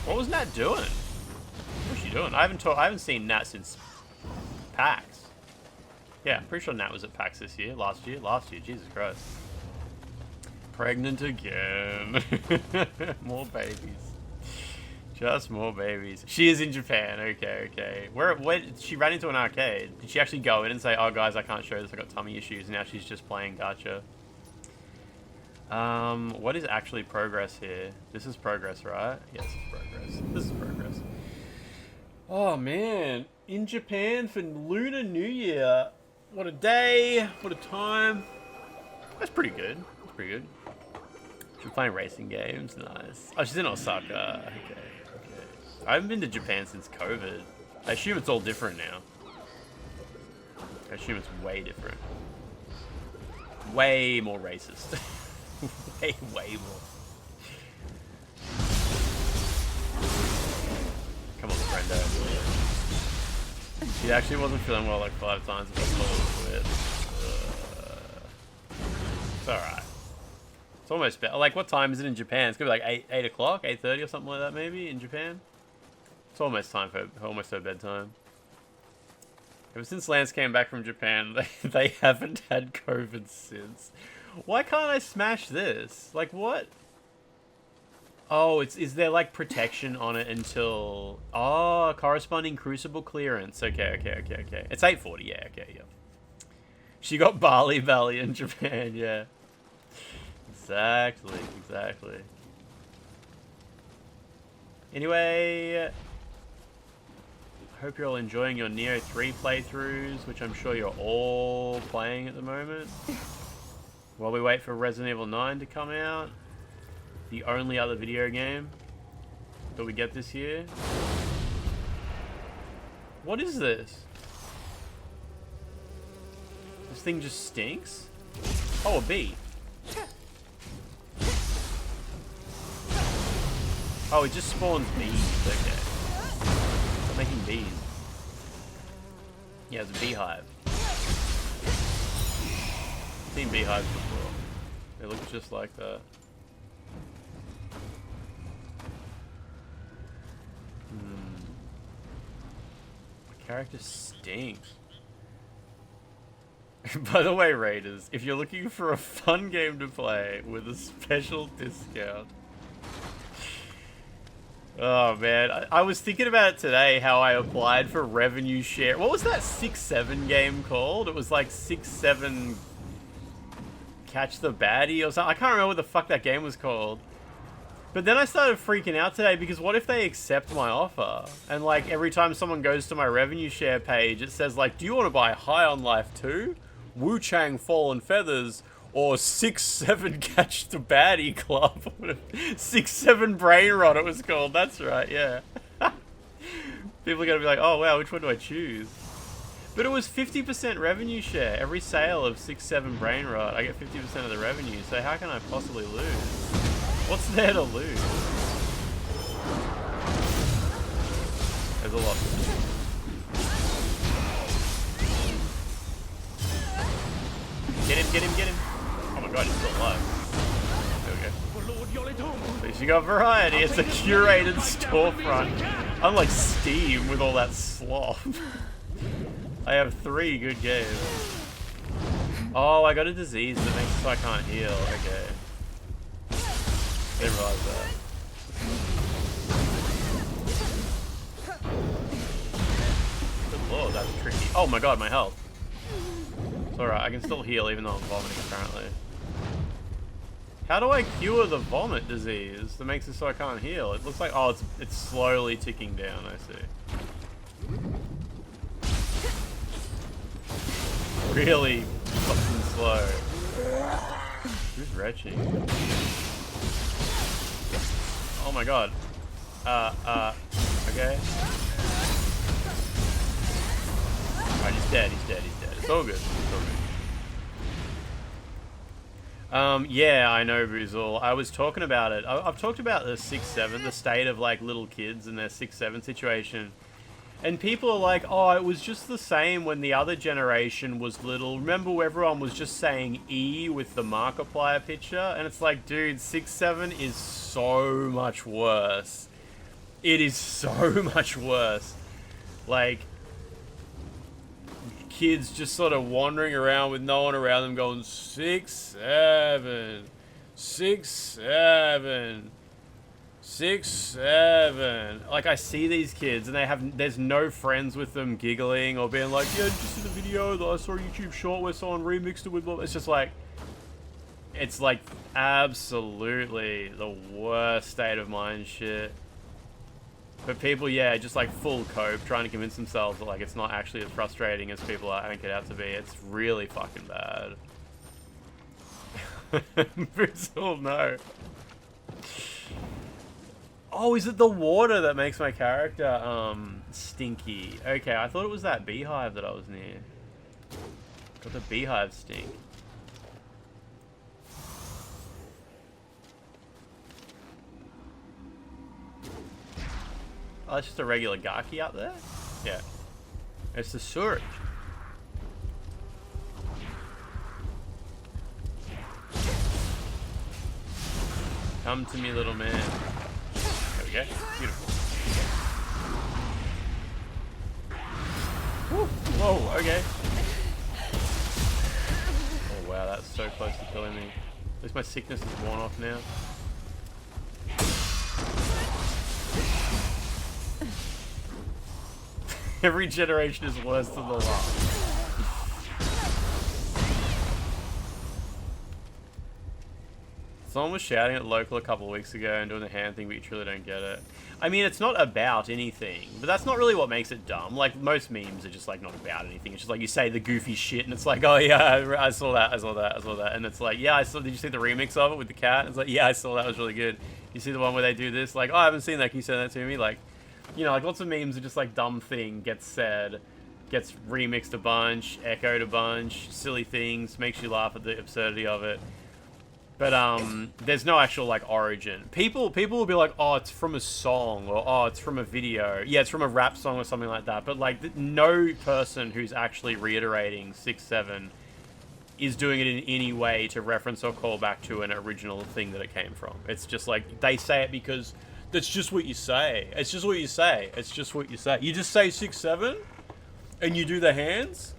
Speaker 5: What was Nat doing? What's she doing? I haven't seen Nat since PAX. Yeah, I'm pretty sure Nat was at PAX this year. Last year, Jesus Christ. Pregnant again. More babies. Just more babies. She is in Japan. Okay. Where she ran into an arcade? Did she actually go in and say, "Oh guys, I can't show this. I got tummy issues." And now she's just playing gacha. What is actually progress here? This is progress, right? Yes, it's progress. This is progress. Oh man, in Japan for Lunar New Year. What a day! What a time! That's pretty good. That's pretty good. She's playing racing games. Nice. Oh, she's in Osaka. Okay. I haven't been to Japan since COVID. I assume it's all different now. I assume it's way different. Way more racist. way more. Come on, friendo. He actually wasn't feeling well like 5 times if I told him to quit. It's alright. It's almost better. Like, what time is it in Japan? It's gonna be like 8 o'clock, 8:30 or something like that maybe in Japan. It's almost time for almost her bedtime. Ever since Lance came back from Japan, they haven't had COVID since. Why can't I smash this? Like, what? Oh, is there like protection on it until... Oh, corresponding crucible clearance. Okay. It's 8:40, yeah, okay. She got Bali Valley in Japan, yeah. Exactly. Anyway, hope you're all enjoying your Nioh 3 playthroughs, which I'm sure you're all playing at the moment. While we wait for Resident Evil 9 to come out, the only other video game that we get this year. What is this? This thing just stinks? Oh, a bee. Oh, it just spawns bees. Okay. Stop making bees. Yeah, it's a beehive. I've seen beehives before. They look just like that. My character stinks. By the way, Raiders, if you're looking for a fun game to play with a special discount... Oh man, I was thinking about it today, how I applied for revenue share. What was that 6-7 game called? It was like 6-7 Catch the Baddie or something. I can't remember what the fuck that game was called. But then I started freaking out today because what if they accept my offer? And like every time someone goes to my revenue share page, it says like, do you want to buy High on Life 2? Wu Chang Fallen Feathers? Or 6-7 Catch the Baddie Club. 6-7 Brain Rot it was called. That's right, yeah. People are going to be like, oh wow, which one do I choose? But it was 50% revenue share. Every sale of 6-7 Brain Rot, I get 50% of the revenue. So how can I possibly lose? What's there to lose? There's a lot. Get him. Oh my god, he's still alive. There we go. At least you got variety. It's a curated storefront. Unlike Steam with all that slop. I have 3 good games. Oh, I got a disease that makes it so I can't heal. Okay. Didn't realize that. Good lord, that's tricky. Oh my god, my health. It's alright, I can still heal even though I'm vomiting apparently. How do I cure the vomit disease that makes it so I can't heal? It looks like, oh, it's slowly ticking down, I see. Really fucking slow. Who's retching? Oh my god. Okay. Alright, he's dead. It's all good. Yeah, I know, Boozle. I was talking about it. I've talked about the 6-7, the state of like little kids and their 6-7 situation. And people are like, oh, it was just the same when the other generation was little. Remember everyone was just saying E with the Markiplier picture? And it's like, dude, 6-7 is so much worse. It is so much worse. Like, kids just sort of wandering around with no one around them going 6-7, 6-7, 6-7. Like, I see these kids and there's no friends with them giggling or being like, yeah, did you see the video that I saw a YouTube short where someone remixed it with... It's just like, it's like absolutely the worst state of mind shit. But people, yeah, just like full cope, trying to convince themselves that like it's not actually as frustrating as people are having it out to be. It's really fucking bad. Brazil, no. Oh, is it the water that makes my character stinky? Okay, I thought it was that beehive that I was near. Got the beehive stink. Oh, it's just a regular Gaki up there? Yeah. It's the sword. Come to me, little man. There we go. Beautiful. Woo. Whoa, okay. Oh wow, that's so close to killing me. At least my sickness is worn off now. Every generation is worse than the last. Someone was shouting at local a couple of weeks ago and doing the hand thing, but you truly don't get it. I mean, it's not about anything, but that's not really what makes it dumb. Like, most memes are just, like, not about anything. It's just like, you say the goofy shit, and it's like, oh, yeah, I saw that, I saw that, I saw that. And it's like, yeah, did you see the remix of it with the cat? And it's like, yeah, I saw that, it was really good. You see the one where they do this? Like, oh, I haven't seen that, can you send that to me? Like, you know, like, lots of memes are just, like, dumb thing gets said, gets remixed a bunch, echoed a bunch, silly things, makes you laugh at the absurdity of it. But, there's no actual, like, origin. People will be like, oh, it's from a song, or, oh, it's from a video. Yeah, it's from a rap song or something like that. But, like, no person who's actually reiterating 6-7 is doing it in any way to reference or call back to an original thing that it came from. It's just like, they say it because that's just what you say. It's just what you say. It's just what you say. You just say 6-7, and you do the hands.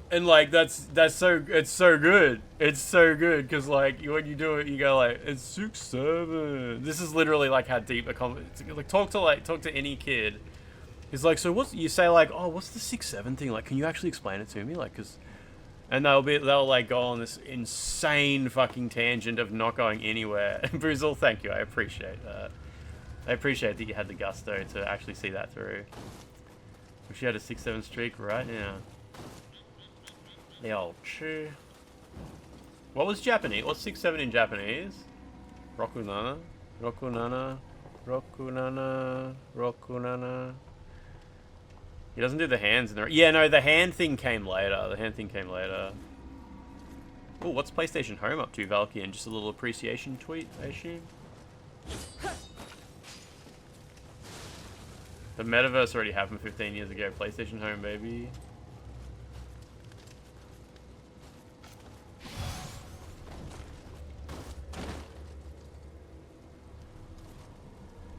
Speaker 5: And like it's so good. It's so good because like when you do it, you go like it's 6-7. This is literally like how deep a like talk to any kid. It's like, so what's you say like, oh, what's the 6-7 thing? Like, can you actually explain it to me? Like, cause, and they'll like go on this insane fucking tangent of not going anywhere. And Boozle, thank you, I appreciate that. I appreciate that you had the gusto to actually see that through. Wish you had a 6-7 streak right now. The old chew. What was Japanese? What's 6-7 in Japanese? Rokunana? Rokunana? Rokunana? Rokunana? He doesn't do the hands in there. Yeah, no, the hand thing came later. The hand thing came later. Oh, what's PlayStation Home up to, Valkyrian? Just a little appreciation tweet, I assume? The metaverse already happened 15 years ago. PlayStation Home, baby.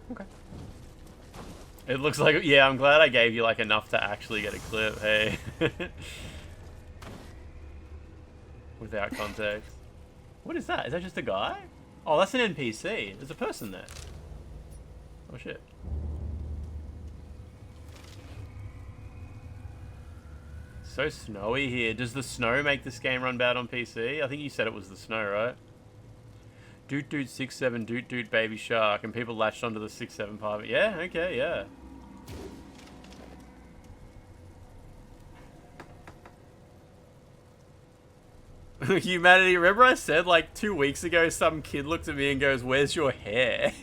Speaker 5: Okay. It looks like, yeah, I'm glad I gave you like enough to actually get a clip, hey. Without context. What is that? Is that just a guy? Oh, that's an NPC. There's a person there. Oh shit. So snowy here. Does the snow make this game run bad on PC? I think you said it was the snow, right? Doot doot 6-7 doot doot baby shark, and people latched onto the 6-7 part of it. Yeah, okay, yeah. Humanity, remember I said like 2 weeks ago some kid looked at me and goes, "Where's your hair?"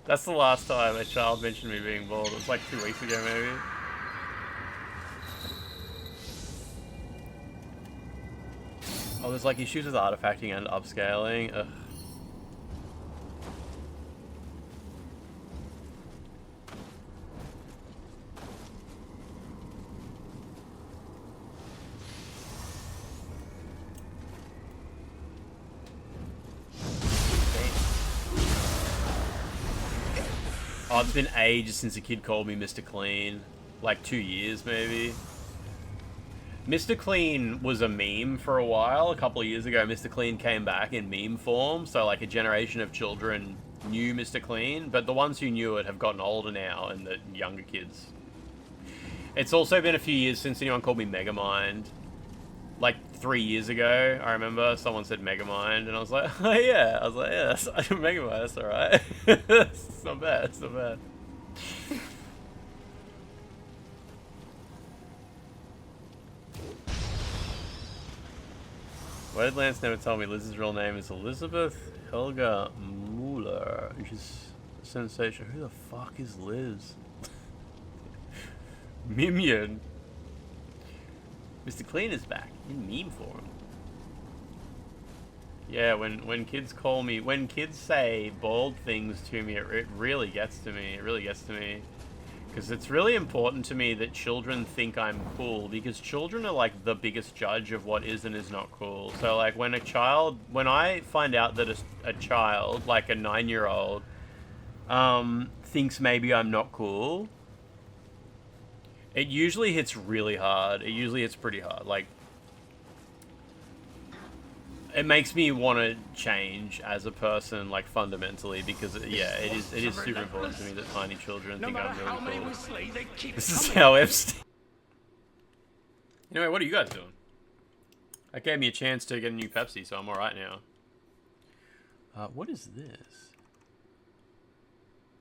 Speaker 5: That's the last time a child mentioned me being bald. It was like 2 weeks ago maybe. Oh, there's like issues with artifacting and upscaling. Ugh. Oh, it's been ages since a kid called me Mr. Clean. Like 2 years maybe. Mr. Clean was a meme for a while. A couple of years ago, Mr. Clean came back in meme form. So like a generation of children knew Mr. Clean, but the ones who knew it have gotten older now and the younger kids. It's also been a few years since anyone called me Megamind. Like 3 years ago, I remember someone said Megamind and I was like, oh yeah. I was like, yeah, that's Megamind, that's alright. It's not bad, it's not bad. Why did Lance never tell me Liz's real name is Elizabeth Helga Mueller? Which is a sensation. Who the fuck is Liz? Mimian. Mr. Clean is back in meme form. Yeah, when kids call me, when kids say bold things to me, it really gets to me. It really gets to me. Because it's really important to me that children think I'm cool, because children are like the biggest judge of what is and is not cool. So like when I find out that a child, like a 9-year-old, thinks maybe I'm not cool, it usually hits really hard. It usually hits pretty hard. Like, it makes me want to change as a person, like fundamentally, because yeah, it is super important to me that tiny children think I'm really cool. This is how Epstein. Anyway, what are you guys doing? That gave me a chance to get a new Pepsi, so I'm all right now. What is this?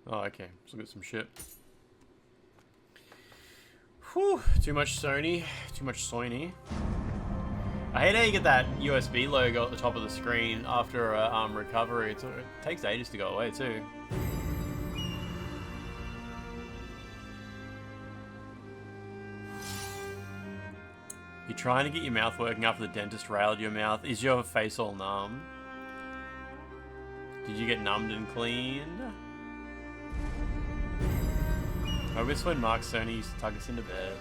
Speaker 5: Oh, okay. Let's look at some shit. Whew, too much Sony, too much Sony. I hate how you get that USB logo at the top of the screen after recovery. It takes ages to go away too. You're trying to get your mouth working after the dentist railed your mouth. Is your face all numb? Did you get numbed and cleaned? I miss when Mark Sony used to tuck us into bed.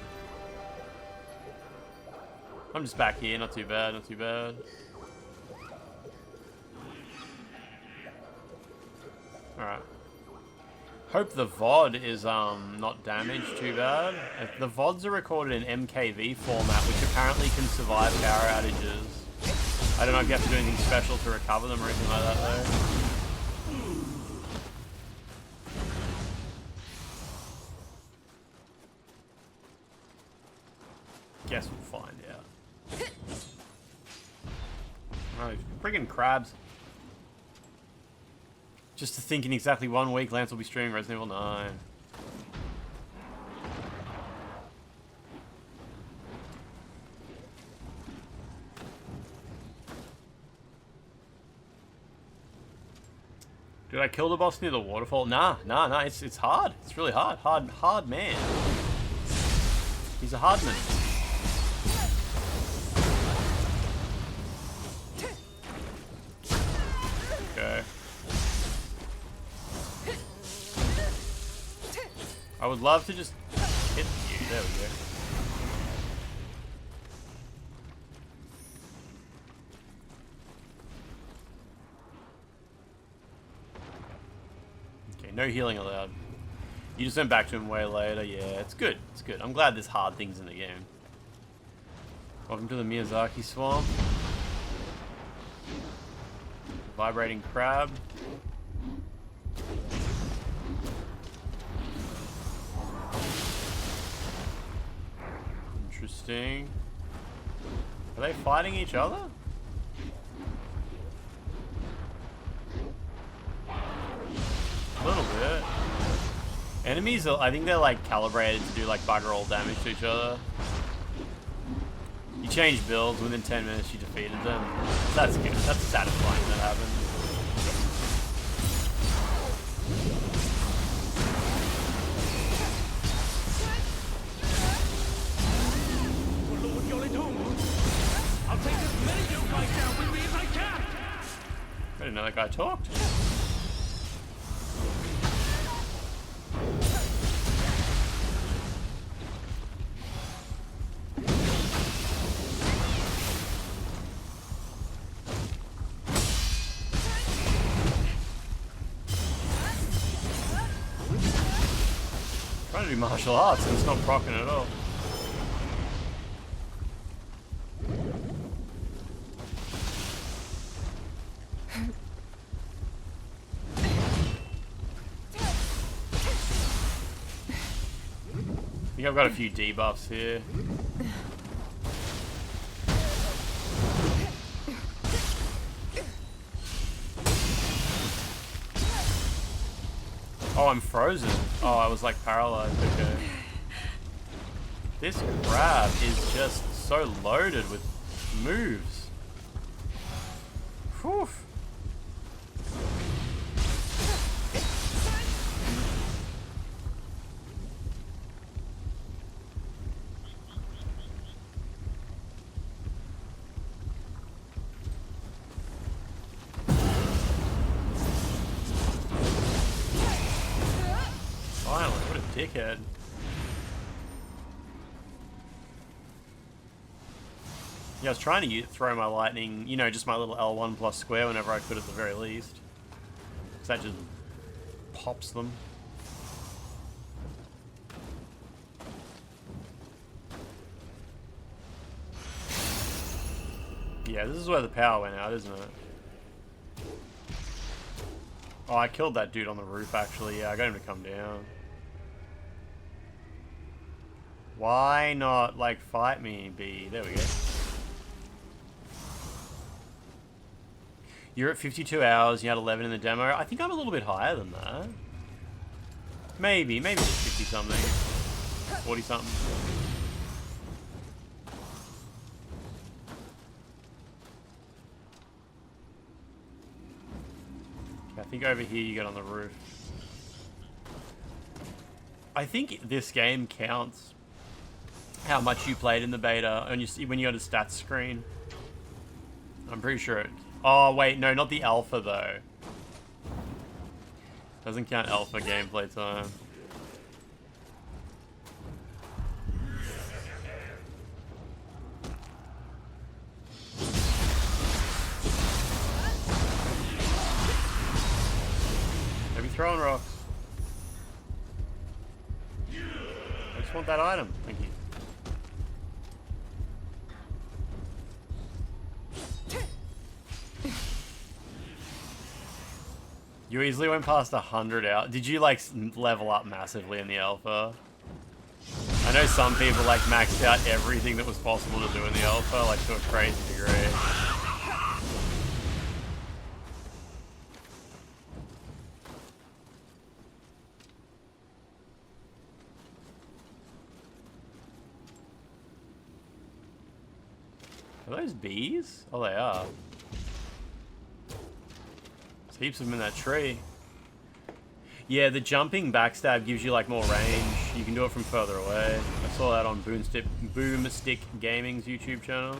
Speaker 5: I'm just back here, not too bad, not too bad. Alright. Hope the VOD is not damaged too bad. If the VODs are recorded in MKV format, which apparently can survive power outages. I don't know if you have to do anything special to recover them or anything like that though. Guess we'll find out. Oh, friggin' crabs. Just to think in exactly 1 week, Lance will be streaming Resident Evil 9. Did I kill the boss near the waterfall? Nah, it's hard. It's really hard. Hard man. He's a hard man. Okay. I would love to just hit you. There we go. Okay, no healing allowed. You just went back to him way later. Yeah, it's good. It's good. I'm glad there's hard things in the game. Welcome to the Miyazaki Swamp. Vibrating crab. Interesting. Are they fighting each other? A little bit. Enemies, I think they're like calibrated to do like bugger all damage to each other. You change builds, within 10 minutes you defeated them. That's good. That's satisfying when that happens.
Speaker 1: I'll take as many of you guys down with me as I can!
Speaker 5: I didn't know that guy talked. Trying to do martial arts and it's not proccing at all. I think I've got a few debuffs here. Oh, I'm frozen. Oh, I was like paralyzed. Okay. This crab is just so loaded with moves. Whew. dickhead. Yeah, I was trying to throw my lightning, you know, just my little L1 plus square whenever I could at the very least. Because that just pops them. Yeah, this is where the power went out, isn't it? Oh, I killed that dude on the roof, actually. Yeah, I got him to come down. Why not, like, fight me, B? There we go. You're at 52 hours, you had 11 in the demo. I think I'm a little bit higher than that. Maybe it's 50-something. 40-something. I think over here you get on the roof. I think this game counts how much you played in the beta and when you got a stats screen. I'm pretty sure it... Oh, wait, no, not the alpha, though. Doesn't count alpha gameplay time. Maybe throwing rocks. I just want that item. Thank you. You easily went past 100 out. Did you like level up massively in the alpha? I know some people like maxed out everything that was possible to do in the alpha, like to a crazy degree. Are those bees? Oh, they are. Heaps of them in that tree. Yeah, the jumping backstab gives you like more range. You can do it from further away. I saw that on Boomstick Gaming's YouTube channel.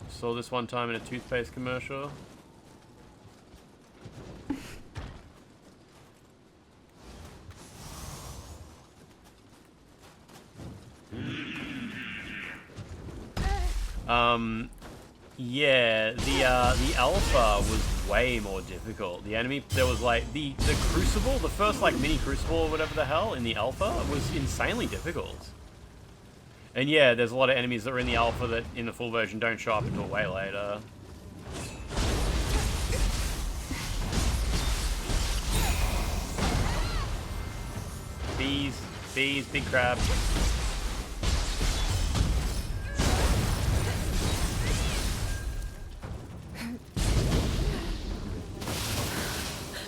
Speaker 5: Saw this one time in a toothpaste commercial. Yeah, the alpha was way more difficult. The enemy, there was like the crucible, the first like mini crucible or whatever the hell in the alpha was insanely difficult. And yeah, there's a lot of enemies that are in the alpha that in the full version don't show up until way later. Bees, big crab.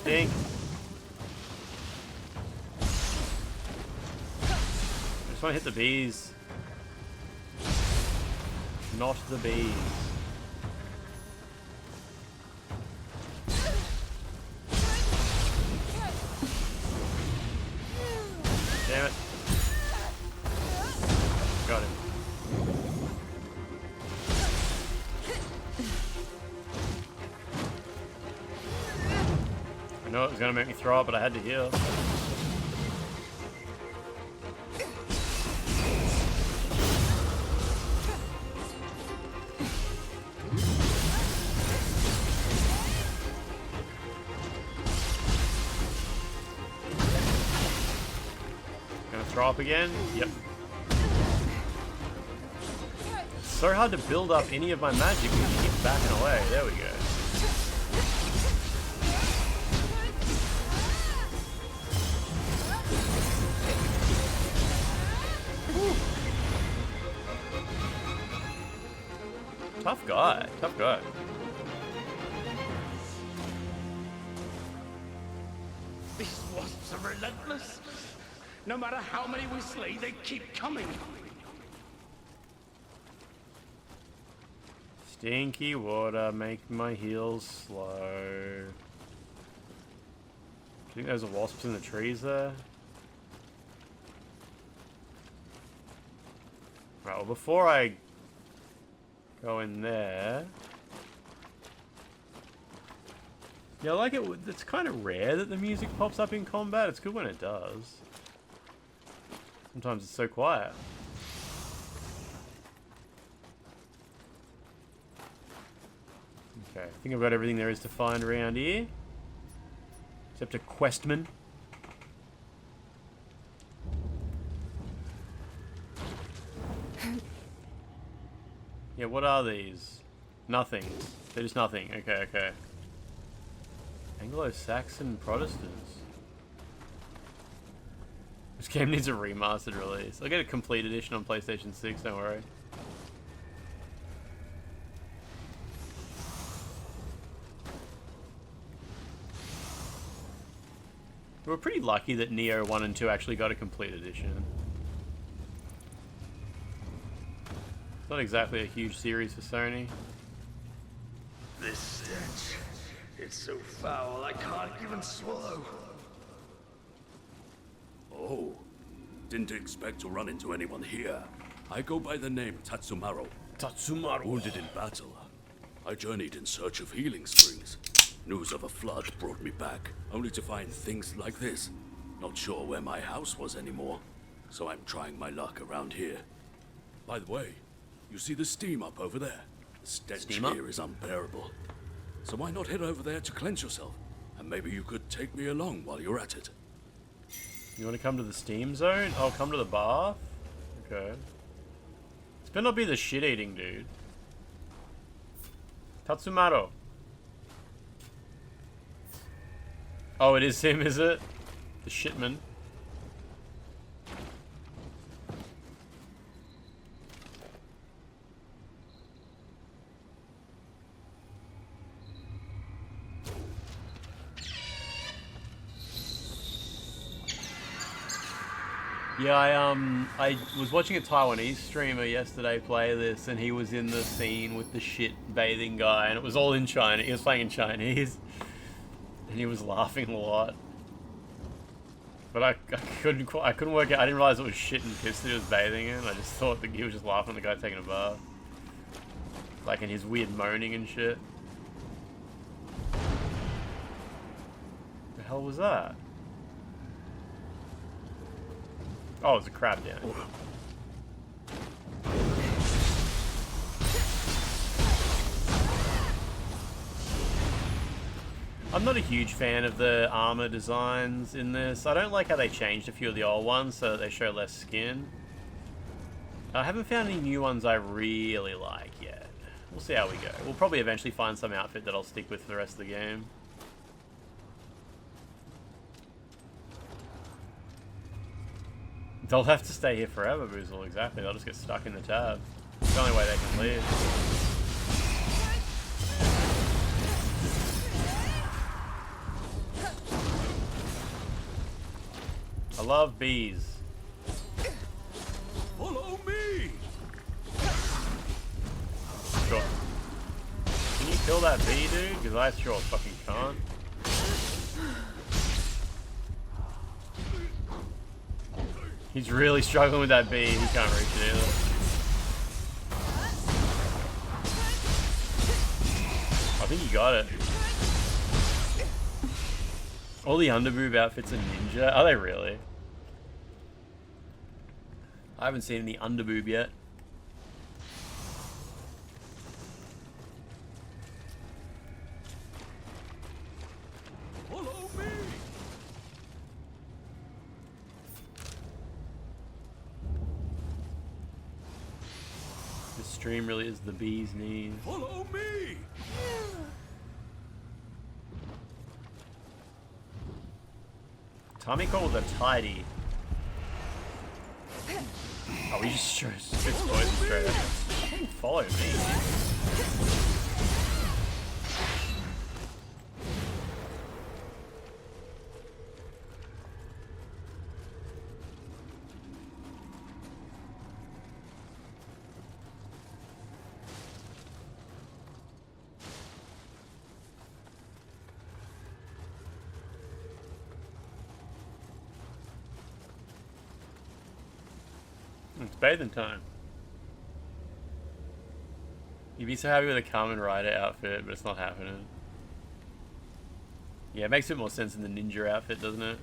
Speaker 5: Dink. I just want to hit the bees. Not the bees. Damn it. Got him. I know it was gonna make me throw up, but I had to heal. Gonna throw up again? Yep. It's so hard to build up any of my magic when you keep backing away. There we go. Tough guy, tough guy.
Speaker 1: These wasps are relentless. No matter how many we slay, they keep coming.
Speaker 5: Stinky water, make my heals slow. Do you think there's a wasps in the trees there? Right, well before I go in there, Yeah, I like it. It's kind of rare that the music pops up in combat. It's good when it does. Sometimes it's so quiet. Okay, I think I've got everything there is to find around here. Except a questman. Yeah, what are these? Nothing. They're just nothing. Okay, okay. Anglo-Saxon Protestants. This game needs a remastered release. I'll get a complete edition on PlayStation 6, don't worry. We're pretty lucky that Nioh 1 and 2 actually got a complete edition. It's not exactly a huge series for Sony.
Speaker 7: This stench. It's so foul I can't even swallow.
Speaker 9: Oh, didn't expect to run into anyone here. I go by the name Tatsumaro.
Speaker 5: Tatsumaro.
Speaker 9: Wounded in battle. I journeyed in search of healing springs. News of a flood brought me back, only to find things like this. Not sure where my house was anymore, so I'm trying my luck around here. By the way, you see the steam up over there? The stench here is unbearable. So why not head over there to cleanse yourself? And maybe you could take me along while you're at it.
Speaker 5: You want to come to the steam zone? Oh, come to the bath? Okay. This better not be the shit-eating dude. Tatsumaro. Oh, it is him, is it? The shitman. Yeah, I was watching a Taiwanese streamer yesterday play this, and he was in the scene with the shit bathing guy, and it was all in China. He was playing in Chinese, and he was laughing a lot. But I couldn't work out. I didn't realize it was shit and piss that he was bathing in. I just thought that he was just laughing at the guy taking a bath, like in his weird moaning and shit. The hell was that? Oh, it's a crab down here. I'm not a huge fan of the armor designs in this. I don't like how they changed a few of the old ones so that they show less skin. I haven't found any new ones I really like yet. We'll see how we go. We'll probably eventually find some outfit that I'll stick with for the rest of the game. They'll have to stay here forever, Boozle, exactly. They'll just get stuck in the tab. It's the only way they can leave. I love bees.
Speaker 9: Follow me!
Speaker 5: Sure. Can you kill that bee, dude? Because I sure fucking can't. He's really struggling with that bee. He can't reach it either. I think he got it. All the Underboob outfits are ninja. Are they really? I haven't seen any Underboob yet.
Speaker 9: Follow me!
Speaker 5: This stream really is the bee's knees.
Speaker 9: Follow me!
Speaker 5: Tommy called a tidy. Oh, he just spits poison straight at him. Follow me. It's bathing time. You'd be so happy with a Kamen Rider outfit, but it's not happening. Yeah, it makes a bit more sense in the ninja outfit, doesn't it?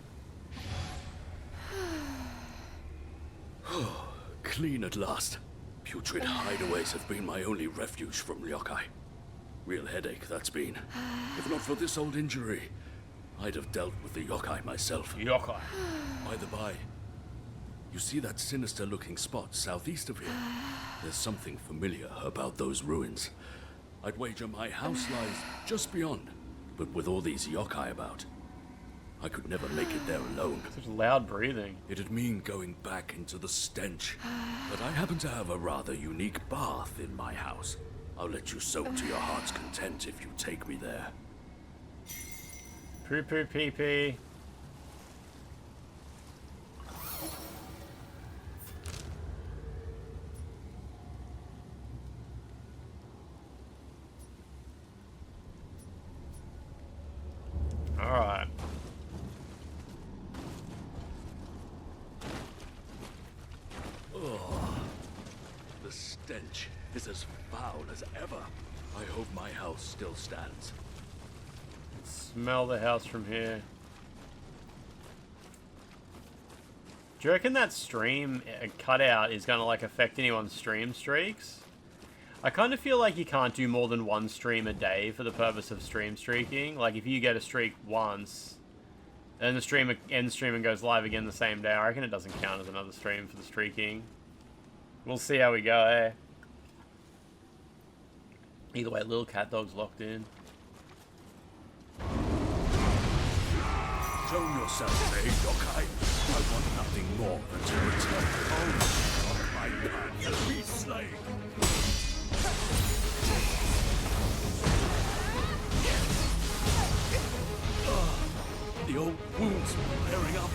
Speaker 9: Clean at last. Putrid hideaways have been my only refuge from yokai. Real headache that's been. If not for this old injury, I'd have dealt with the yokai myself.
Speaker 5: Yokai.
Speaker 9: By the by, you see that sinister-looking spot southeast of here? There's something familiar about those ruins. I'd wager my house lies just beyond, but with all these yokai about, I could never make it there alone.
Speaker 5: Such loud breathing.
Speaker 9: It'd mean going back into the stench. But I happen to have a rather unique bath in my house. I'll let you soak to your heart's content if you take me there.
Speaker 5: Poo poo pee pee. Alright.
Speaker 9: The stench is as foul as ever. I hope my house still stands.
Speaker 5: Smell the house from here. Do you reckon that stream cutout is going to like affect anyone's stream streaks? I kind of feel like you can't do more than one stream a day for the purpose of stream streaking. Like if you get a streak once, and the stream ends stream and goes live again the same day, I reckon it doesn't count as another stream for the streaking. We'll see how we go, eh? Either way, little cat dog's locked in.
Speaker 9: Show yourself, eh, yokai? I want nothing more than to return home on my path to be slain. The old wounds are flaring up,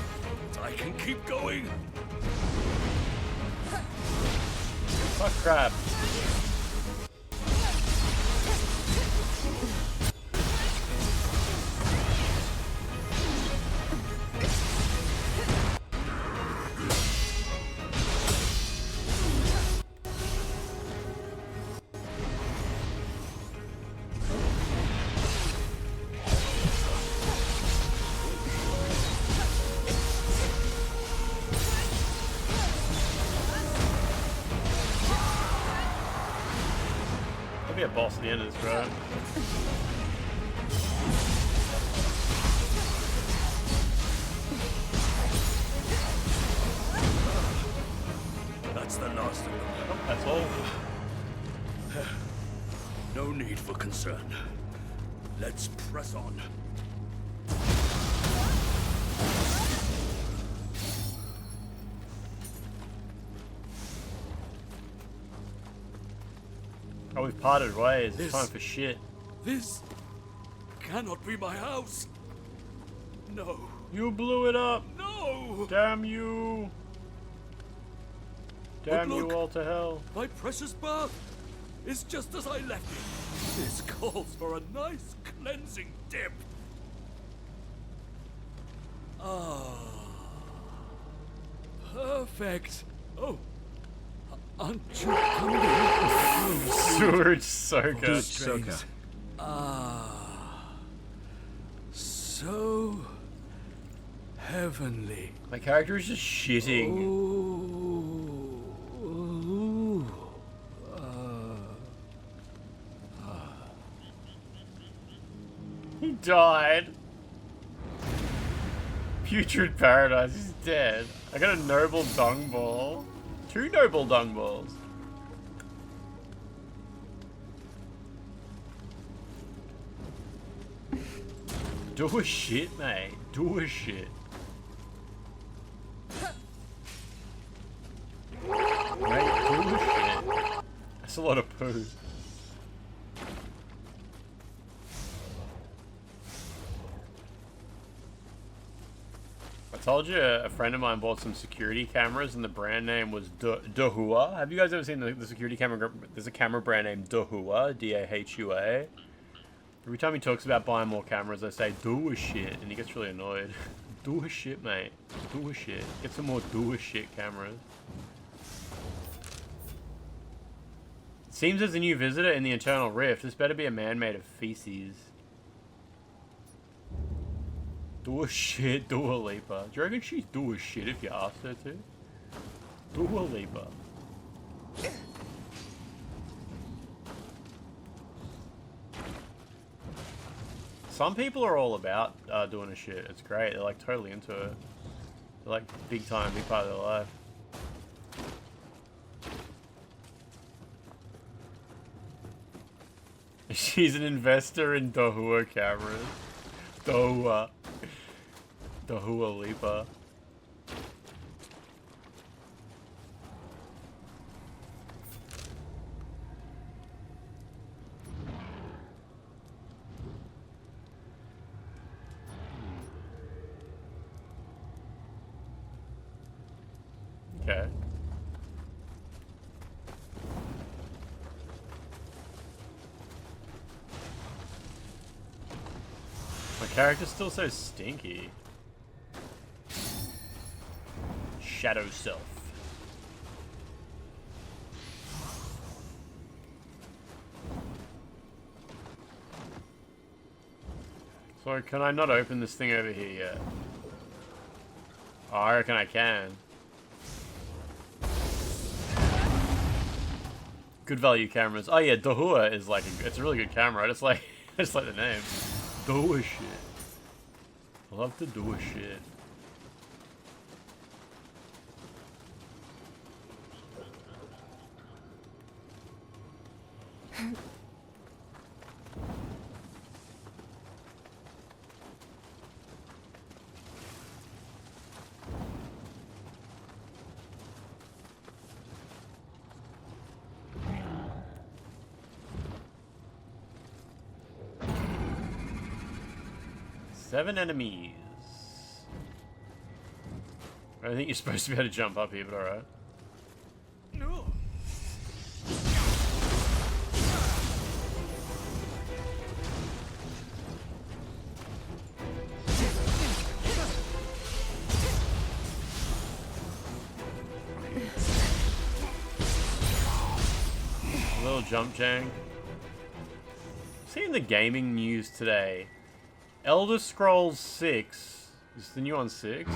Speaker 9: but I can keep going.
Speaker 5: Fuck crab. There'll be a boss at the end of this, bro.
Speaker 9: That's the last of them.
Speaker 5: Oh, that's all.
Speaker 9: No need for concern. Let's press on.
Speaker 5: Oh, we've parted ways. It's time for shit.
Speaker 9: This cannot be my house. No.
Speaker 5: You blew it up.
Speaker 9: No.
Speaker 5: Damn you. Damn
Speaker 9: But
Speaker 5: you
Speaker 9: look,
Speaker 5: all to hell.
Speaker 9: my precious bath is just as I left it. This calls for a nice cleansing dip. Ah. Perfect. Oh. Aren't you coming?
Speaker 5: Sewage soaker.
Speaker 9: Ah. So heavenly.
Speaker 5: My character is just shitting.
Speaker 9: Ooh.
Speaker 5: He died. Putrid paradise. He's dead. I got a noble dung ball. 2 noble dung balls. Do a shit, mate. Do a shit. Mate, do a shit. That's a lot of poo. I told you a friend of mine bought some security cameras and the brand name was Dahua. Have you guys ever seen the security camera? There's a camera brand named Dahua, D-A-H-U-A. Every time he talks about buying more cameras, I say, do a shit, and he gets really annoyed. Do a shit, mate. Do a shit. Get some more do a shit cameras. Seems there's a new visitor in the Eternal Rift. This better be a man made of feces. Do a shit, Dua Lipa. Do you reckon she'd do a shit if you asked her to? Dua Lipa. Some people are all about doing a shit. It's great. They're like totally into it. They're like big time, big part of their life. She's an investor in Dahua cameras. Dahua Lipa. Okay. My character's still so stinky. Shadow Self. So can I not open this thing over here yet? Oh, I reckon I can. Good value cameras. Oh yeah, Dahua is like it's a really good camera. I just like the name. Dahua shit. I love to do a shit. Seven enemies. I don't think you're supposed to be able to jump up here, but alright.
Speaker 1: No.
Speaker 5: A little jump jank. Seeing the gaming news today. Elder Scrolls 6. Is the new one 6?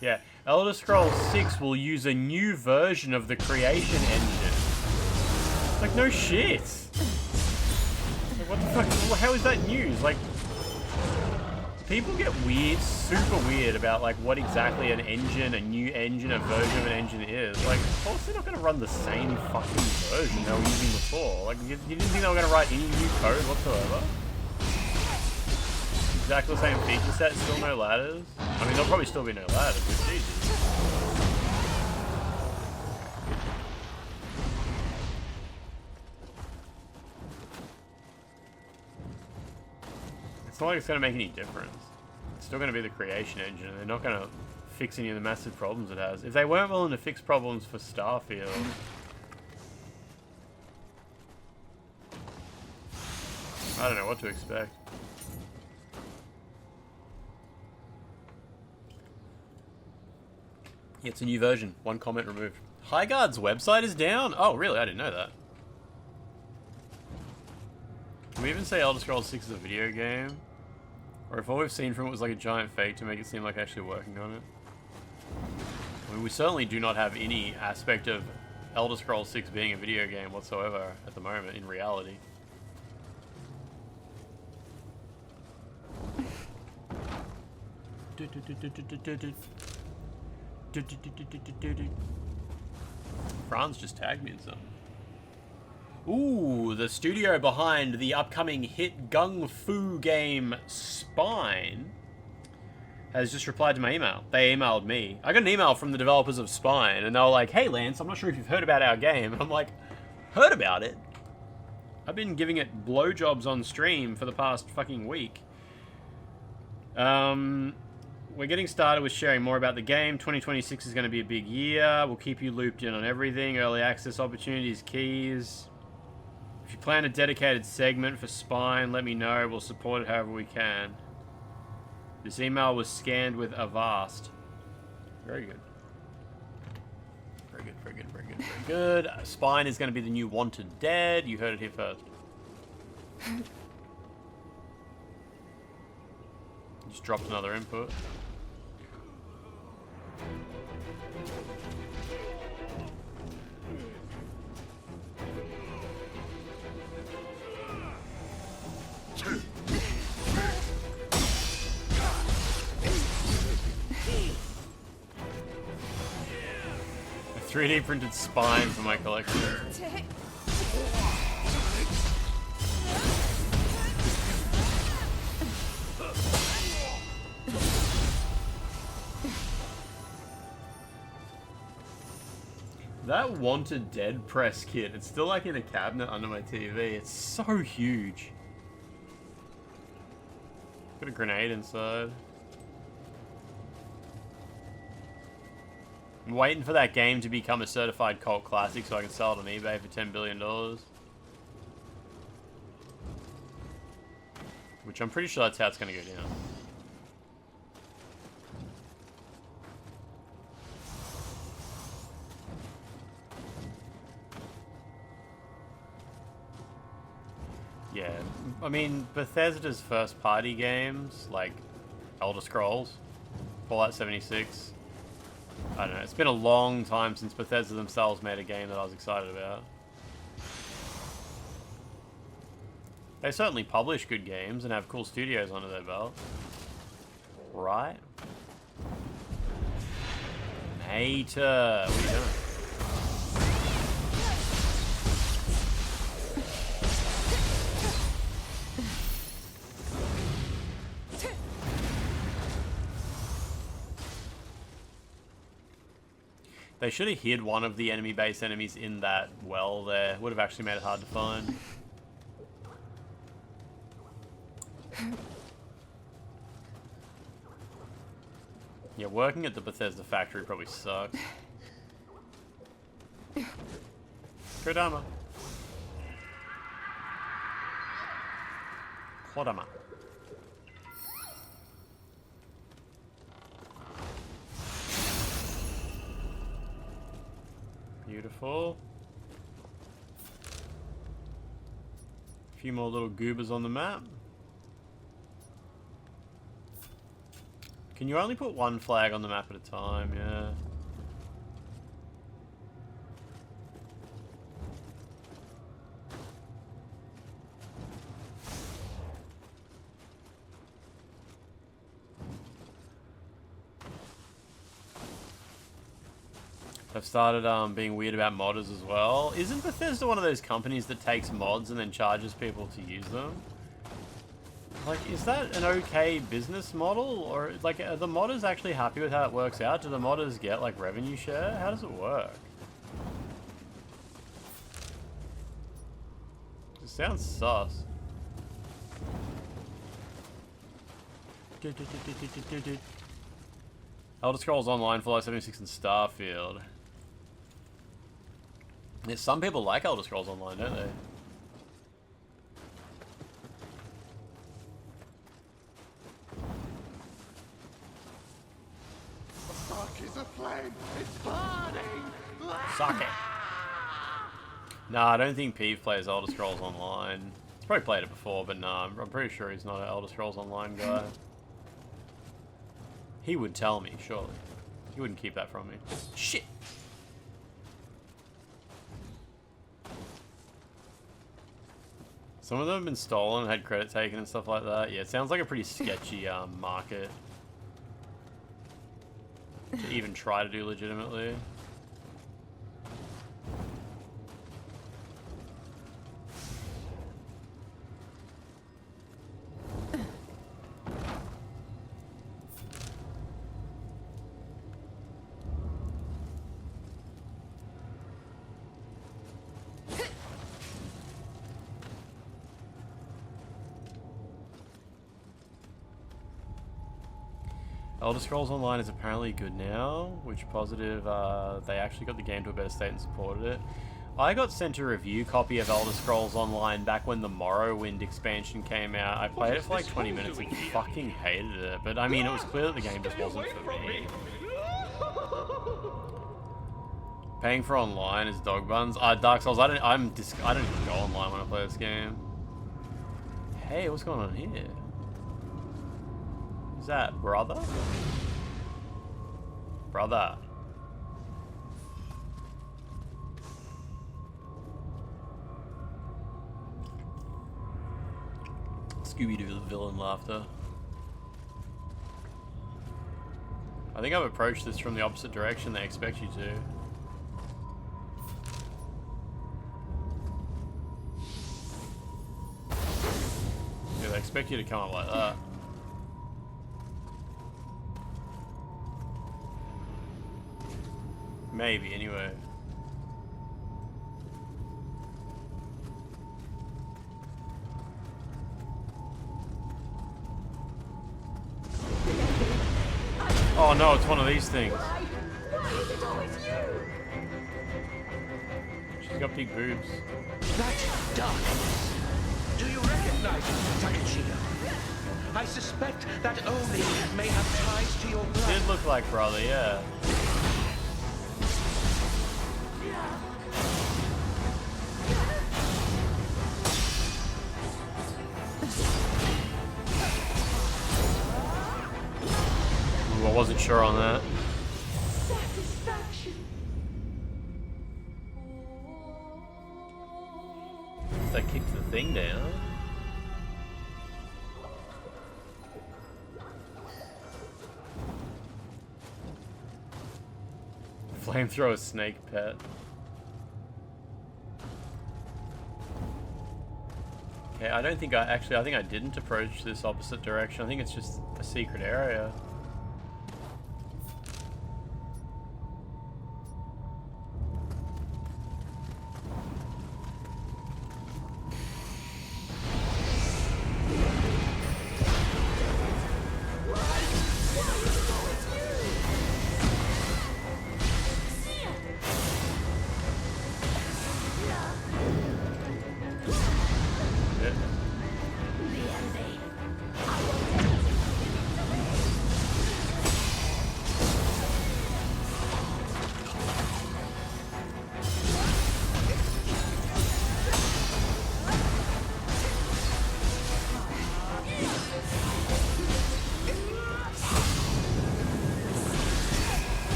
Speaker 5: Yeah. Elder Scrolls 6 will use a new version of the creation engine. Like, no shit. Like, what the fuck? How is that news? Like, people get weird, super weird about, like, what exactly an engine, a new engine, a version of an engine is. Like, of course they're not going to run the same fucking version they were using before. Like, you didn't think they were going to write any new code whatsoever? Exactly the same feature set, still no ladders. I mean, there'll probably still be no ladders, but Jesus. It's not like it's going to make any difference. It's still going to be the creation engine, and they're not going to fix any of the massive problems it has. If they weren't willing to fix problems for Starfield... I don't know what to expect. It's a new version. One comment removed. Highguard's website is down? Oh, really? I didn't know that. Can we even say Elder Scrolls 6 is a video game? Or if all we've seen from it was like a giant fake to make it seem like actually working on it? I mean, we certainly do not have any aspect of Elder Scrolls 6 being a video game whatsoever at the moment, in reality. Franz just tagged me in something. Ooh, the studio behind the upcoming hit Gung Fu game Spine has just replied to my email. They emailed me. I got an email from the developers of Spine, and they were like, "Hey Lance, I'm not sure if you've heard about our game." And I'm like, "Heard about it? I've been giving it blowjobs on stream for the past fucking week." We're getting started with sharing more about the game. 2026 is going to be a big year. We'll keep you looped in on everything. Early access opportunities, keys. If you plan a dedicated segment for Spine, let me know. We'll support it however we can. This email was scanned with Avast. Very good. Very good, very good, very good, very good. Spine is going to be the new Wanted Dead. You heard it here first. dropped another input. A 3D printed spine for my collection. That Wanted Dead press kit, it's still like in a cabinet under my TV. It's so huge. Got a grenade inside. I'm waiting for that game to become a certified cult classic so I can sell it on eBay for $10 billion. Which I'm pretty sure that's how it's going to go down. Yeah, I mean, Bethesda's first party games, like Elder Scrolls, Fallout 76, I don't know, it's been a long time since Bethesda themselves made a game that I was excited about. They certainly publish good games and have cool studios under their belt. Right? Mater, what are you doing? They should have hid one of the enemy base enemies in that well there. Would have actually made it hard to find. Yeah, working at the Bethesda factory probably sucks. Kodama. Kodama. Beautiful. A few more little goobers on the map. Can you only put one flag on the map at a time? Yeah. I've started being weird about modders as well. Isn't Bethesda one of those companies that takes mods and then charges people to use them? Like, is that an okay business model? Or, like, are the modders actually happy with how it works out? Do the modders get, like, revenue share? How does it work? It sounds sus. Elder Scrolls Online, Fallout 76, and Starfield. Yeah, some people like Elder Scrolls Online, don't they?
Speaker 8: The spark is aflame! It's burning!
Speaker 5: Suck it. Nah, I don't think Peeve plays Elder Scrolls Online. He's probably played it before, but nah, I'm pretty sure he's not an Elder Scrolls Online guy. He would tell me, surely. He wouldn't keep that from me. Shit! Some of them have been stolen, had credit taken and stuff like that. Yeah, it sounds like a pretty sketchy market to even try to do legitimately. Elder Scrolls Online is apparently good now, which positive they actually got the game to a better state and supported it. I got sent a review copy of Elder Scrolls Online back when the Morrowind expansion came out. I played it for like 20 minutes and fucking hated it, but I mean it was clear that the game just wasn't for me. Paying for online is dog buns. Dark Souls, I don't even go online when I play this game. Hey, what's going on here? Is that brother? Brother. Scooby-Doo villain laughter. I think I've approached this from the opposite direction they expect you to. Yeah, they expect you to come up like that. Maybe, anyway. Oh no, it's one of these things.
Speaker 2: Why is it always you?
Speaker 5: She's got big boobs.
Speaker 7: That darkness. Do you recognize it, Takachino? I suspect that Oni may have ties to your blood.
Speaker 5: Did look like brother, yeah. Ooh, I wasn't sure on that.
Speaker 2: Satisfaction.
Speaker 5: They kicked the thing down. Flamethrower snake pet. Okay, I don't think I think I didn't approach this opposite direction. I think it's just a secret area.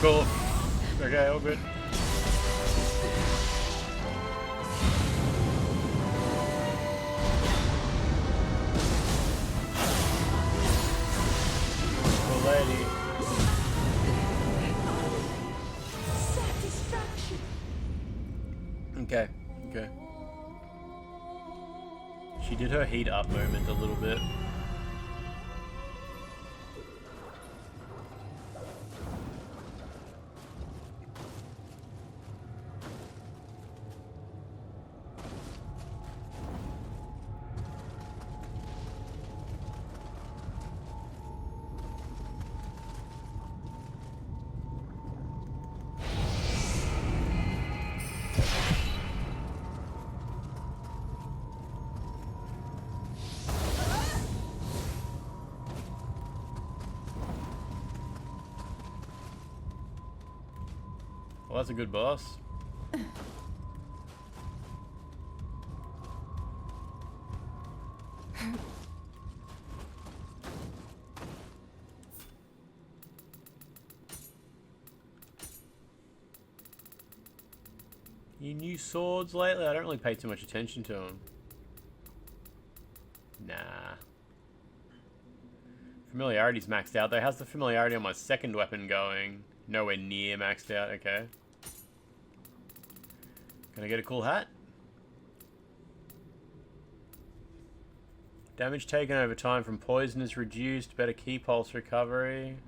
Speaker 5: Cool. Okay, all good. Cool lady.
Speaker 2: Satisfaction.
Speaker 5: Okay, okay. She did her heat up moment a little bit. Well, that's a good boss. Any new swords lately? I don't really pay too much attention to them. Nah. Familiarity's maxed out though. How's the familiarity on my second weapon going? Nowhere near maxed out, okay. Can I get a cool hat? Damage taken over time from poison is reduced. Better key pulse recovery.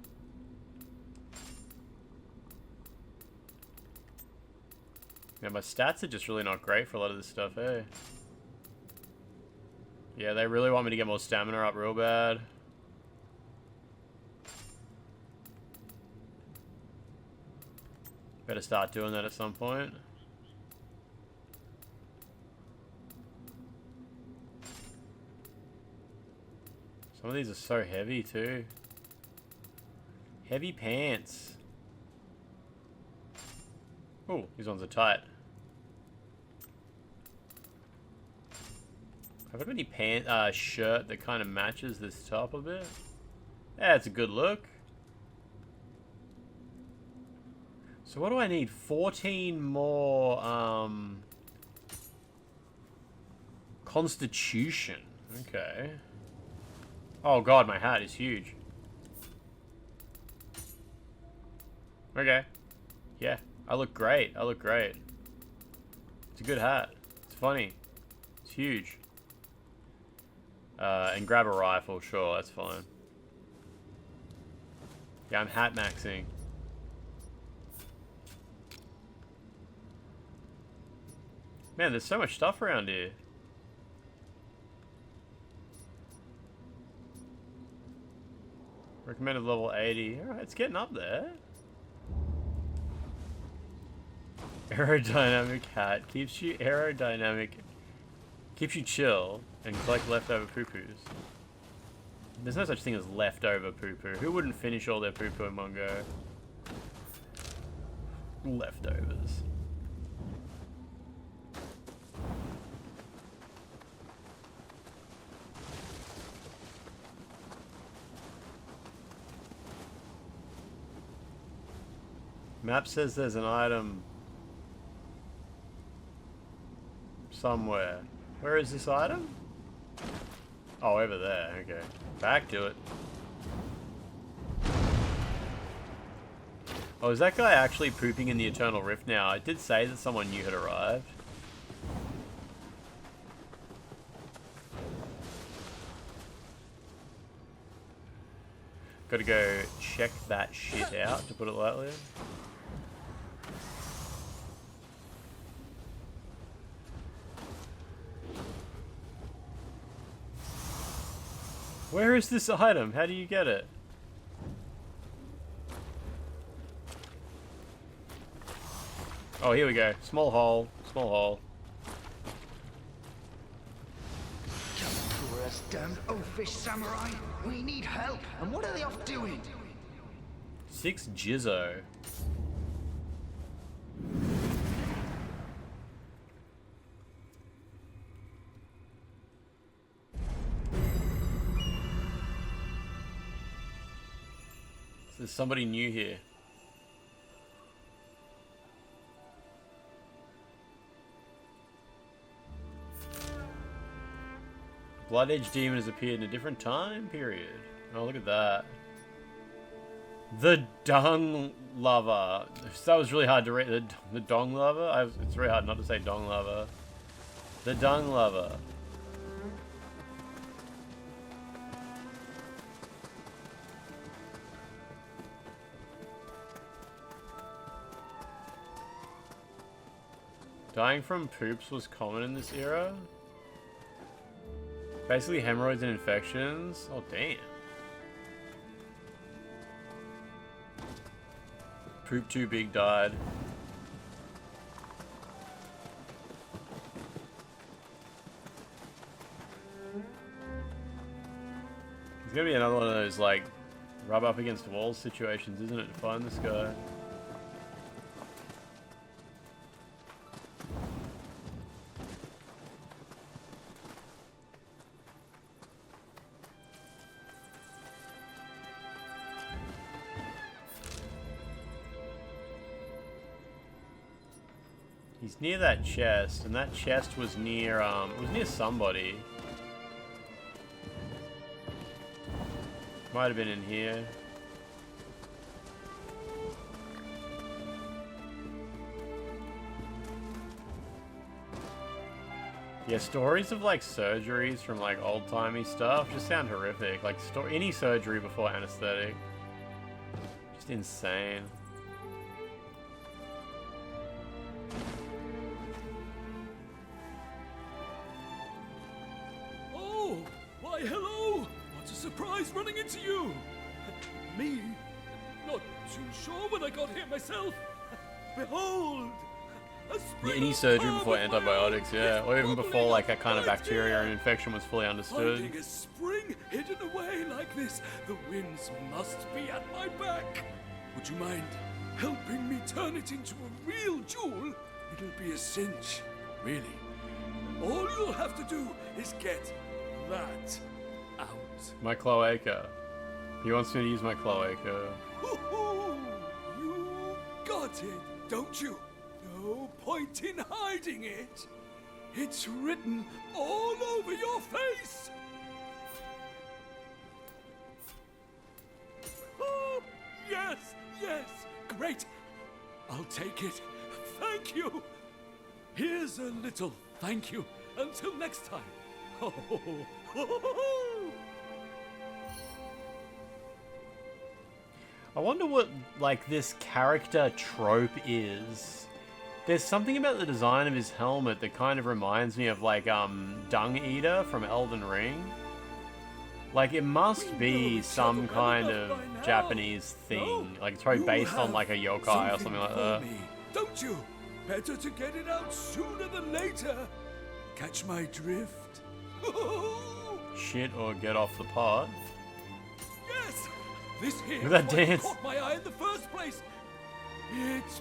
Speaker 5: Yeah, my stats are just really not great for a lot of this stuff, eh? Yeah, they really want me to get more stamina up real bad. Better start doing that at some point. Some of these are so heavy too. Heavy pants. Oh, these ones are tight. Have I got any shirt that kind of matches this top a bit? Yeah, it's a good look. So what do I need? 14 more, Constitution. Okay. Oh god, my hat is huge. Okay. Yeah, I look great. I look great. It's a good hat. It's funny. It's huge. And grab a rifle, sure, that's fine. Yeah, I'm hat maxing. Man, there's so much stuff around here. Recommended level 80. Alright, it's getting up there. Aerodynamic hat. Keeps you aerodynamic. Keeps you chill and collect leftover poo-poos. There's no such thing as leftover poo-poo. Who wouldn't finish all their poo-poo in one go? Leftovers. Map says there's an item somewhere. Where is this item? Oh, over there. Okay. Back to it. Oh, is that guy actually pooping in the Eternal Rift now? I did say that someone new had arrived. Gotta go check that shit out, to put it lightly. Where is this item? How do you get it? Oh, here we go. Small hole. Small hole.
Speaker 10: Just poor us damned oafish samurai. We need help. And what are they off doing?
Speaker 5: 6 Jizzo. There's somebody new here. Blood Edge Demon has appeared in a different time period. Oh, look at that. The Dung Lover. That was really hard to read. The Dong Lover? It's very hard not to say Dong Lover. The Dung Lover. Dying from poops was common in this era. Basically hemorrhoids and infections. Oh, damn. Poop too big died. It's gonna be another one of those, like, rub up against walls situations, isn't it, to find this guy? He's near that chest, and that chest was near, it was near somebody. Might have been in here. Yeah, stories of, like, surgeries from, like, old-timey stuff just sound horrific. Like, any surgery before anesthetic. Just insane.
Speaker 9: Hello! What a surprise running into you! Me? Not too sure when I got here myself. Behold!
Speaker 5: Any surgery before antibiotics, yeah, or even before like a kind of bacteria or an infection was fully understood.
Speaker 9: Finding a spring hidden away like this, the winds must be at my back. Would you mind helping me turn it into a real jewel? It'll be a cinch, really. All you'll have to do is get that out.
Speaker 5: My cloaca. He wants me to use my cloaca.
Speaker 9: You got it, don't you? No point in hiding it. It's written all over your face. Oh, yes, yes, great. I'll take it. Thank you. Here's a little thank you. Until next time.
Speaker 5: I wonder what, like, this character trope is. There's something about the design of his helmet that kind of reminds me of, like, Dung Eater from Elden Ring. Like, it must be some kind of Japanese thing. Like, it's probably based on, like, a yokai or something like that.
Speaker 9: Don't you? Better to get it out sooner than later. Catch my drift?
Speaker 5: Shit or get off the pot.
Speaker 9: Yes! This here
Speaker 5: Look at that
Speaker 9: is what
Speaker 5: dance.
Speaker 9: caught my eye in the first place. It's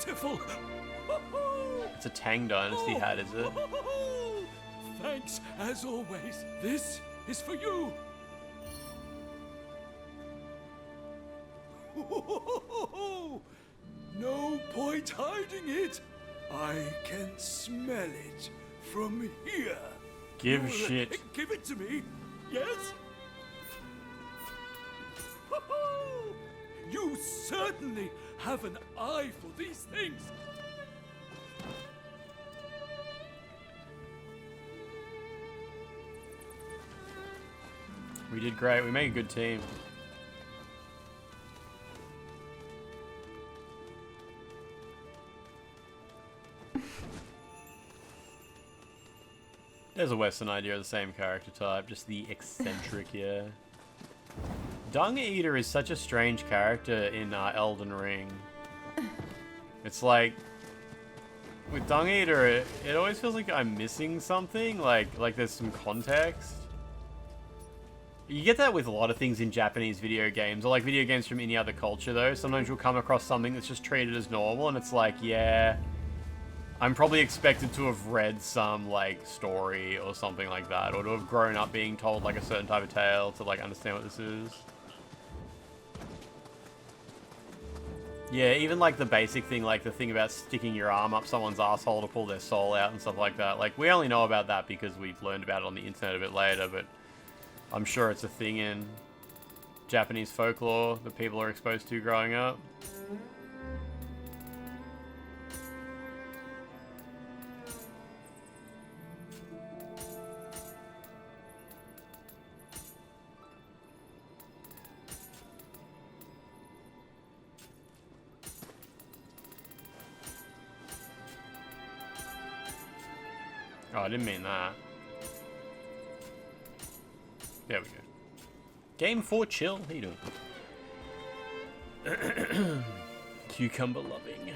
Speaker 9: beautiful.
Speaker 5: It's a Tang Dynasty hat, is it?
Speaker 9: Thanks, as always. This is for you. No point hiding it. I can smell it from here.
Speaker 5: Give shit.
Speaker 9: Give it to me. Yes? You certainly have an eye for these things.
Speaker 5: We did great. We made a good team. There's a Western idea of the same character type, just the eccentric, yeah. Dung Eater is such a strange character in Elden Ring. It's like, with Dung Eater, it always feels like I'm missing something, like there's some context. You get that with a lot of things in Japanese video games, or like video games from any other culture though. Sometimes you'll come across something that's just treated as normal, and it's like, yeah, I'm probably expected to have read some, like, story or something like that, or to have grown up being told, like, a certain type of tale to, like, understand what this is. Yeah, even, like, the basic thing, like, the thing about sticking your arm up someone's asshole to pull their soul out and stuff like that. Like, we only know about that because we've learned about it on the internet a bit later, but I'm sure it's a thing in Japanese folklore that people are exposed to growing up. Oh, I didn't mean that. There we go. Game 4 chill. How you doing? Cucumber loving.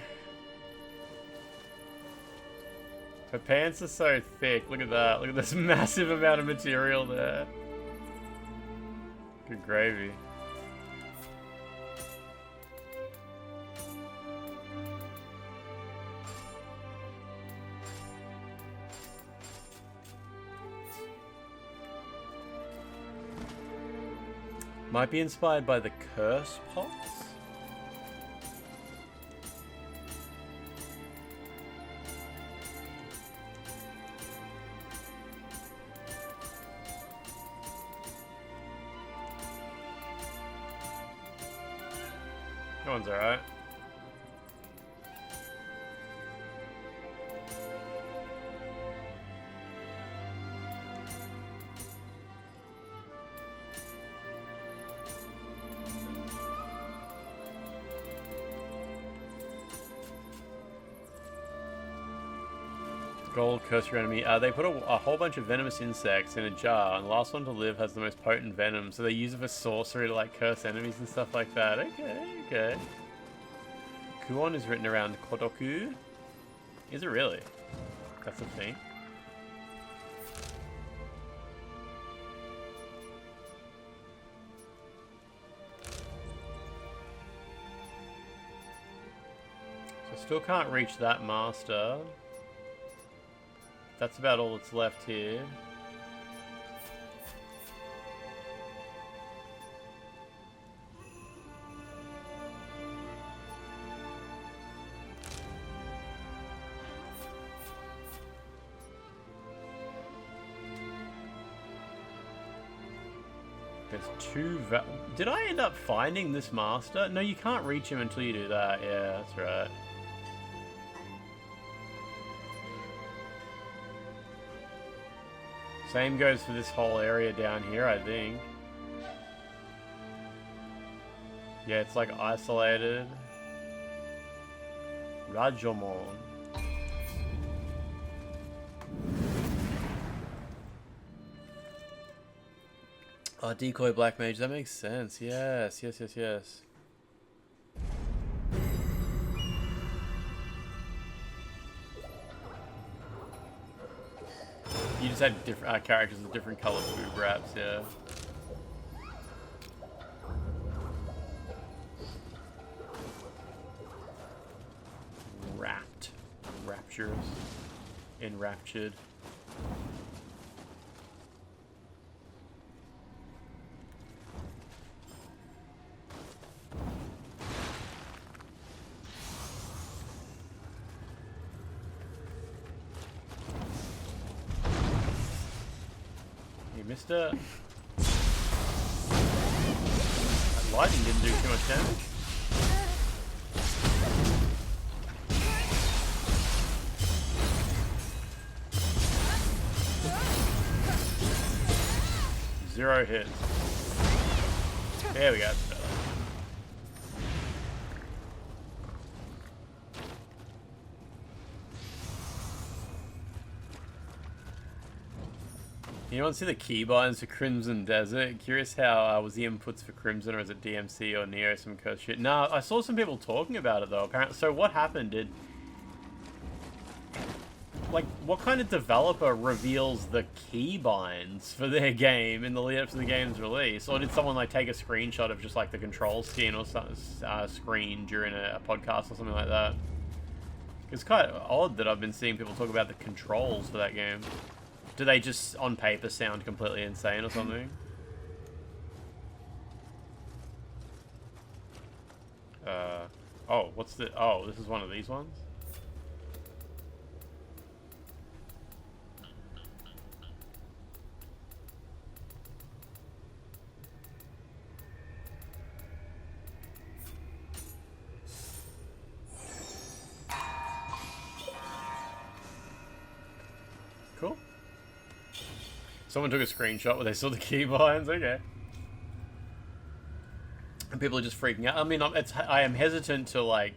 Speaker 5: Her pants are so thick. Look at that. Look at this massive amount of material there. Good gravy. Might be inspired by the curse pots. That one's alright. Gold curse your enemy. They put a whole bunch of venomous insects in a jar, and the last one to live has the most potent venom, so they use it for sorcery to like curse enemies and stuff like that. Okay, okay. Kuon is written around Kodoku. Is it really? That's the thing. So still can't reach that master. That's about all that's left here. There's two Did I end up finding this master? No, you can't reach him until you do that. Yeah, that's right. Same goes for this whole area down here, I think. Yeah, it's like isolated. Rajomon. Oh, decoy black mage, that makes sense. Yes, yes, yes, yes. You just had different characters with different colored boob wraps, yeah. Wrapped. Raptures. Enraptured. Mister. That lightning didn't do too much damage. Zero hits. There we go. That's better. You want to see the keybinds for Crimson Desert? Curious how was the inputs for Crimson, or is it DMC or Nioh, some cursed shit? No, I saw some people talking about it though. Apparently, so what happened? Like, what kind of developer reveals the keybinds for their game in the lead up to the game's release? Or did someone like take a screenshot of just like the control scheme or screen during a podcast or something like that? It's quite odd that I've been seeing people talk about the controls for that game. Do they just, on paper, sound completely insane or something? Oh, what's the... Oh, this is one of these ones? Cool. Someone took a screenshot where they saw the keybinds. Okay. And people are just freaking out. I mean, I am hesitant to like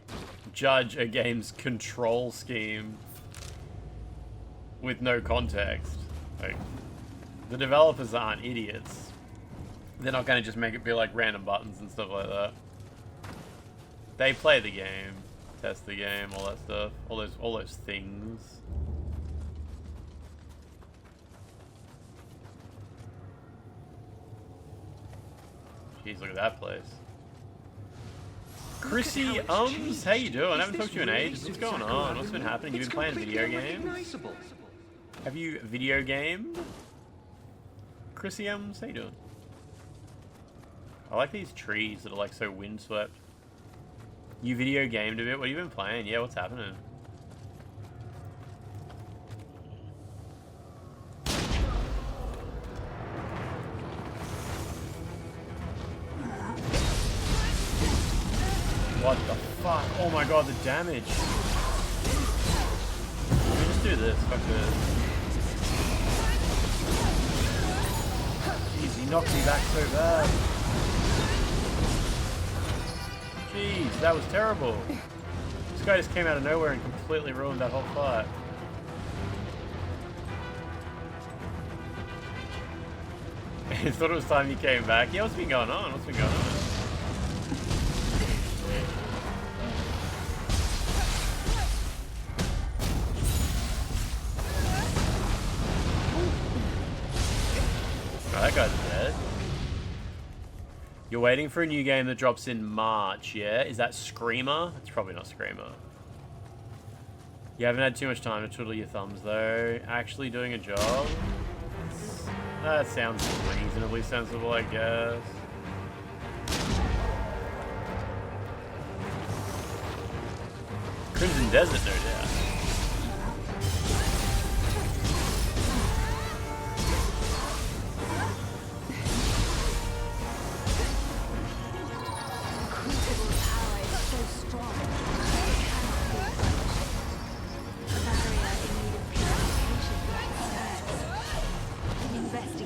Speaker 5: judge a game's control scheme with no context. Like, the developers aren't idiots. They're not going to just make it be like random buttons and stuff like that. They play the game, test the game, all that stuff, all those things. Jeez, look at that place. Chrissy Ums, how you doing? I haven't talked to you in ages. What's going on? What's been happening? You've been playing video games? Have you video gamed? Chrissy Ums, how you doing? I like these trees that are like so windswept. You video gamed a bit? What have you been playing? Yeah, what's happening? What the fuck? Oh my god, the damage. Let me just do this. Fuck this. Jeez, he knocked me back so bad. Jeez, that was terrible. This guy just came out of nowhere and completely ruined that whole fight. He thought it was time he came back. Yeah, what's been going on? What's been going on? that guy's dead. You're waiting for a new game that drops in March, yeah? Is that Screamer? It's probably not Screamer. You haven't had too much time to twiddle your thumbs, though. Actually doing a job? That sounds reasonably sensible, I guess. Crimson Desert, no doubt.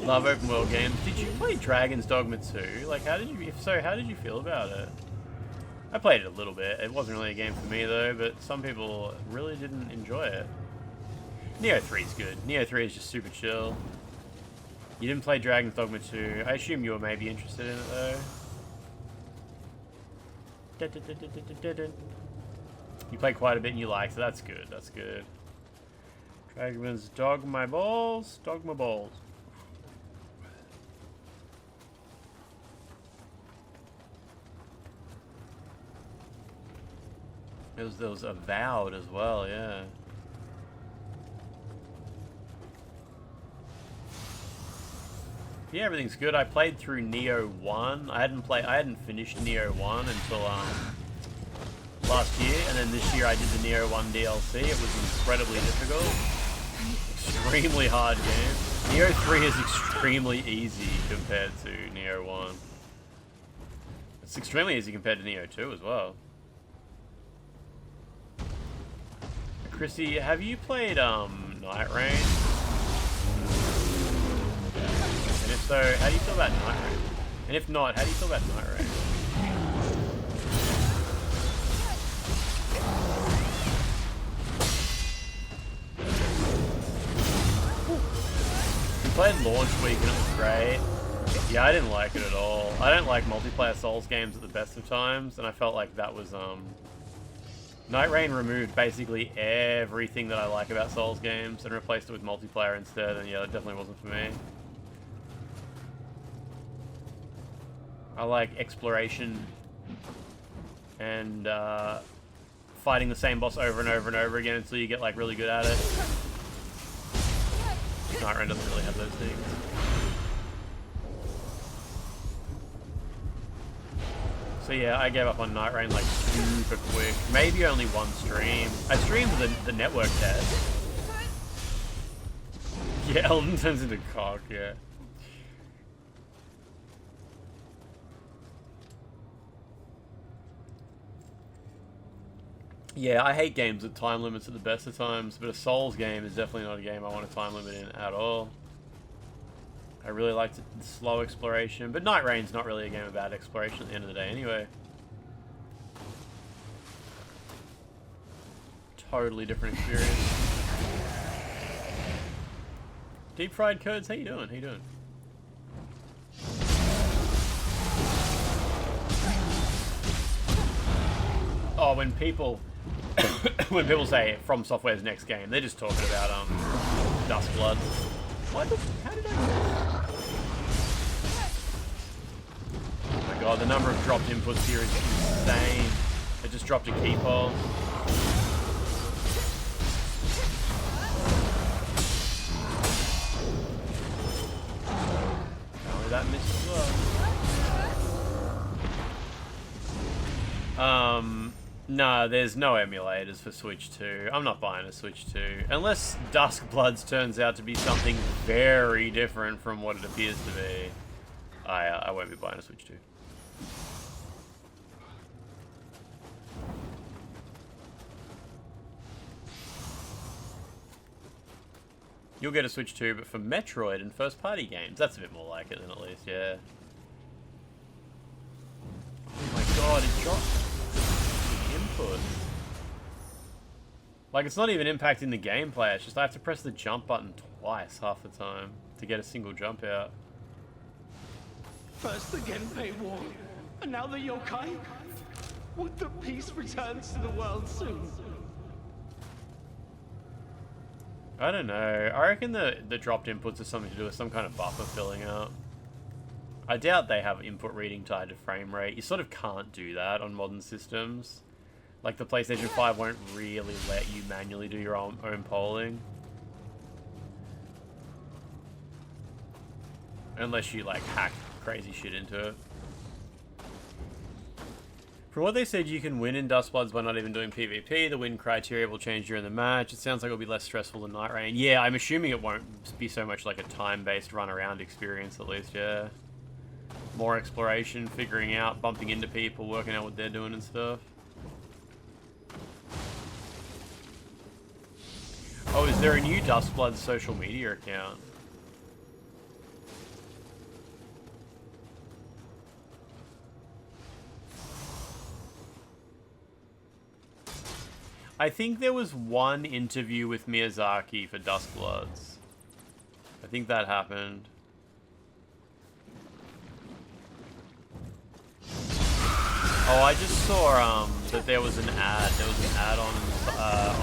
Speaker 5: Love open world games. Did you play Dragon's Dogma 2? Like, how did you, if so, how did you feel about it? I played it a little bit. It wasn't really a game for me though, but some people really didn't enjoy it. Nioh 3 is good. Nioh 3 is just super chill. You didn't play Dragon's Dogma 2. I assume you were maybe interested in it though. You played quite a bit and you liked it. That's good. That's good. Dragon's Dogma balls. Dogma balls. There was Avowed as well, yeah. Yeah, everything's good. I played through Nioh 1. I hadn't finished Nioh 1 until last year, and then this year I did the Nioh 1 DLC. It was incredibly difficult. Extremely hard game. Nioh 3 is extremely easy compared to Nioh 1. It's extremely easy compared to Nioh 2 as well. Chrissy, have you played Night Rain? And if so, how do you feel about Night Rain? And if not, how do you feel about Night Rain? We played Launch Week and it was great. Yeah, I didn't like it at all. I don't like multiplayer Souls games at the best of times, and I felt like that was Night Rain removed basically everything that I like about Souls games and replaced it with multiplayer instead, and yeah, that definitely wasn't for me. I like exploration and fighting the same boss over and over and over again until you get like really good at it. Night Rain doesn't really have those things. So yeah, I gave up on Night Rain like super quick. Maybe only one stream. I streamed the network test. Yeah, Elden turns into cock, yeah. Yeah, I hate games with time limits at the best of times, but a Souls game is definitely not a game I want a time limit in at all. I really liked the slow exploration, but Night Rain's not really a game about exploration at the end of the day anyway. Totally different experience. Deep Fried Codes, how you doing? How you doing? Oh, when people say From Software's next game, they're just talking about Duskblood. What the? How did I miss? Oh my god, the number of dropped inputs here is insane. I just dropped a key pole. Apparently that missed as well. No, there's no emulators for Switch 2. I'm not buying a Switch 2. Unless Duskbloods turns out to be something very different from what it appears to be. I won't be buying a Switch 2. You'll get a Switch 2, but for Metroid and first-party games. That's a bit more like it then, at least, yeah. Oh my god, it dropped input. Like, it's not even impacting the gameplay, it's just I have to press the jump button twice half the time to get a single jump out.
Speaker 11: First the Genpei War, and now the yokai? Would the peace returns to the world soon?
Speaker 5: I don't know. I reckon the dropped inputs are something to do with some kind of buffer filling out. I doubt they have input reading tied to frame rate. You sort of can't do that on modern systems. Like the PlayStation 5 won't really let you manually do your own polling. Unless you like hack crazy shit into it. From what they said, you can win in Dustbloods by not even doing PvP. The win criteria will change during the match. It sounds like it'll be less stressful than Night Rain. Yeah, I'm assuming it won't be so much like a time-based run-around experience, at least, yeah. More exploration, figuring out, bumping into people, working out what they're doing and stuff. Oh, is there a new Dustbloods social media account? I think there was one interview with Miyazaki for Dustbloods. I think that happened. Oh, I just saw that there was an ad. There was an ad on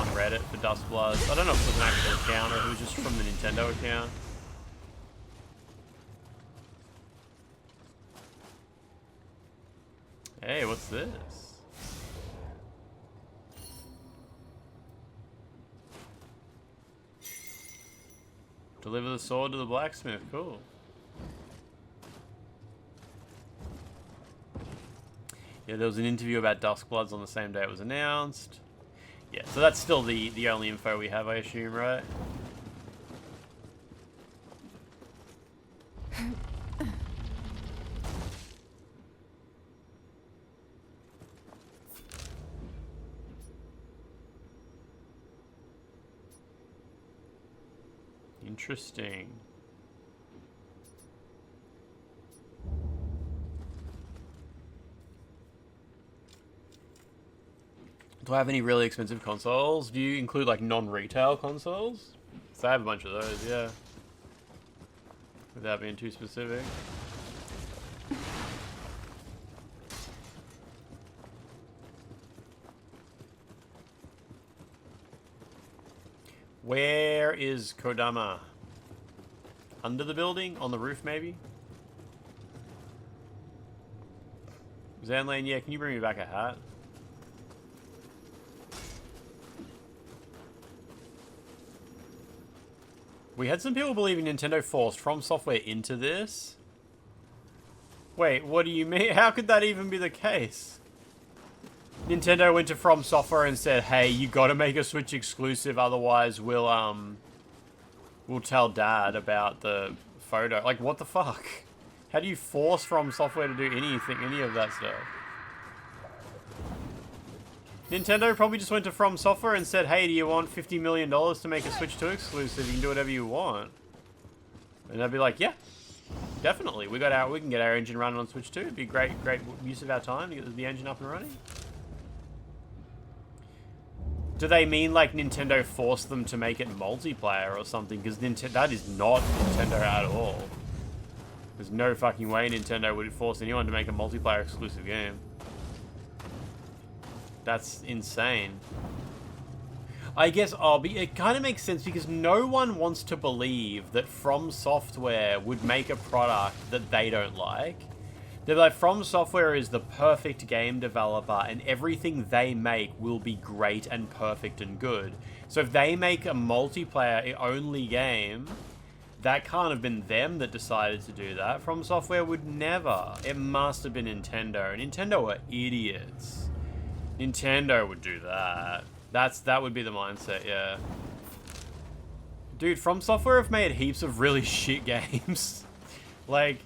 Speaker 5: Reddit for Dustbloods. I don't know if it was an actual account or if it was just from the Nintendo account. Hey, what's this? Deliver the sword to the blacksmith. Cool. Yeah, there was an interview about Duskbloods on the same day it was announced. Yeah, so that's still the only info we have, I assume, right? Interesting. Do I have any really expensive consoles? Do you include like non-retail consoles? So I have a bunch of those, yeah. Without being too specific. Where is Kodama? Under the building? On the roof, maybe? Zanlane, yeah, can you bring me back a hat? We had some people believing Nintendo forced From Software into this. Wait, what do you mean? How could that even be the case? Nintendo went to From Software and said, hey, you gotta make a Switch exclusive, otherwise we'll tell Dad about the photo. Like, what the fuck? How do you force From Software to do any of that stuff? Nintendo probably just went to From Software and said, hey, do you want $50 million to make a Switch 2 exclusive? You can do whatever you want. And they'd be like, yeah, definitely. We can get our engine running on Switch 2. It'd be great use of our time to get the engine up and running. Do they mean like Nintendo forced them to make it multiplayer or something? Because that is not Nintendo at all. There's no fucking way Nintendo would force anyone to make a multiplayer exclusive game. That's insane. I guess, it kind of makes sense because no one wants to believe that From Software would make a product that they don't like. They're like, From Software is the perfect game developer and everything they make will be great and perfect and good. So if they make a multiplayer-only game, that can't have been them that decided to do that. From Software would never. It must have been Nintendo. Nintendo are idiots. Nintendo would do that. That would be the mindset, yeah. Dude, From Software have made heaps of really shit games. Like,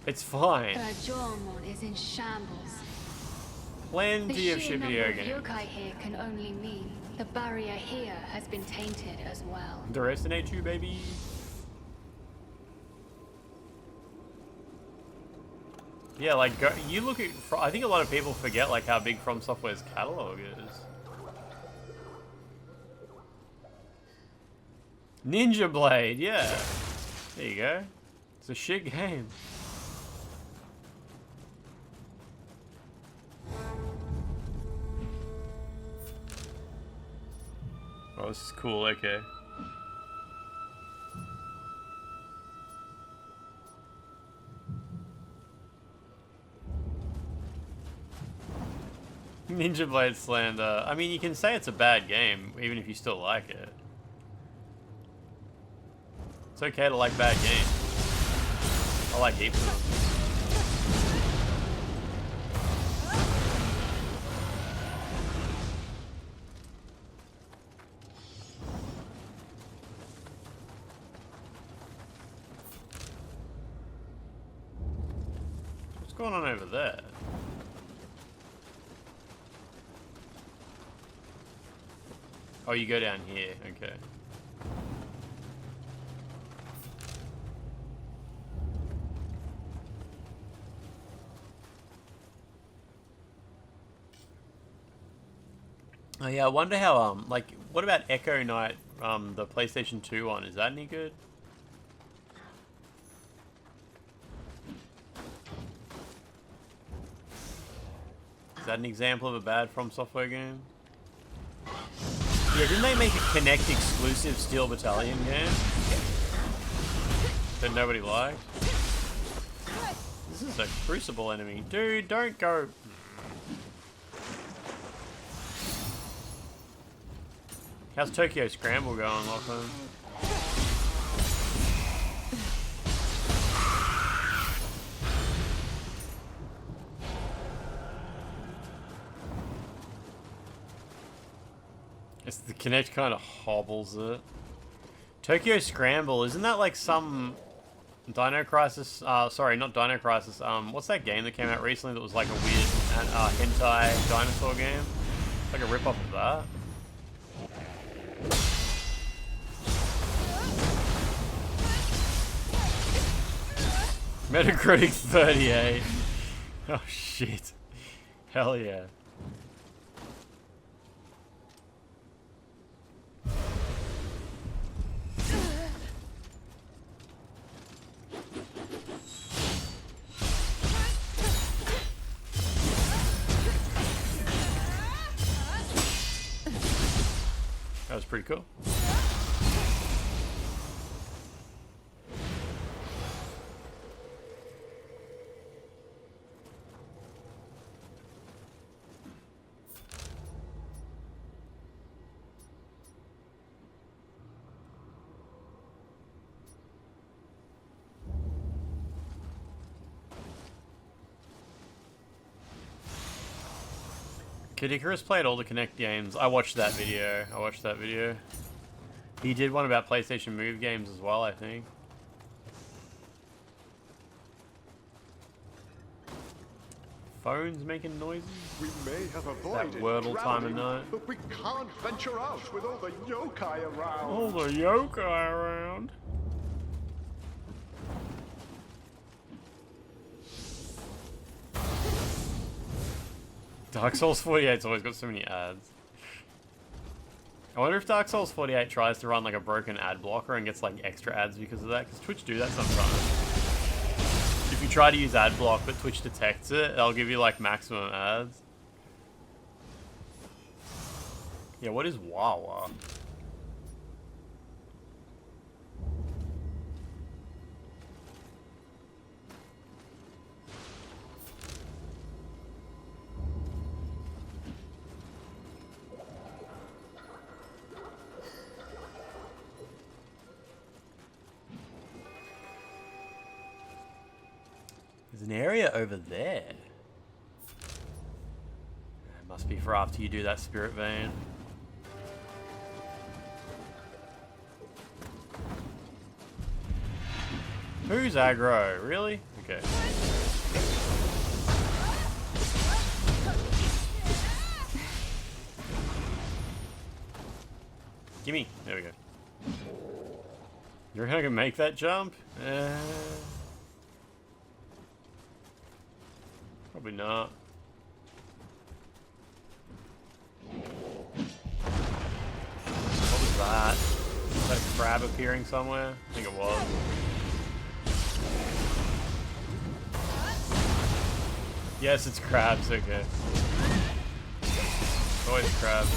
Speaker 5: it's fine.
Speaker 6: Rajomon is in shambles.
Speaker 5: Plenty of shit video games.
Speaker 6: The sheer number of yokai here can only mean the barrier here has been tainted as well.
Speaker 5: Destinate you, baby. Yeah, like, you look at... I think a lot of people forget, like, how big From Software's catalog is. Ninja Blade, yeah. There you go. It's a shit game. Oh, this is cool, okay. Ninja Blade slander. I mean, you can say it's a bad game, even if you still like it. It's okay to like bad games. I like heaps of them. What's going on over there? Oh, you go down here. Okay. Oh yeah, I wonder how like what about Echo Knight, the PlayStation 2 one? Is that any good? Is that an example of a bad From Software game? Yeah, didn't they make a Kinect exclusive Steel Battalion game that nobody liked? This is a Crucible enemy. Dude, don't go. How's Tokyo Scramble going, Lachlan? It's the Kinect kind of hobbles it. Tokyo Scramble, isn't that like some Dino Crisis? Sorry, not Dino Crisis. What's that game that came out recently that was like a weird hentai dinosaur game? Like a rip-off of that. Metacritic 38. Oh shit. Hell yeah. That was pretty cool. Kid Icarus played all the Kinect games. I watched that video. He did one about PlayStation Move games as well, I think. Phones making noises?
Speaker 8: We may have avoided
Speaker 5: that Wordle time of
Speaker 8: drowning,
Speaker 5: night.
Speaker 8: but we can't venture out with all the yokai around.
Speaker 5: All the yokai around. Dark Souls 48's always got so many ads. I wonder if Dark Souls 48 tries to run like a broken ad blocker and gets like extra ads because of that, because Twitch do that sometimes. If you try to use ad block but Twitch detects it, they'll give you like maximum ads. Yeah, what is Wawa? There's an area over there. It must be for after you do that spirit vein. Who's aggro? Really? Okay. Gimme. There we go. You're gonna make that jump? Probably not. What was that? Was that a crab appearing somewhere? I think it was. Yes, it's crabs, okay. Always crabs.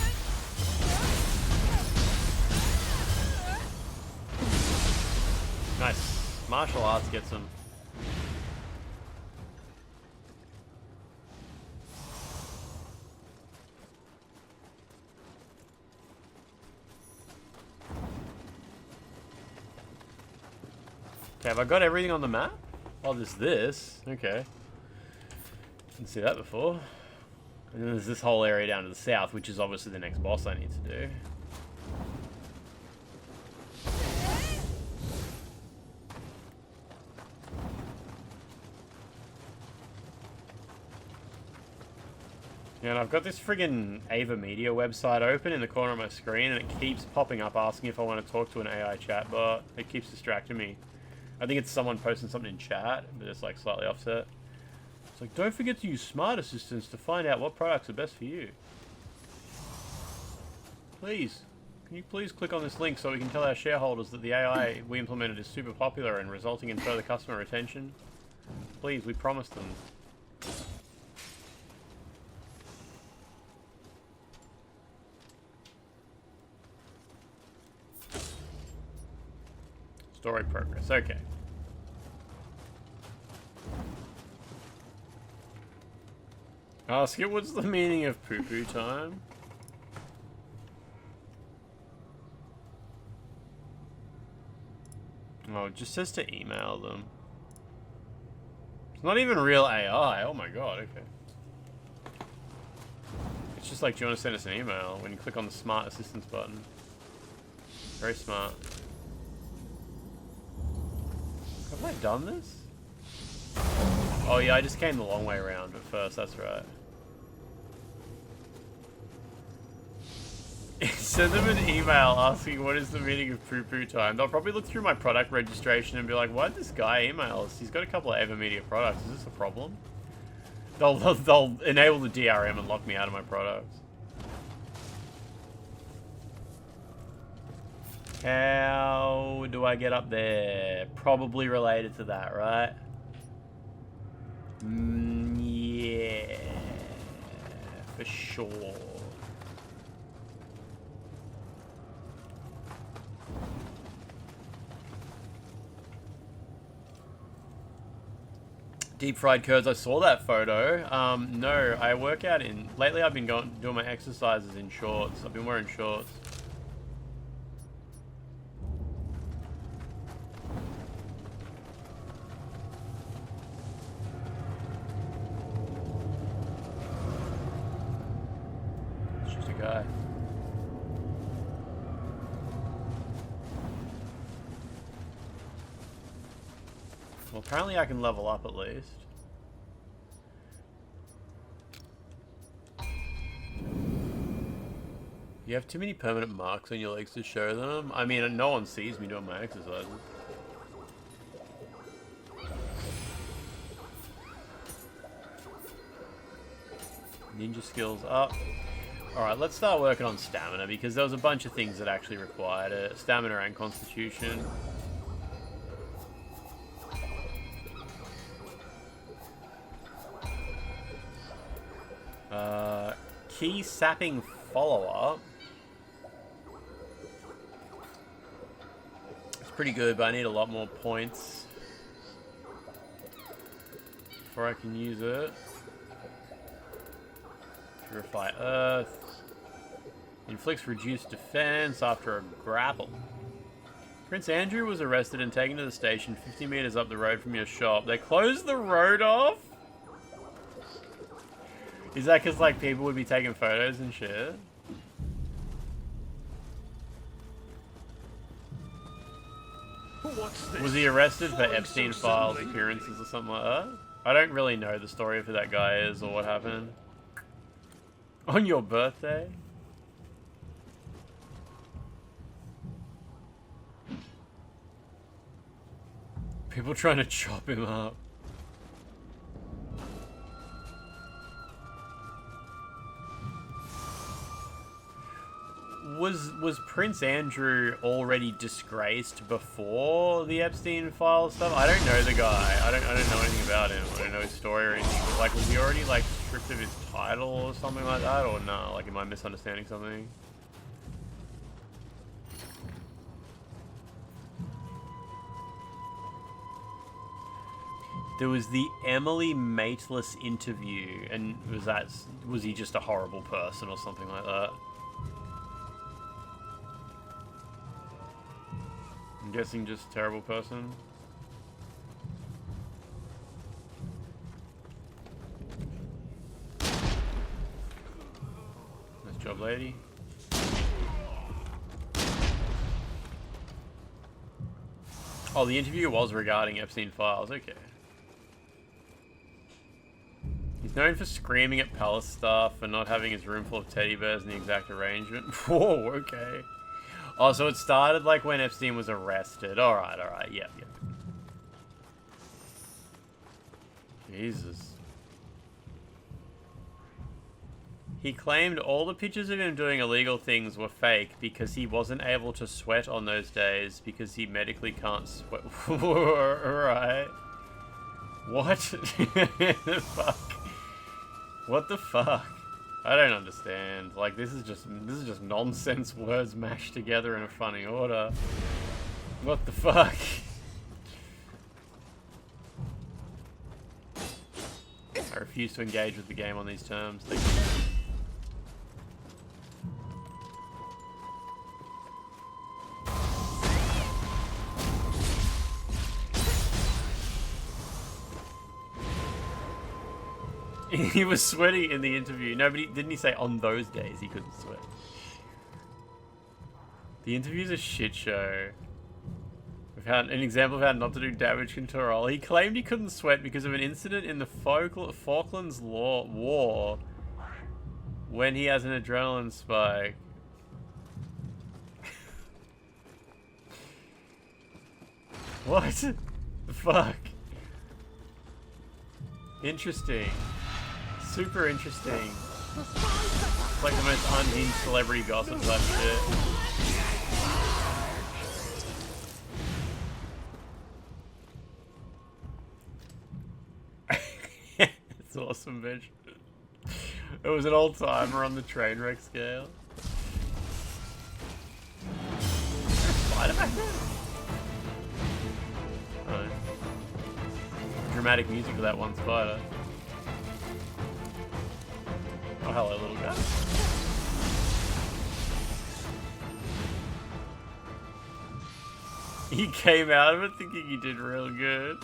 Speaker 5: Nice. Martial arts gets him. Okay, have I got everything on the map? Oh, there's this. Okay. Didn't see that before. And then there's this whole area down to the south, which is obviously the next boss I need to do. Yeah, and I've got this friggin' Ava Media website open in the corner of my screen, and it keeps popping up asking if I want to talk to an AI chatbot. It keeps distracting me. I think it's someone posting something in chat, but it's like slightly offset. It's like, don't forget to use smart assistants to find out what products are best for you. Please, can you please click on this link so we can tell our shareholders that the AI we implemented is super popular and resulting in further customer retention? Please, we promised them. Story progress, okay. Ask it what's the meaning of poo-poo time? Oh, it just says to email them. It's not even real AI, oh my god, okay. It's just like, do you want to send us an email when you click on the smart assistance button? Very smart. Have I done this? Oh yeah, I just came the long way around at first, that's right. Send them an email asking what is the meaning of poo-poo time. They'll probably look through my product registration and be like, why did this guy email us? He's got a couple of Ava Media products, is this a problem? They'll enable the DRM and lock me out of my products. How do I get up there? Probably related to that, right? Yeah, for sure. Deep fried curds, I saw that photo. No, I work out in... Lately I've been doing my exercises in shorts. I've been wearing shorts. It's just a guy. Well, apparently I can level up at least. You have too many permanent marks on your legs to show them. I mean, no one sees me doing my exercises. Ninja skills up. Alright, let's start working on stamina because there was a bunch of things that actually required it. Stamina and constitution. Key sapping follow-up. It's pretty good, but I need a lot more points before I can use it. Purify Earth. Inflicts reduced defense after a grapple. Prince Andrew was arrested and taken to the station 50 meters up the road from your shop. They closed the road off? Is that because, like, people would be taking photos and shit?
Speaker 8: What's this?
Speaker 5: Was he arrested for Epstein files appearances or something like that? I don't really know the story of who that guy is or what happened. On your birthday? People trying to chop him up. Was Prince Andrew already disgraced before the Epstein file stuff? I don't know the guy. I don't know anything about him. I don't know his story or anything. But like, was he already like stripped of his title or something like that, or no? Like, am I misunderstanding something? There was the Emily Mateless interview, and was he just a horrible person or something like that? I'm guessing just a terrible person. lady. Oh, the interview was regarding Epstein files. Okay. He's known for screaming at palace staff and not having his room full of teddy bears in the exact arrangement. Whoa, okay. Oh, so it started like when Epstein was arrested. Alright, alright. Yep, yep. Jesus. He claimed all the pictures of him doing illegal things were fake because he wasn't able to sweat on those days because he medically can't sweat. Alright. What? The fuck? What the fuck? I don't understand. Like, this is just nonsense words mashed together in a funny order. What the fuck? I refuse to engage with the game on these terms. Thank you. He was sweaty in the interview. Nobody didn't he say on those days he couldn't sweat? The interview's a shit show. We've had an example of how not to do damage control. He claimed he couldn't sweat because of an incident in the Falklands War when he has an adrenaline spike. What the fuck? Interesting. Super interesting. It's like the most unhinged celebrity gossip type shit. It's awesome, bitch. It was an old timer on the train wreck scale. Spider back there? Oh. Dramatic music for that one spider. Oh, hello, little guy. He came out of it thinking he did real good.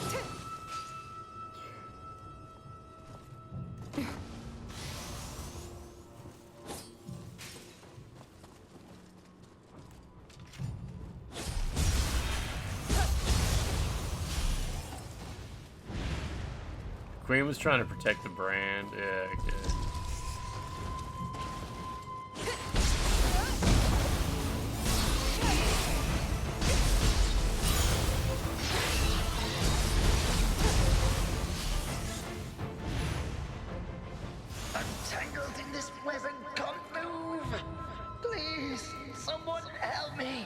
Speaker 5: Queen was trying to protect the brand. Yeah, okay.
Speaker 10: I'm tangled in this web and can't move. Please, someone help me.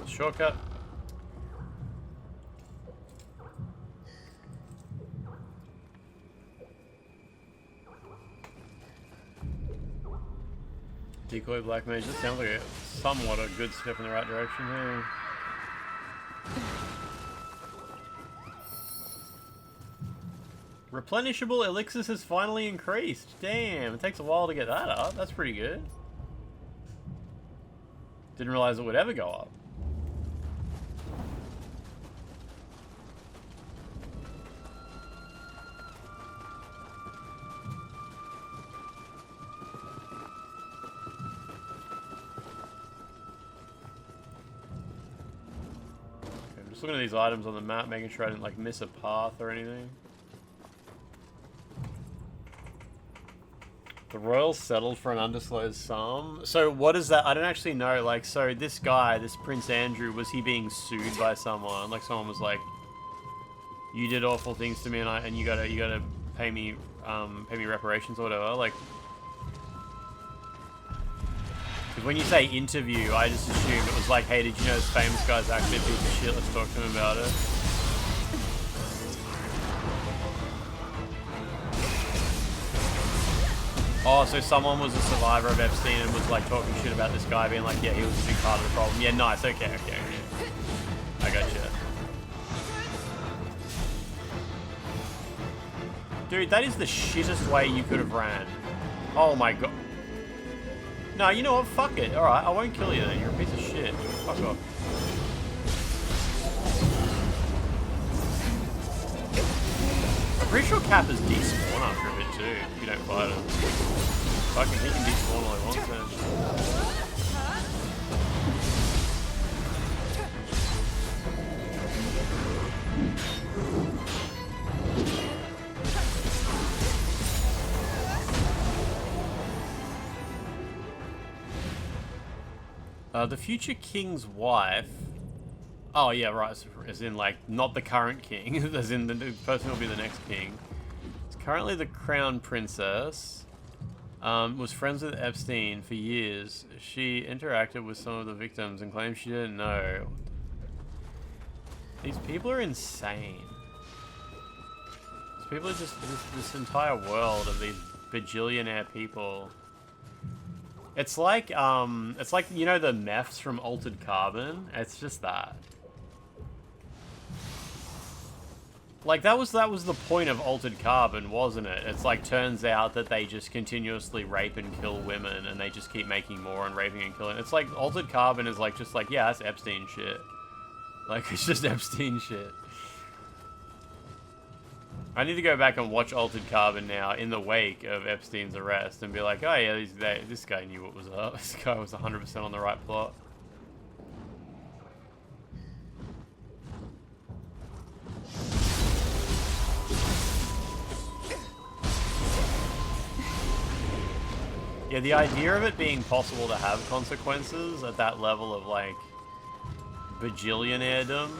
Speaker 5: Shortcut. Decoy Black Mage. That sounds like somewhat a good step in the right direction here. Replenishable elixirs has finally increased. Damn, it takes a while to get that up. That's pretty good. Didn't realize it would ever go up. Just looking at these items on the map, making sure I didn't like miss a path or anything. The Royals settled for an undisclosed sum. So what is that? I don't actually know. Like, so this guy, this Prince Andrew, was he being sued by someone? Like someone was like, "You did awful things to me, and you gotta pay me reparations or whatever." Like, because when you say interview, I just assumed it was like, "Hey, did you know this famous guy's actually a piece of shit? Let's talk to him about it." Oh, so someone was a survivor of Epstein and was like talking shit about this guy, being like, "Yeah, he was a big part of the problem." Yeah, nice. Okay. I gotcha. Dude, that is the shittest way you could have ran. Oh my god. No, you know what? Fuck it. Alright, I won't kill you then. You're a piece of shit. Fuck off. I'm pretty sure Kappa's despawn after a bit too, if you don't fight him. Fucking, he can despawn all he wants then. The future king's wife. Oh yeah, right. As in, like, not the current king. As in, the person who will be the next king. It's currently the crown princess. Was friends with Epstein for years. She interacted with some of the victims and claimed she didn't know. These people are insane. These people are just this entire world of these bajillionaire people. It's like, you know, the meths from Altered Carbon? It's just that. Like, that was the point of Altered Carbon, wasn't it? It's like, turns out that they just continuously rape and kill women, and they just keep making more and raping and killing. It's like, Altered Carbon is like, just like, yeah, that's Epstein shit. Like, it's just Epstein shit. I need to go back and watch Altered Carbon now in the wake of Epstein's arrest and be like, oh yeah, this guy knew what was up. This guy was 100% on the right plot. Yeah, the idea of it being possible to have consequences at that level of, like, bajillionairedom.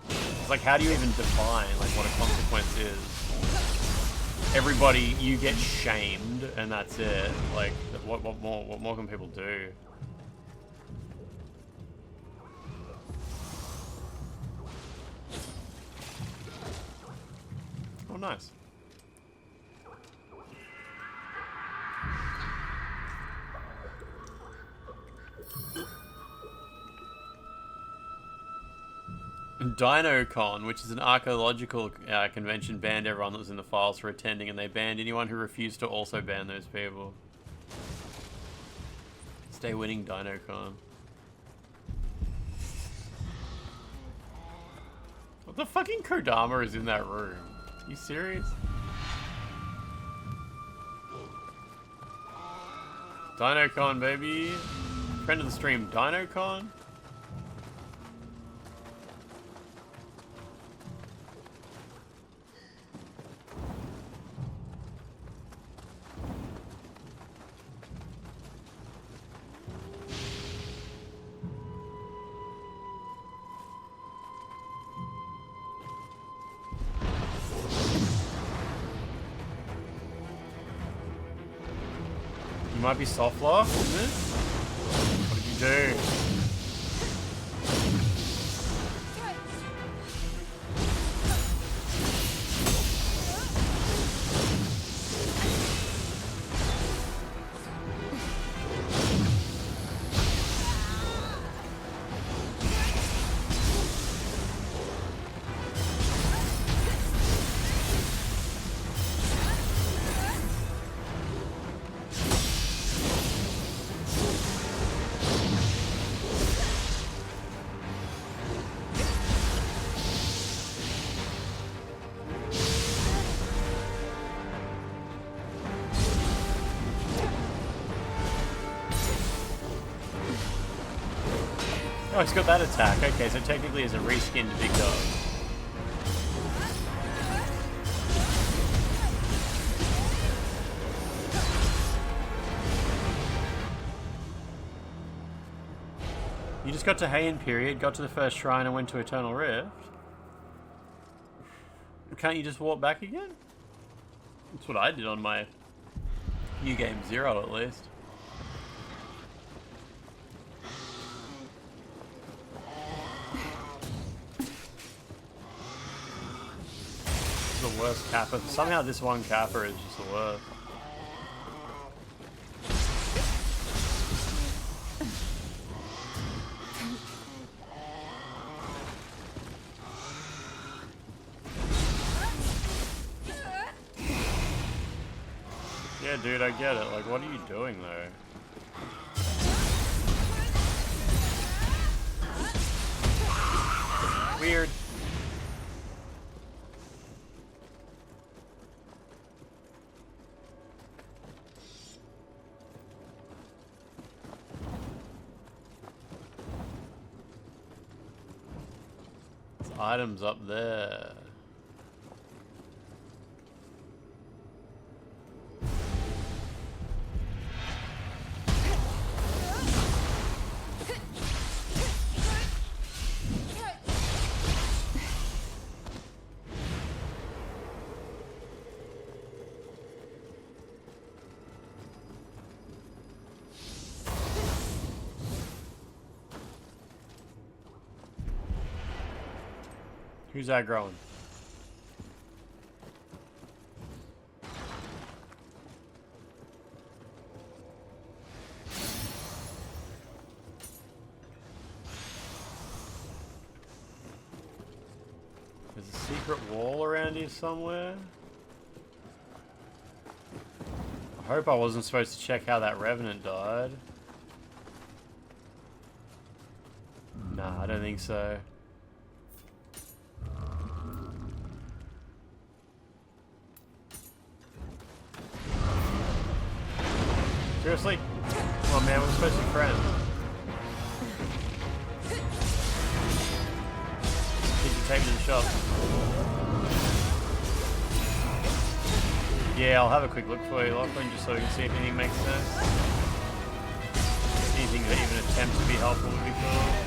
Speaker 5: It's like, how do you even define, like, what a consequence is? Everybody, you get shamed, and that's it. Like, what more can people do? Oh, nice. DinoCon, which is an archaeological convention, banned everyone that was in the files for attending, and they banned anyone who refused to also ban those people. Stay winning, DinoCon. What the fucking Kodama is in that room? Are you serious? DinoCon, baby. Friend of the stream, DinoCon? You might be soft lock, isn't it? What did you do? Oh, he's got that attack. Okay, so technically it's a reskinned big dog. You just got to Heian period, got to the first shrine and went to Eternal Rift. Can't you just walk back again? That's what I did on my New Game 0 at least. The worst Kappa. Somehow this one Kappa is just the worst. Yeah, dude, I get it. Like, what are you doing, though? Weird. There's items up there. Who's that growing? There's a secret wall around here somewhere. I hope I wasn't supposed to check how that revenant died. Nah, I don't think so. Seriously? Come on, man, we're supposed to be friends. Did you take me to the shop? Yeah, I'll have a quick look for you, Lachlan, just so we can see if anything makes sense. Anything that even attempts to be helpful would be cool.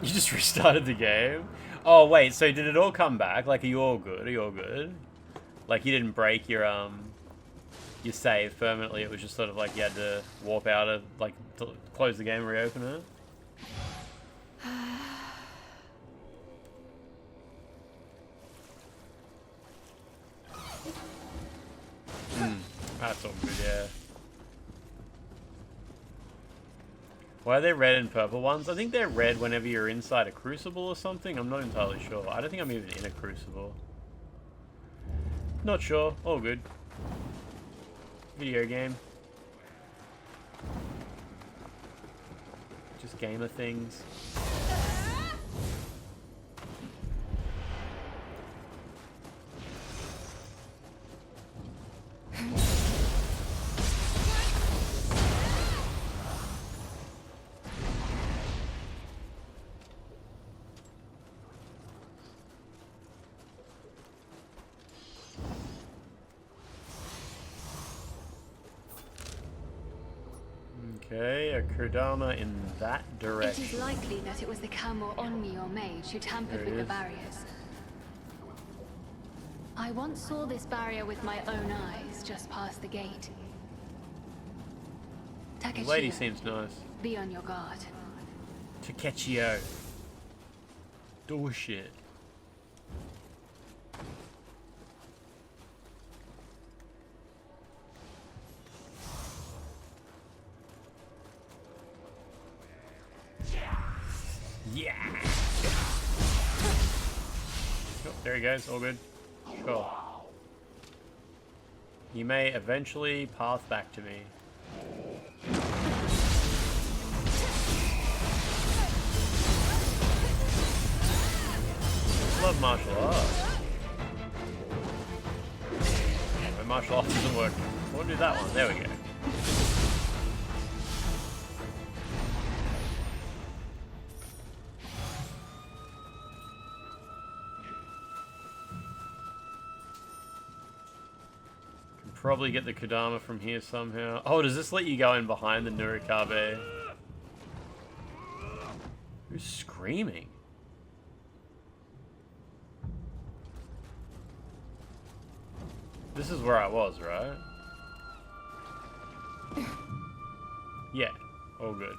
Speaker 5: You just restarted the game? Oh, wait, so did it all come back? Like, are you all good? Are you all good? Like, you didn't break your save permanently, it was just sort of like you had to warp out of, like, to close the game and reopen it? That's all good, yeah. Why are they red and purple ones? I think they're red whenever you're inside a crucible or something. I'm not entirely sure. I don't think I'm even in a crucible. Not sure. All good. Video game. Just gamer things. Okay, a Kodama in that direction.
Speaker 6: It is likely that it was the camel on Nioh mage who tampered with the barriers. I once saw this barrier with my own eyes just past the gate.
Speaker 5: The lady seems nice.
Speaker 6: Be on your guard.
Speaker 5: Takechio. Do shit. Yeah. Oh, there he goes. All good. Cool. You may eventually path back to me. Love martial arts. My martial arts doesn't work. We'll do that one. There we go. Probably get the Kodama from here somehow. Oh, does this let you go in behind the Nurikabe? Who's screaming? This is where I was, right? Yeah, all good.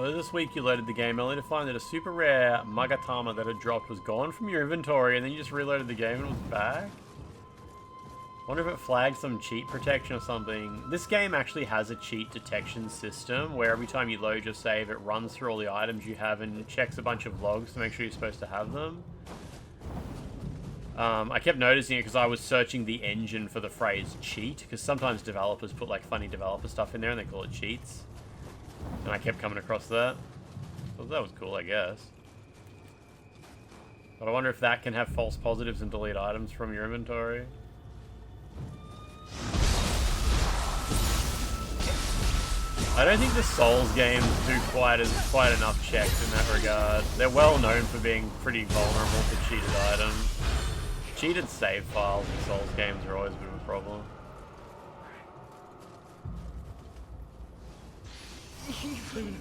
Speaker 5: Earlier this week, you loaded the game only to find that a super rare Magatama that had dropped was gone from your inventory, and then you just reloaded the game and it was back? Wonder if it flagged some cheat protection or something. This game actually has a cheat detection system where every time you load your save, it runs through all the items you have and checks a bunch of logs to make sure you're supposed to have them. I kept noticing it because I was searching the engine for the phrase cheat, because sometimes developers put like funny developer stuff in there and they call it cheats. And I kept coming across that. So that was cool, I guess. But I wonder if that can have false positives and delete items from your inventory. I don't think the Souls games do quite enough checks in that regard. They're well known for being pretty vulnerable to cheated items. Cheated save files in Souls games are always a bit of a problem.
Speaker 11: Even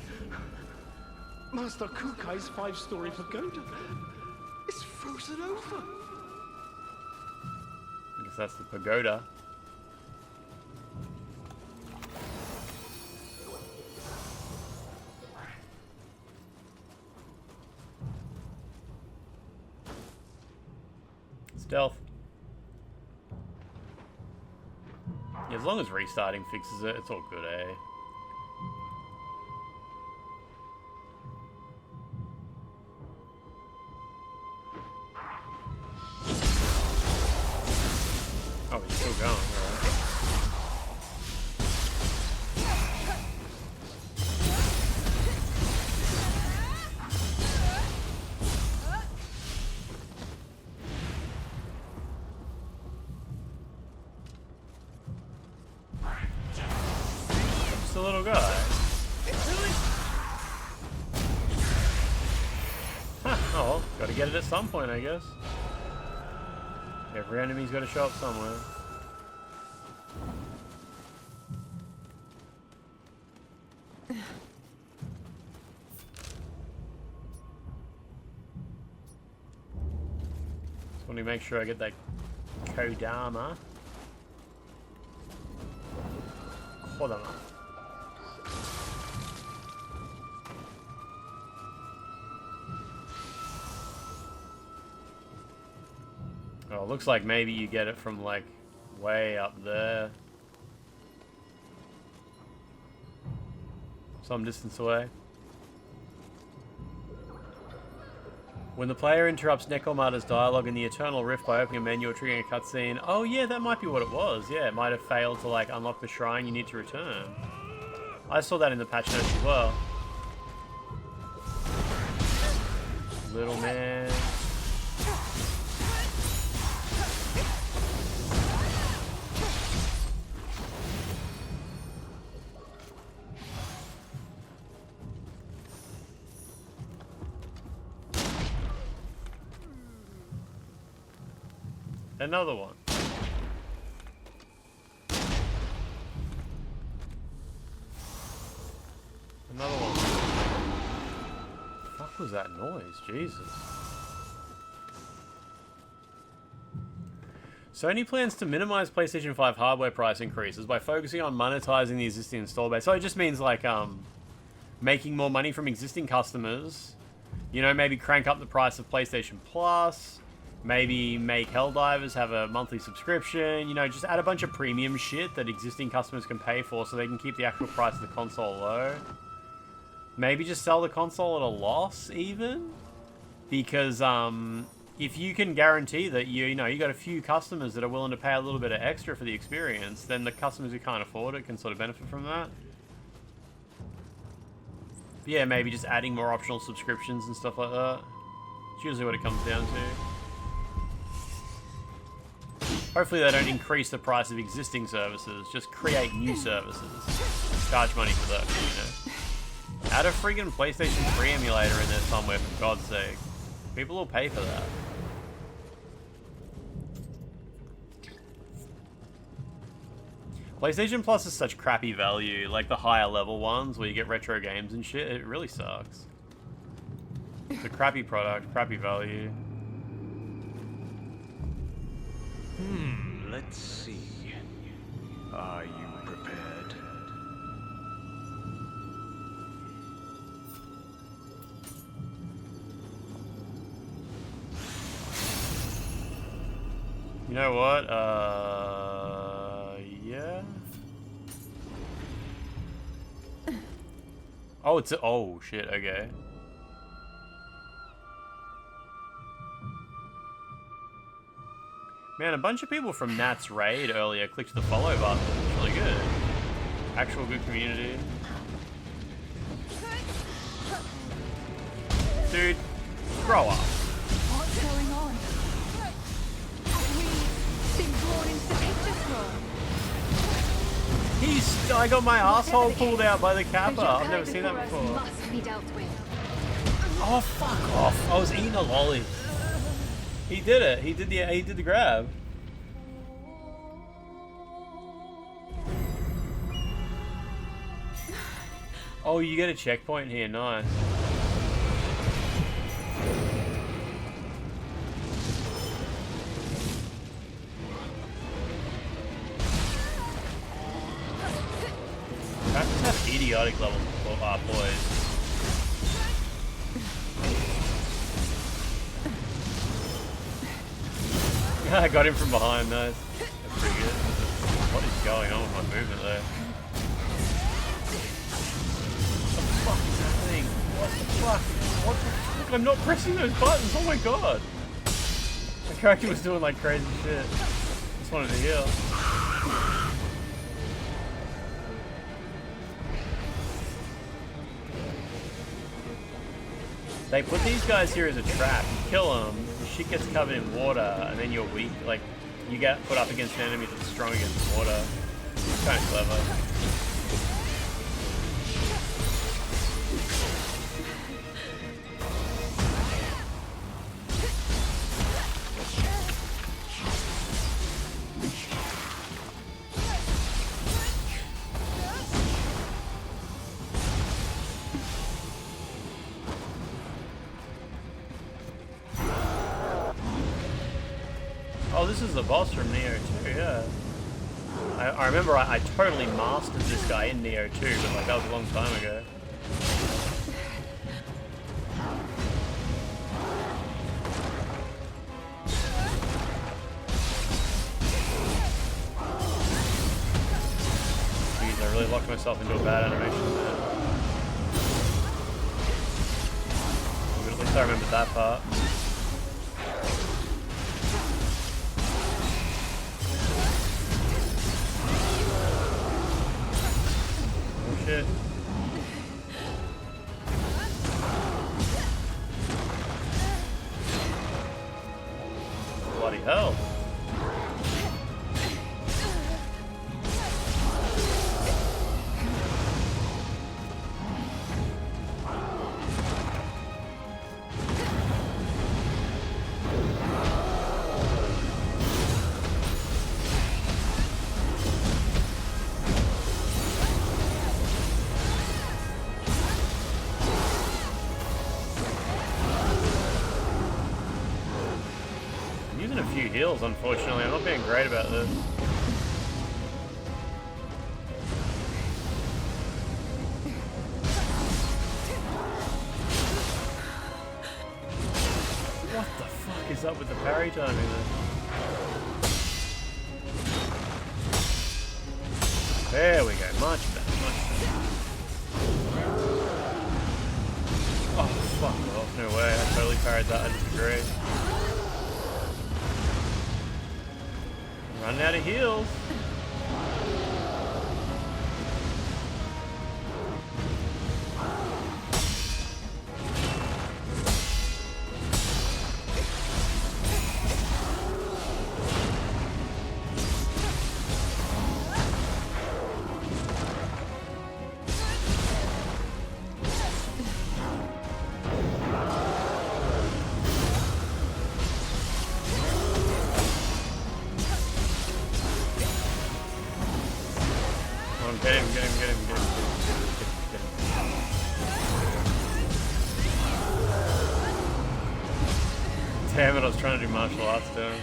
Speaker 11: Master Kukai's 5-story pagoda is frozen over.
Speaker 5: I guess that's the pagoda. Stealth. Yeah, as long as restarting fixes it, it's all good, eh? Oh, he's still going, alright. Just a little guy. Huh, oh well, gotta get it at some point, I guess. Every enemy's gotta show up somewhere. Just want to make sure I get that Kodama. Kodama. Oh, looks like maybe you get it from like way up there. Some distance away. When the player interrupts Nekomata's dialogue in the Eternal Rift by opening a menu or triggering a cutscene. Oh yeah, that might be what it was. Yeah, it might have failed to like unlock the shrine you need to return. I saw that in the patch notes as well. Little man. Another one. Another one. What the fuck was that noise? Jesus. Sony plans to minimize PlayStation 5 hardware price increases by focusing on monetizing the existing install base. So it just means like making more money from existing customers. You know, maybe crank up the price of PlayStation Plus. Maybe make Helldivers have a monthly subscription, you know, just add a bunch of premium shit that existing customers can pay for so they can keep the actual price of the console low. Maybe just sell the console at a loss, even? Because, if you can guarantee that you got a few customers that are willing to pay a little bit of extra for the experience, then the customers who can't afford it can sort of benefit from that. But yeah, maybe just adding more optional subscriptions and stuff like that. It's usually what it comes down to. Hopefully they don't increase the price of existing services, just create new services. Charge money for that, you know. Add a friggin' PlayStation 3 emulator in there somewhere, for God's sake. People will pay for that. PlayStation Plus is such crappy value, like the higher level ones where you get retro games and shit, it really sucks. It's a crappy product, crappy value.
Speaker 7: Let's see. Are you prepared?
Speaker 5: You know what? Yeah. Oh, it's oh shit. Okay. Man, a bunch of people from Nat's raid earlier clicked the follow button. It's really good. Actual good community. Dude, grow up.
Speaker 6: What's going on? Have we been drawn into the picture
Speaker 5: I got my asshole pulled out by the kappa. I've never seen that before.
Speaker 6: Must be dealt with.
Speaker 5: Oh, fuck off. I was eating a lolly. He did it. He did the grab. Oh, you get a checkpoint here. Nice. Practice have idiotic levels boys. I got him from behind, nice. That's pretty good. What is going on with my movement there? What the fuck is happening? What the fuck? What the fuck? I'm not pressing those buttons, oh my god! My character was doing like crazy shit. Just wanted to heal. They put these guys here as a trap. You kill them, the shit gets covered in water, and then you're weak. Like, you get put up against an enemy that's strong against water. It's kind of clever. Oh, this is the boss from Nioh 2, yeah. I remember I totally mastered this guy in Nioh 2, but like that was a long time ago. Jeez, I really locked myself into a bad animation there. But at least I remembered that part. Shit. Bloody hell. Heals, unfortunately. I'm not being great about this. What the fuck is up with the parry timing then? There we go. Much better, much better. Oh, fuck off. No way. I totally parried that. I disagree. Running out of heals. Get him, get him, get him, get him, get him. Damn it, I was trying to do martial arts to him.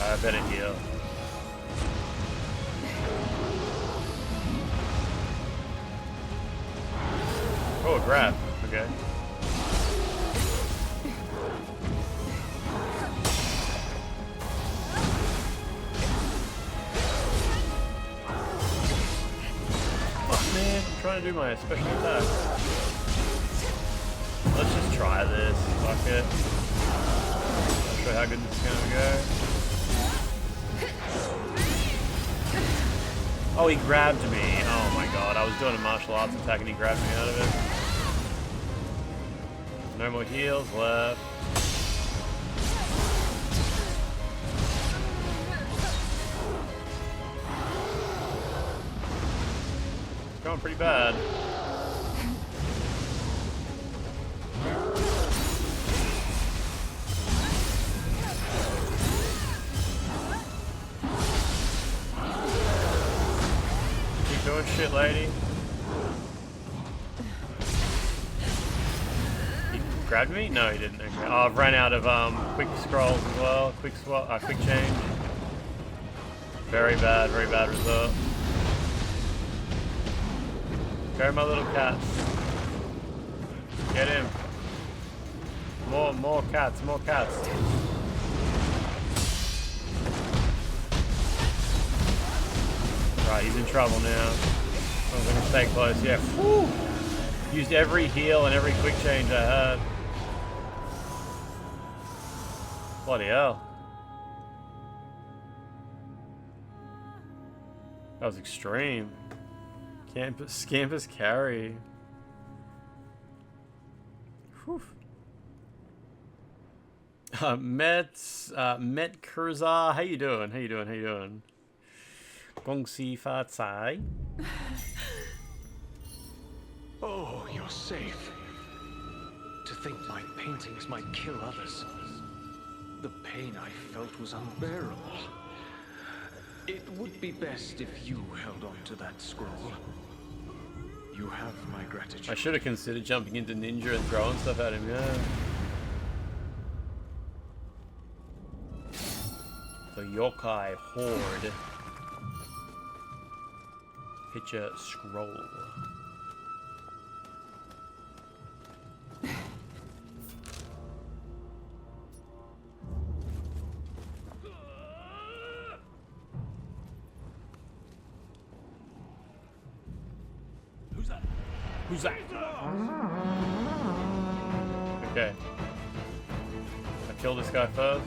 Speaker 5: I better heal. Oh, a grab. Okay. do my special attack. Let's just try this. Fuck it. Not sure how good this is gonna go. Oh, he grabbed me. Oh my god, I was doing a martial arts attack and he grabbed me out of it. No more heals left. It's going pretty bad. Keep doing shit, lady. He grabbed me? No, he didn't. Okay. Oh, I've run out of quick scrolls as well. Quick change. Very bad result. Go, my little cats. Get him. More cats. Right, he's in trouble now. I'm gonna stay close. Yeah. Whew. Used every heal and every quick change I had. Bloody hell. That was extreme. Scampus carry. Whew. Met Kurzar, how you doing? Gongxi Fa Cai.
Speaker 7: Oh, you're safe. To think my paintings might kill others. The pain I felt was unbearable. It would be best if you held on to that scroll. You have my gratitude.
Speaker 5: I should have considered jumping into Ninja and throwing stuff at him, yeah. The Yokai Horde. Picture scroll. Who's that? Okay. I kill this guy first.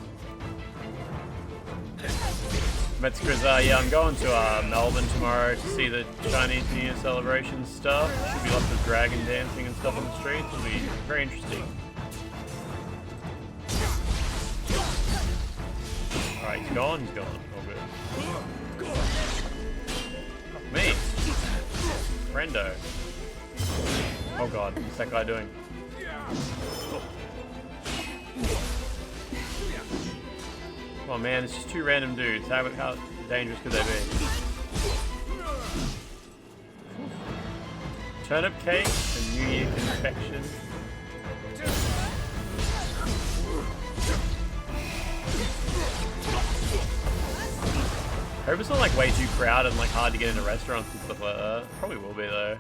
Speaker 5: Metzger's, yeah, I'm going to Melbourne tomorrow to see the Chinese New Year celebration stuff. Should be lots of dragon dancing and stuff on the streets. It'll be very interesting. Alright, he's gone. All good. Me. Friendo. Oh god, what's that guy doing? Oh man, it's just two random dudes. How dangerous could they be? Turnip cake and New Year confection. I hope it's not like way too crowded and like hard to get into restaurants and stuff like that. Probably will be though.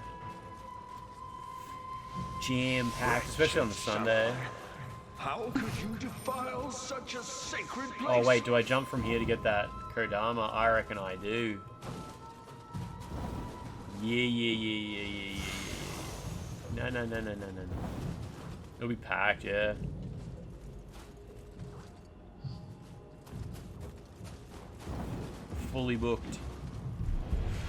Speaker 5: Jam-packed, especially on the Sunday.
Speaker 7: How could you defile such a sacred place?
Speaker 5: Oh wait, do I jump from here to get that Kodama? I reckon I do. Yeah. No. It'll be packed, yeah. Fully booked.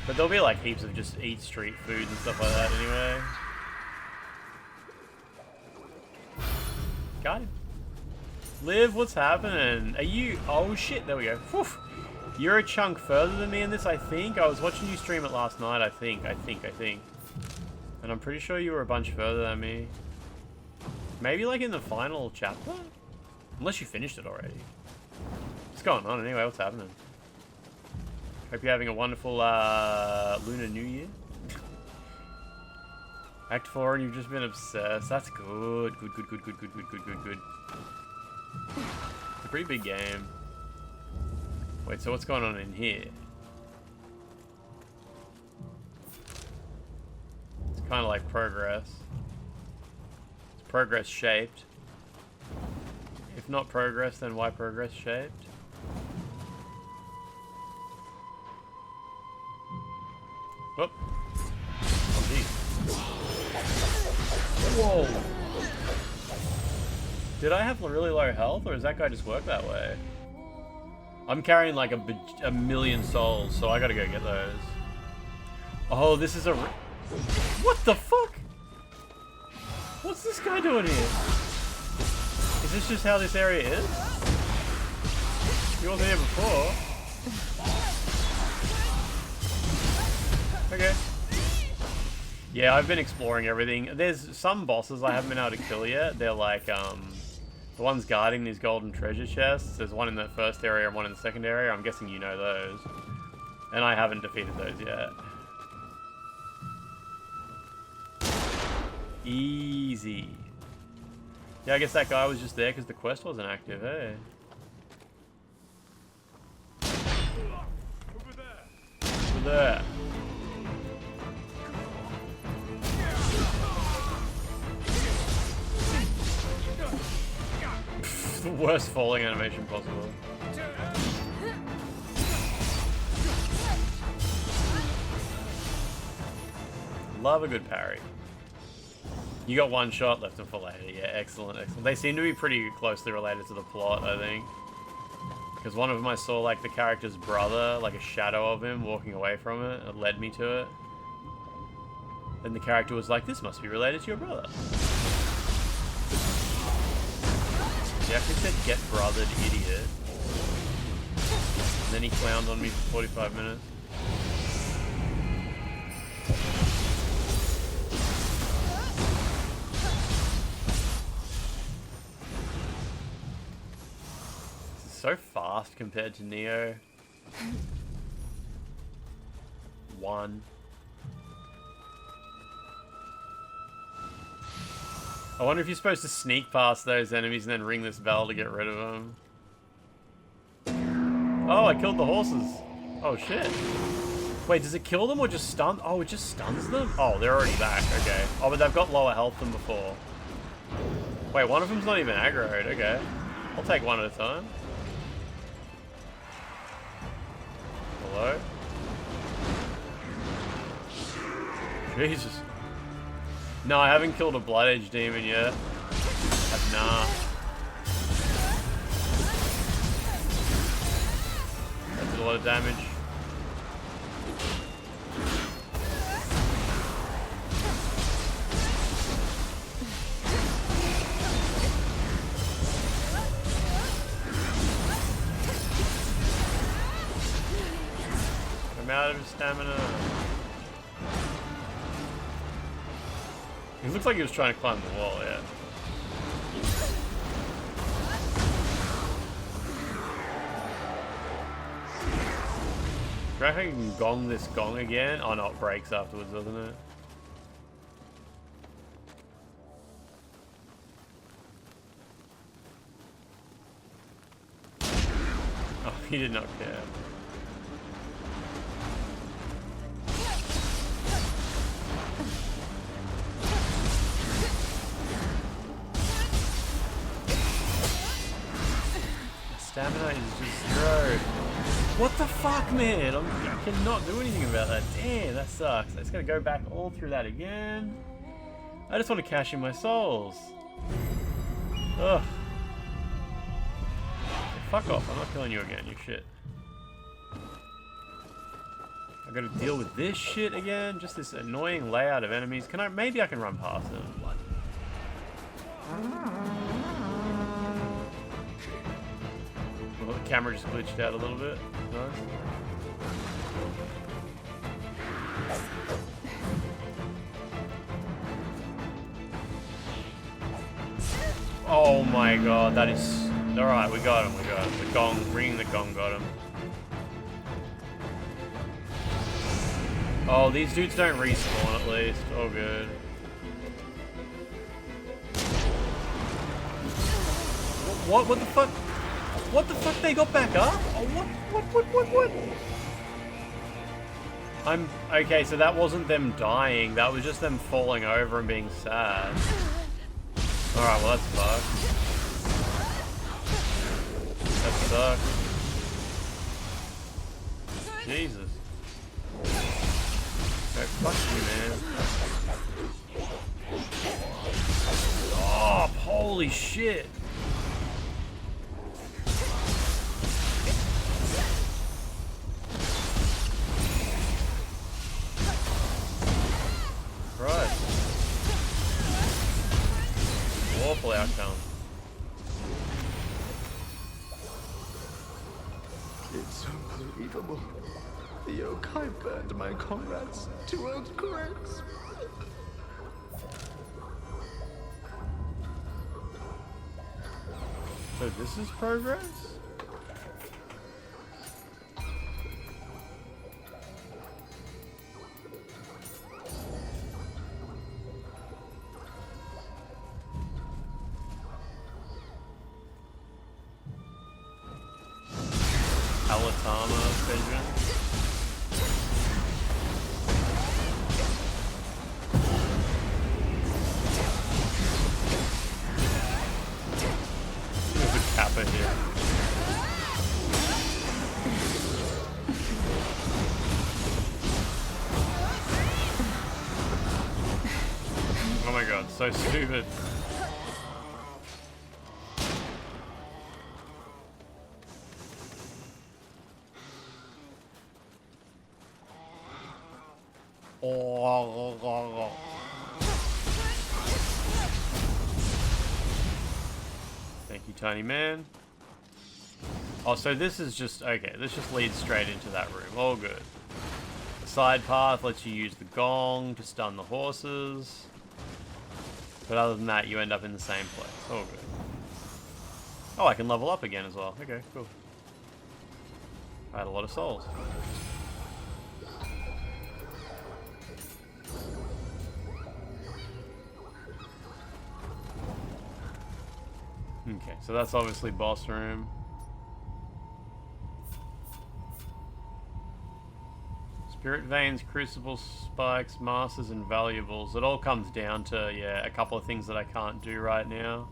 Speaker 5: But there'll be like heaps of just eat street food and stuff like that anyway. Got him. Liv, what's happening? Are you... Oh shit, there we go. Whew. You're a chunk further than me in this, I think. I was watching you stream it last night, I think. And I'm pretty sure you were a bunch further than me. Maybe like in the final chapter? Unless you finished it already. What's going on anyway? What's happening? Hope you're having a wonderful Lunar New Year. Act 4 and you've just been obsessed. That's good. Good. It's a pretty big game. Wait, so what's going on in here? It's kind of like progress. It's progress shaped. If not progress, then why progress shaped? Whoop. Oh, geez. Whoa. Did I have really low health, or does that guy just work that way? I'm carrying like a million souls, so I gotta go get those. Oh, this is a... What the fuck? What's this guy doing here? Is this just how this area is? He wasn't here before. Okay. Yeah, I've been exploring everything. There's some bosses I haven't been able to kill yet. They're like, the ones guarding these golden treasure chests. There's one in the first area and one in the second area. I'm guessing you know those. And I haven't defeated those yet. Easy. Yeah, I guess that guy was just there because the quest wasn't active, hey? Over there. The worst falling animation possible. Love a good parry. You got one shot left for later. Yeah, excellent, excellent. They seem to be pretty closely related to the plot, I think. Because one of them I saw like the character's brother, like a shadow of him walking away from it. It led me to it. Then the character was like, this must be related to your brother. He actually said, get brothered, idiot. And then he clowned on me for 45 minutes. This is so fast compared to Nioh. 1. I wonder if you're supposed to sneak past those enemies and then ring this bell to get rid of them. Oh, I killed the horses. Oh, shit. Wait, does it kill them or just stun? Oh, it just stuns them? Oh, they're already back. Okay. Oh, but they've got lower health than before. Wait, one of them's not even aggroed. Okay. I'll take one at a time. Hello? Jesus. No, I haven't killed a Blood Edge demon yet. That's nah. That did a lot of damage. I'm out of stamina. He looks like he was trying to climb the wall, yeah. Do you reckon I can gong this gong again? Oh no, it breaks afterwards, doesn't it? Oh, he did not care. Stamina is just 0. What the fuck, man? I cannot do anything about that. Damn, that sucks. I just gotta go back all through that again. I just want to cash in my souls. Ugh. Fuck off. I'm not killing you again, you shit. I gotta deal with this shit again. Just this annoying layout of enemies. Can I? Maybe I can run past them. Well, the camera just glitched out a little bit. Nice. Oh my god, that is... Alright, we got him, we got him. The gong, ringing the gong got him. Oh, these dudes don't respawn at least. Oh good. What the fuck? What the fuck, they got back up? Oh, what? Okay, so that wasn't them dying, that was just them falling over and being sad. Alright, well that's fucked. That sucks. Jesus. Okay, fuck you, man. Holy shit. Right. Awful outcome.
Speaker 7: It's unbelievable. The yokai burned my comrades to a crisp.
Speaker 5: So this is progress? Alatama vision. There's a kappa here. Oh my god, so stupid. Thank you, tiny man. Oh, so this is just... Okay, this just leads straight into that room. All good. The side path lets you use the gong to stun the horses. But other than that, you end up in the same place. All good. Oh, I can level up again as well. Okay, cool. I had a lot of souls. Okay, so that's obviously boss room. Spirit veins, crucible spikes, masters, and valuables. It all comes down to, yeah, a couple of things that I can't do right now.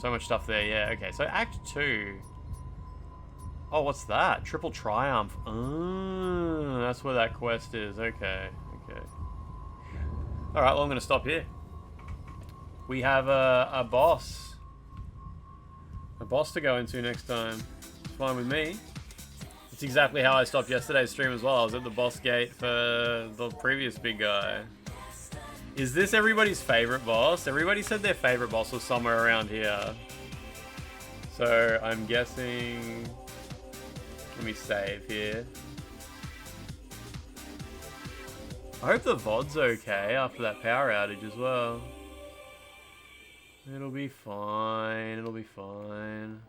Speaker 5: So much stuff there, yeah. Okay, so Act 2. Oh, what's that? Triple Triumph. Oh, that's where that quest is. Okay, okay. Alright, well, I'm going to stop here. We have a boss. A boss to go into next time. It's fine with me. It's exactly how I stopped yesterday's stream as well. I was at the boss gate for the previous big guy. Is this everybody's favorite boss? Everybody said their favorite boss was somewhere around here. So I'm guessing... Let me save here. I hope the VOD's okay after that power outage as well. It'll be fine. It'll be fine.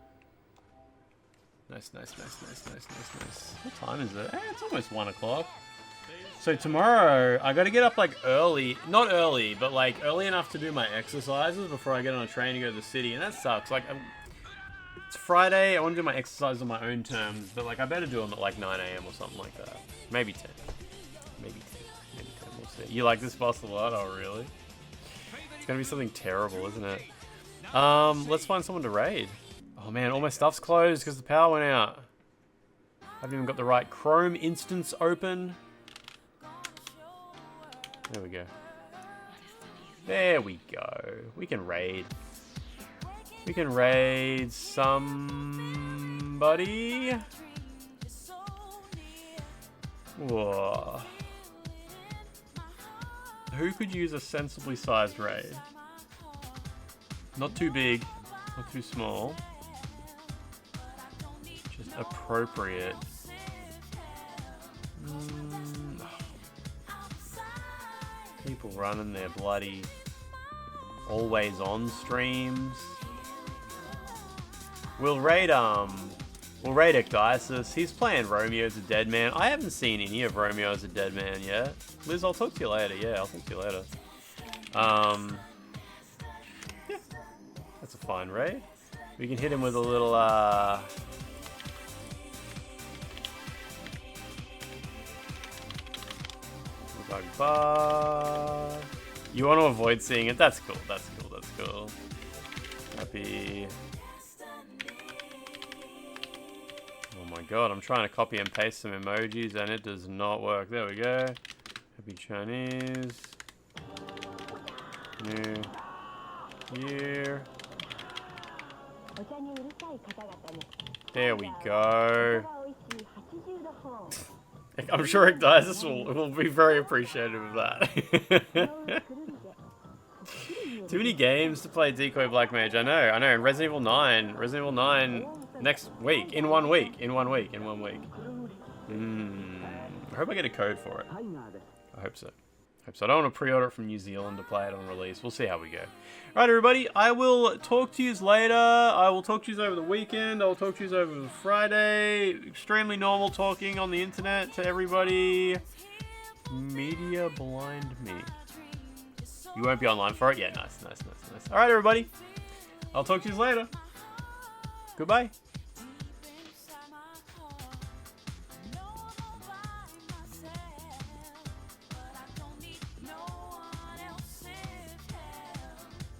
Speaker 5: Nice, nice, nice, nice, nice, nice, nice. What time is it? It's almost 1 o'clock. So tomorrow, I gotta get up like early. Not early, but like early enough to do my exercises before I get on a train to go to the city. And that sucks. Like, it's Friday. I want to do my exercise on my own terms. But like, I better do them at like 9 AM or something like that. Maybe 10. Maybe 10. Maybe 10. We'll see. You like this boss a lot? Oh, really? It's gonna be something terrible, isn't it? Let's find someone to raid. Oh man, all my stuff's closed because the power went out. I haven't even got the right Chrome instance open. There we go. There we go. We can raid. We can raid somebody. Whoa. Who could use a sensibly sized raid? Not too big, not too small. Just appropriate. People running their bloody always on streams. We'll raid Ecdysis. He's playing Romeo as a Dead Man. I haven't seen any of Romeo as a Dead Man yet. Liz, I'll talk to you later. Yeah, I'll talk to you later. Yeah. That's a fine raid. We can hit him with a little You want to avoid seeing it? That's cool, that's cool, that's cool. Happy. Oh my god, I'm trying to copy and paste some emojis and it does not work. There we go. Happy Chinese. New Here.
Speaker 2: お茶にうるさい方々に
Speaker 5: There we
Speaker 2: お
Speaker 5: go.
Speaker 2: 茶が美味しい80度ホーン
Speaker 5: I'm sure Ignatius will be very appreciative of that. Too many games to play Decoy Black Mage. I know. And Resident Evil 9 next week. In 1 week. I hope I get a code for it. I hope so. I don't want to pre-order it from New Zealand to play it on release. We'll see how we go. Alright, everybody. I will talk to you later. I will talk to you over the weekend. I will talk to you over Friday. Extremely normal talking on the internet to everybody. Media blind me. You won't be online for it? Yeah, nice. Alright, everybody. I'll talk to you later. Goodbye.